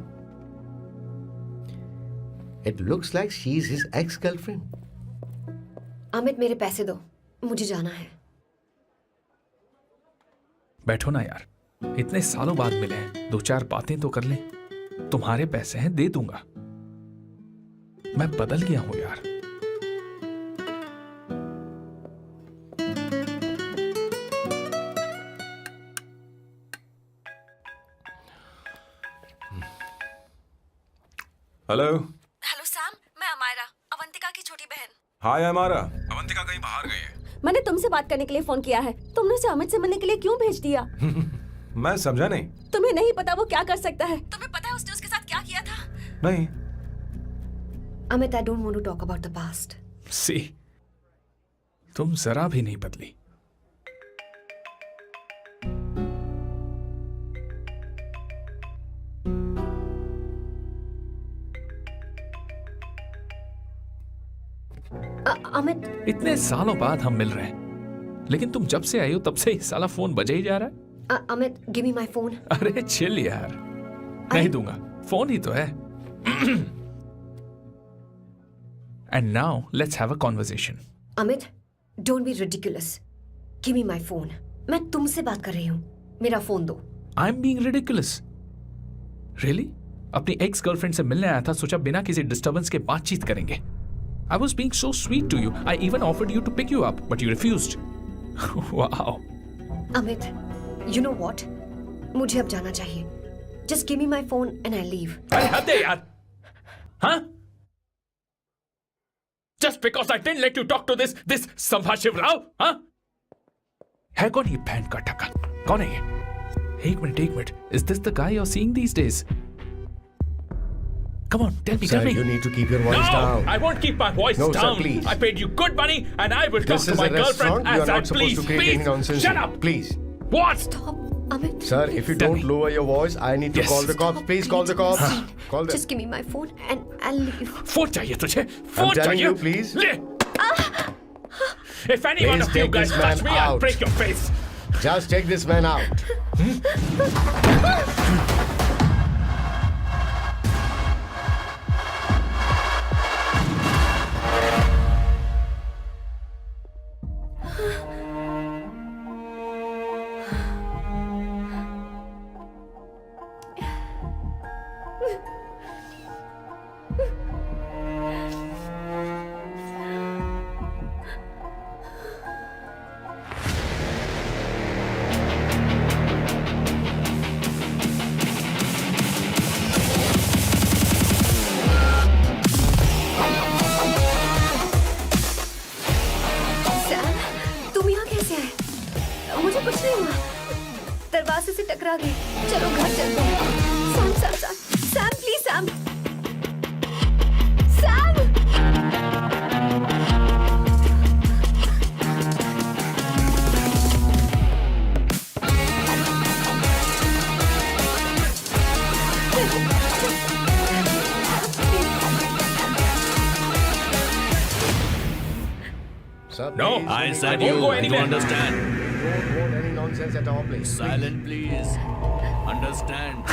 It looks like she's his ex-girlfriend.
Amit मेरे पैसे दो, मुझे जाना है।
बैठो ना यार, इतने सालों बाद मिले हैं, 2-4 बातें तो कर लें। तुम्हारे पैसे हैं, दे दूंगा। मैं बदल गया हूं यार।
हेलो।
हेलो सैम, मैं अमायरा, अवंतिका की छोटी बहन।
हाय हमारा। अवंतिका कहीं बाहर गई है।
मैंने तुमसे बात करने के लिए फोन किया है। तुमने उसे अमित से मिलने के लिए क्यों भेज दिया?
मैं समझा नहीं।
तुम्हें नहीं पता वो क्या कर सकता है? तुम्हें पता है उसने उसके साथ क्या किया था?
नहीं।
Amit, I don't want to talk about the past.
See, तुम जरा भी नहीं बदली।
अमित,
इतने सालों बाद हम मिल रहे हैं, लेकिन तुम जब से आई हो तब से ही साला फोन बजे ही जा रहा है।
Amit, give me my phone.
अरे चिल यार, नहीं दूंगा, फोन ही तो है। And now let's have a conversation.
Amit, don't be ridiculous. Give me my phone. मैं तुमसे बात कर रही हूँ, मेरा फोन दो।
I am being ridiculous? Really? अपनी एक्स गर्लफ्रेंड से मिलने आया था, सोचा बिना किसी डिस्टर्बेंस के बातचीत करेंगे। I was being so sweet to you. I even offered you to pick you up, but you refused. Wow.
Amit, you know what? मुझे अब जाना चाहिए. Just give me my phone and I'll leave.
अरे हद है यार. हाँ? Just because I didn't let you talk to this संभाशिव Rao, हाँ? है कौन ये बैंड का टक्का? कौन है ये? एक minute. Is this the guy you're seeing these days? Come on, tell me.
Sir, you need to keep your voice down.
No, I won't keep my voice
No,
down.
sir, please.
I paid you good money, and I will talk
This
to
is
my
a
girlfriend
restaurant. You
as
are
I
not supposed
please.
to create any
Please,
nonsense.
shut up.
Please.
What?
Stop, Amit.
Sir, if you
Tell
don't
me.
lower your voice, I need to
Yes.
call the cops. Please call the cops. Call them.
Just give me my phone and I'll leave.
Phone चाहिए तुझे? Phone
telling
चाहिए?
you, please.
ले. If any one
Please
of you
take
guys
this man
touch me, I'll
out.
break your face.
Just take this man out.
टकरा गई। चलो घर चलते हैं। Sam Sam Sam Sam please Sam Sam.
No,
I said
won't
you.
go
You
anywhere.
understand?
Don't want any nonsense at all, please.
Silent, please. Understand?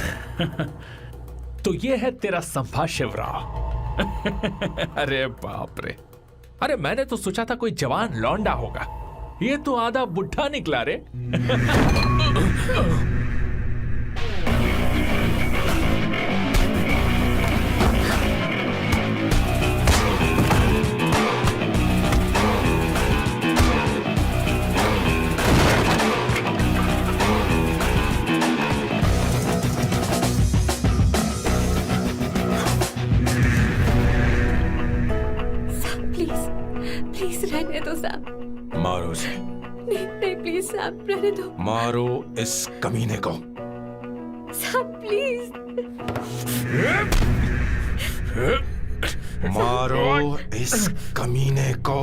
तो ये है तेरा संभाषिवराव। अरे बाप रे, अरे मैंने तो सोचा था कोई जवान लौंडा होगा, ये तो आधा बुढ़ा निकला रे।
प्लीज रहने दो सैम।
मारो उसे,
नहीं नहीं प्लीज सैम रहने दो।
मारो इस कमीने को।
Sam please.
मारो इस कमीने को।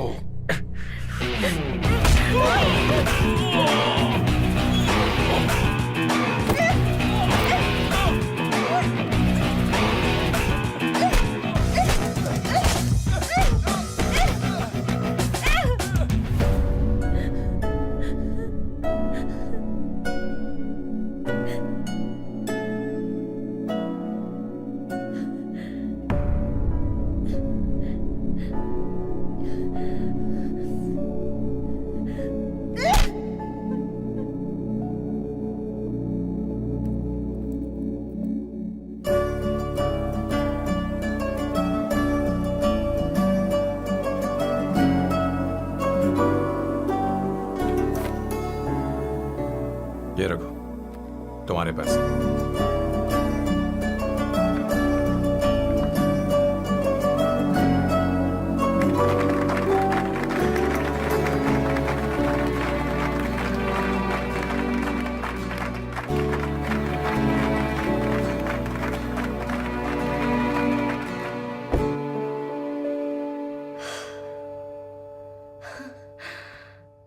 ये रखो तुम्हारे पैसे।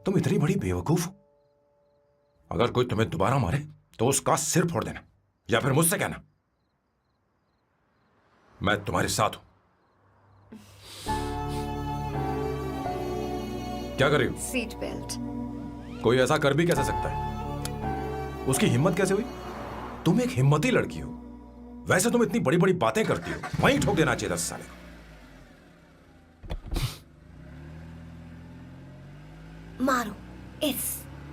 तुम इतनी बड़ी बेवकूफ हो, अगर कोई तुम्हें दोबारा मारे तो उसका सिर फोड़ देना या फिर मुझसे कहना मैं तुम्हारे साथ हूं। क्या कर रही हो?
Seat belt.
कोई ऐसा कर भी कैसे सकता है? उसकी हिम्मत कैसे हुई? तुम एक हिम्मती लड़की हो, वैसे तुम इतनी बड़ी बड़ी बातें करती हो, वहीं ठोक देना चाहिए 10 साल।
मारो इस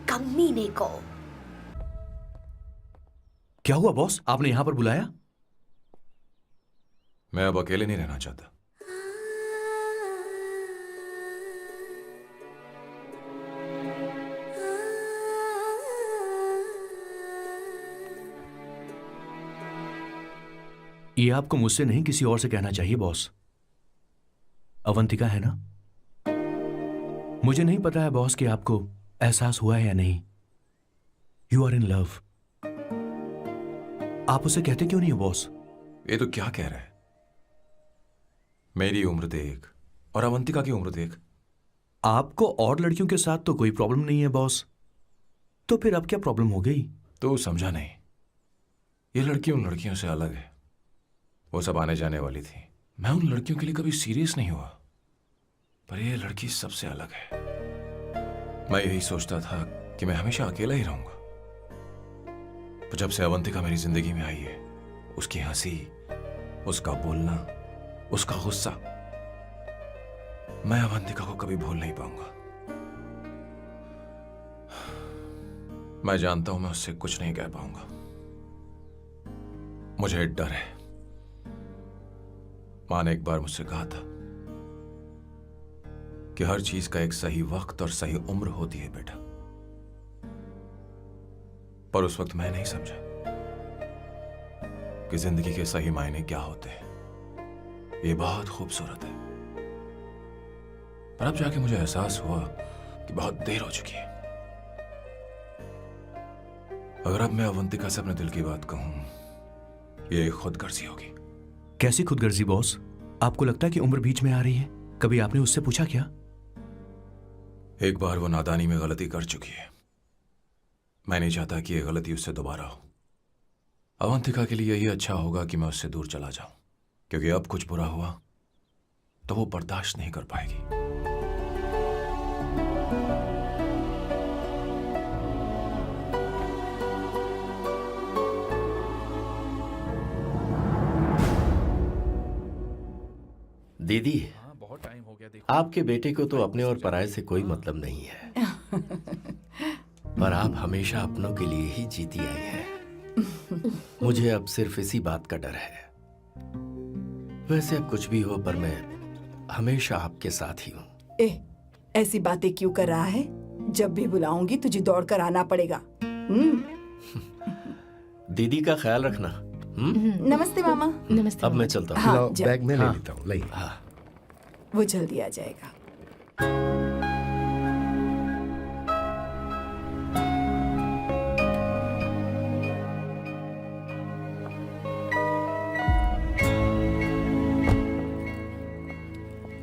कमीने को।
क्या हुआ बॉस, आपने यहां पर बुलाया?
मैं अब अकेले नहीं रहना चाहता।
ये आपको मुझसे नहीं किसी और से कहना चाहिए बॉस। अवंतिका है ना? मुझे नहीं पता है बॉस कि आपको एहसास हुआ है या नहीं। You are in love. आप उसे कहते क्यों नहीं हो बॉस?
ये तो क्या कह रहा है? मेरी उम्र देख और अवंतिका की उम्र देख।
आपको और लड़कियों के साथ तो कोई प्रॉब्लम नहीं है बॉस, तो फिर अब क्या प्रॉब्लम हो गई?
तो समझा नहीं, ये लड़की उन लड़कियों से अलग है। वो सब आने जाने वाली थी, मैं उन लड़कियों के लिए कभी सीरियस नहीं हुआ, पर ये लड़की सबसे अलग है। मैं यही सोचता था कि मैं हमेशा अकेला ही रहूंगा, पर जब से अवंतिका मेरी जिंदगी में आई है, उसकी हंसी, उसका बोलना, उसका गुस्सा, मैं अवंतिका को कभी भूल नहीं पाऊंगा। मैं जानता हूं मैं उससे कुछ नहीं कह पाऊंगा। मुझे डर है। मां ने एक बार मुझसे कहा था कि हर चीज का एक सही वक्त और सही उम्र होती है बेटा, पर उस वक्त मैं नहीं समझा कि जिंदगी के सही मायने क्या होते हैं। ये बहुत खूबसूरत है, पर अब जाके मुझे एहसास हुआ कि बहुत देर हो चुकी है। अगर अब मैं अवंतिका से अपने दिल की बात कहूं, ये खुदगर्जी होगी।
कैसी खुदगर्जी बॉस? आपको लगता है कि उम्र बीच में आ रही है? कभी आपने उससे पूछा क्या?
एक बार वो नादानी में गलती कर चुकी है। मैं नहीं चाहता कि ये गलती उससे दोबारा हो। अवंतिका के लिए यही अच्छा होगा कि मैं उससे दूर चला जाऊं, क्योंकि अब कुछ बुरा हुआ तो वो बर्दाश्त नहीं कर पाएगी।
दीदी,
बहुत टाइम हो गया, देखो।
आपके बेटे को तो अपने और पराये से कोई मतलब नहीं है, पर आप हमेशा अपनों के लिए ही जीती आई हैं। मुझे अब सिर्फ इसी बात का डर है। वैसे अब कुछ भी हो, पर मैं हमेशा आपके साथ ही हूँ।
ऐसी बातें क्यों कर रहा है? जब भी बुलाऊंगी तुझे दौड़ कर आना पड़ेगा।
दीदी का ख्याल रखना।
नमस्ते मामा।
नमस्ते।
अब मैं चलता हूँ।
हाँ,
लाओ,
जा।
बैग में ले
हाँ।
लेता हूँ, लाइए।
हाँ।
वो जल्दी आ जाएगा।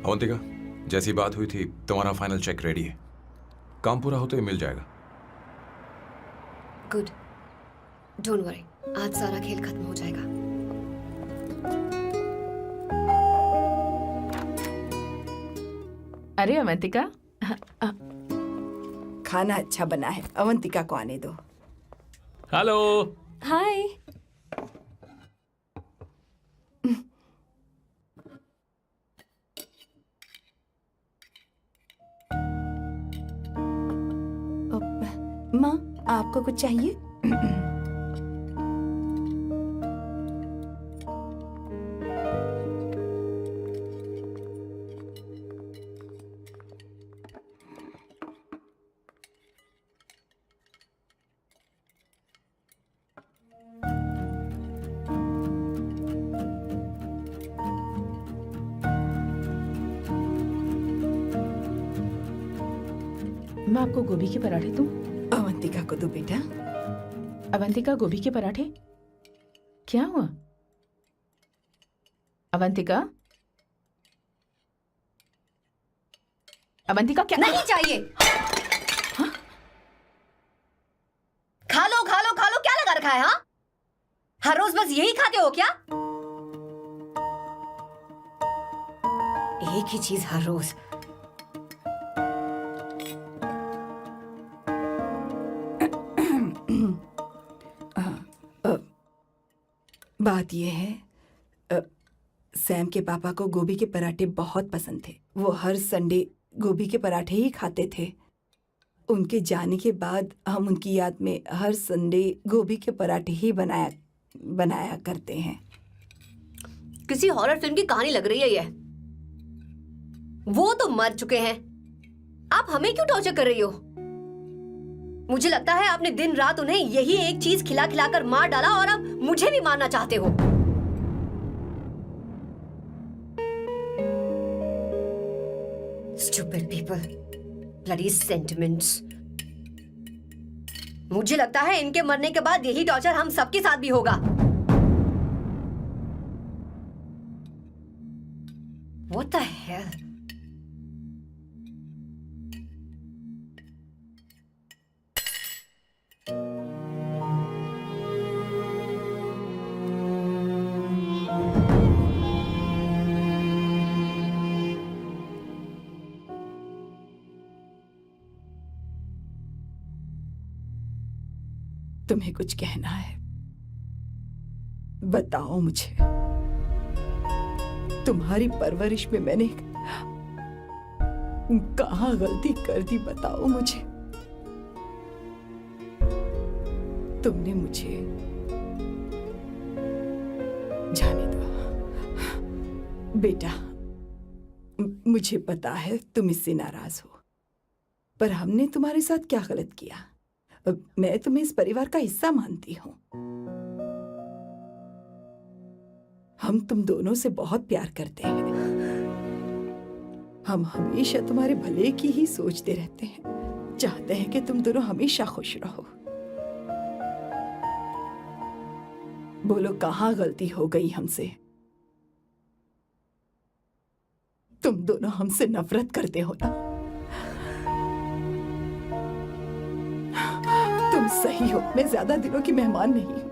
अवंतिका, जैसी बात हुई थी, तुम्हारा फाइनल चेक रेडी है। काम पूरा हो तो ये मिल जाएगा।
गुड, डोंट वरी, आज सारा खेल खत्म हो जाएगा।
अरे अवंतिका,
खाना अच्छा बना है, अवंतिका को आने दो।
हेलो।
हाय।
माँ, आपको कुछ चाहिए?
मैं आपको गोभी के पराठे दूं?
अवंतिका को दो बेटा।
अवंतिका, गोभी के पराठे? क्या हुआ अवंतिका? अवंतिका, क्या?
नहीं चाहिए। खा लो खा लो खा लो, क्या लगा रखा है? हाँ, हर रोज बस यही खाते हो क्या? एक ही चीज हर रोज।
बात यह है, सैम के पापा को गोभी के पराठे बहुत पसंद थे। वो हर संडे गोभी के पराठे ही खाते थे। उनके जाने के बाद हम उनकी याद में हर संडे गोभी के पराठे ही बनाया करते हैं।
किसी हॉरर फिल्म की कहानी लग रही है ये। वो तो मर चुके हैं, आप हमें क्यों टॉर्चर कर रही हो? मुझे लगता है आपने दिन रात उन्हें यही एक चीज खिला खिला कर मार डाला और अब मुझे भी मारना चाहते हो। Stupid people, bloody sentiments. मुझे लगता है इनके मरने के बाद यही टॉर्चर हम सबके साथ भी होगा। What the hell?
तुम्हें कुछ कहना है? बताओ मुझे। तुम्हारी परवरिश में मैंने कहाँ गलती कर दी, बताओ मुझे। तुमने मुझे जाने दो बेटा। मुझे पता है तुम इससे नाराज हो, पर हमने तुम्हारे साथ क्या गलत किया? मैं तुम्हें इस परिवार का हिस्सा मानती हूँ। हम तुम दोनों से बहुत प्यार करते हैं। हम हमेशा तुम्हारे भले की ही सोचते रहते हैं, चाहते हैं कि तुम दोनों हमेशा खुश रहो। बोलो कहाँ गलती हो गई हमसे? तुम दोनों हमसे नफरत करते हो ना? तुम सही हो, मैं ज्यादा दिनों की मेहमान नहीं हूं।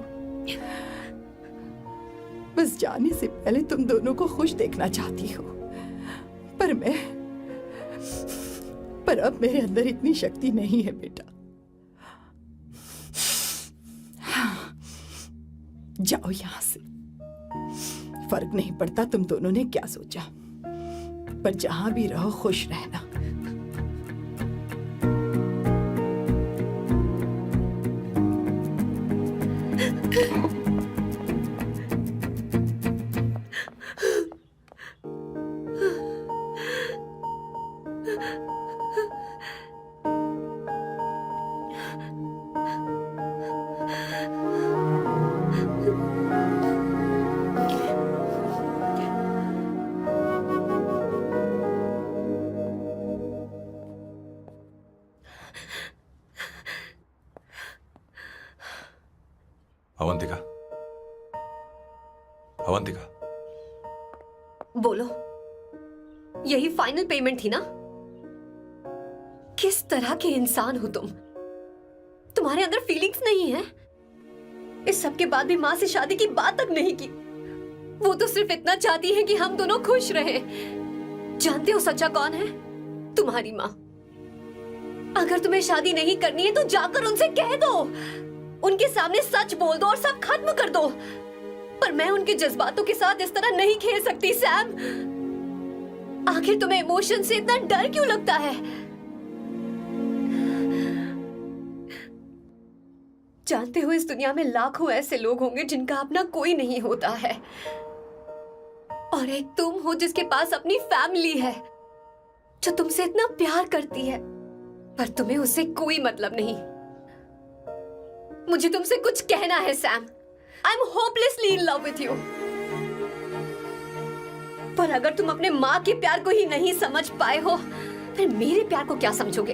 बस जाने से पहले तुम दोनों को खुश देखना चाहती हो, पर अब मेरे अंदर इतनी शक्ति नहीं है बेटा। जाओ यहां से। फर्क नहीं पड़ता तुम दोनों ने क्या सोचा, पर जहां भी रहो खुश रहना।
अवंतिका, अवंतिका,
बोलो, यही फाइनल पेमेंट थी ना? किस तरह के इंसान हो तुम? तुम्हारे अंदर फीलिंग्स नहीं है? इस सब के बाद भी माँ से शादी की बात तक नहीं की। वो तो सिर्फ इतना चाहती है कि हम दोनों खुश रहें। जानते हो सच्चा कौन है? तुम्हारी माँ। अगर तुम्हें शादी नहीं करनी है तो जाकर उनसे कह दो, उनके सामने सच बोल दो और सब खत्म कर दो। पर मैं उनके जज्बातों के साथ इस तरह नहीं खेल सकती सैम। आखिर तुम्हें इमोशन से इतना डर क्यों लगता है? जानते हो इस दुनिया में लाखों ऐसे लोग होंगे जिनका अपना कोई नहीं होता है, और एक तुम हो जिसके पास अपनी फैमिली है जो तुमसे इतना प्यार करती है, पर तुम्हें उससे कोई मतलब नहीं। मुझे तुमसे कुछ कहना है Sam. I am hopelessly in love with you. पर अगर तुम अपने माँ के प्यार को ही नहीं समझ पाए हो, फिर मेरे प्यार को क्या समझोगे?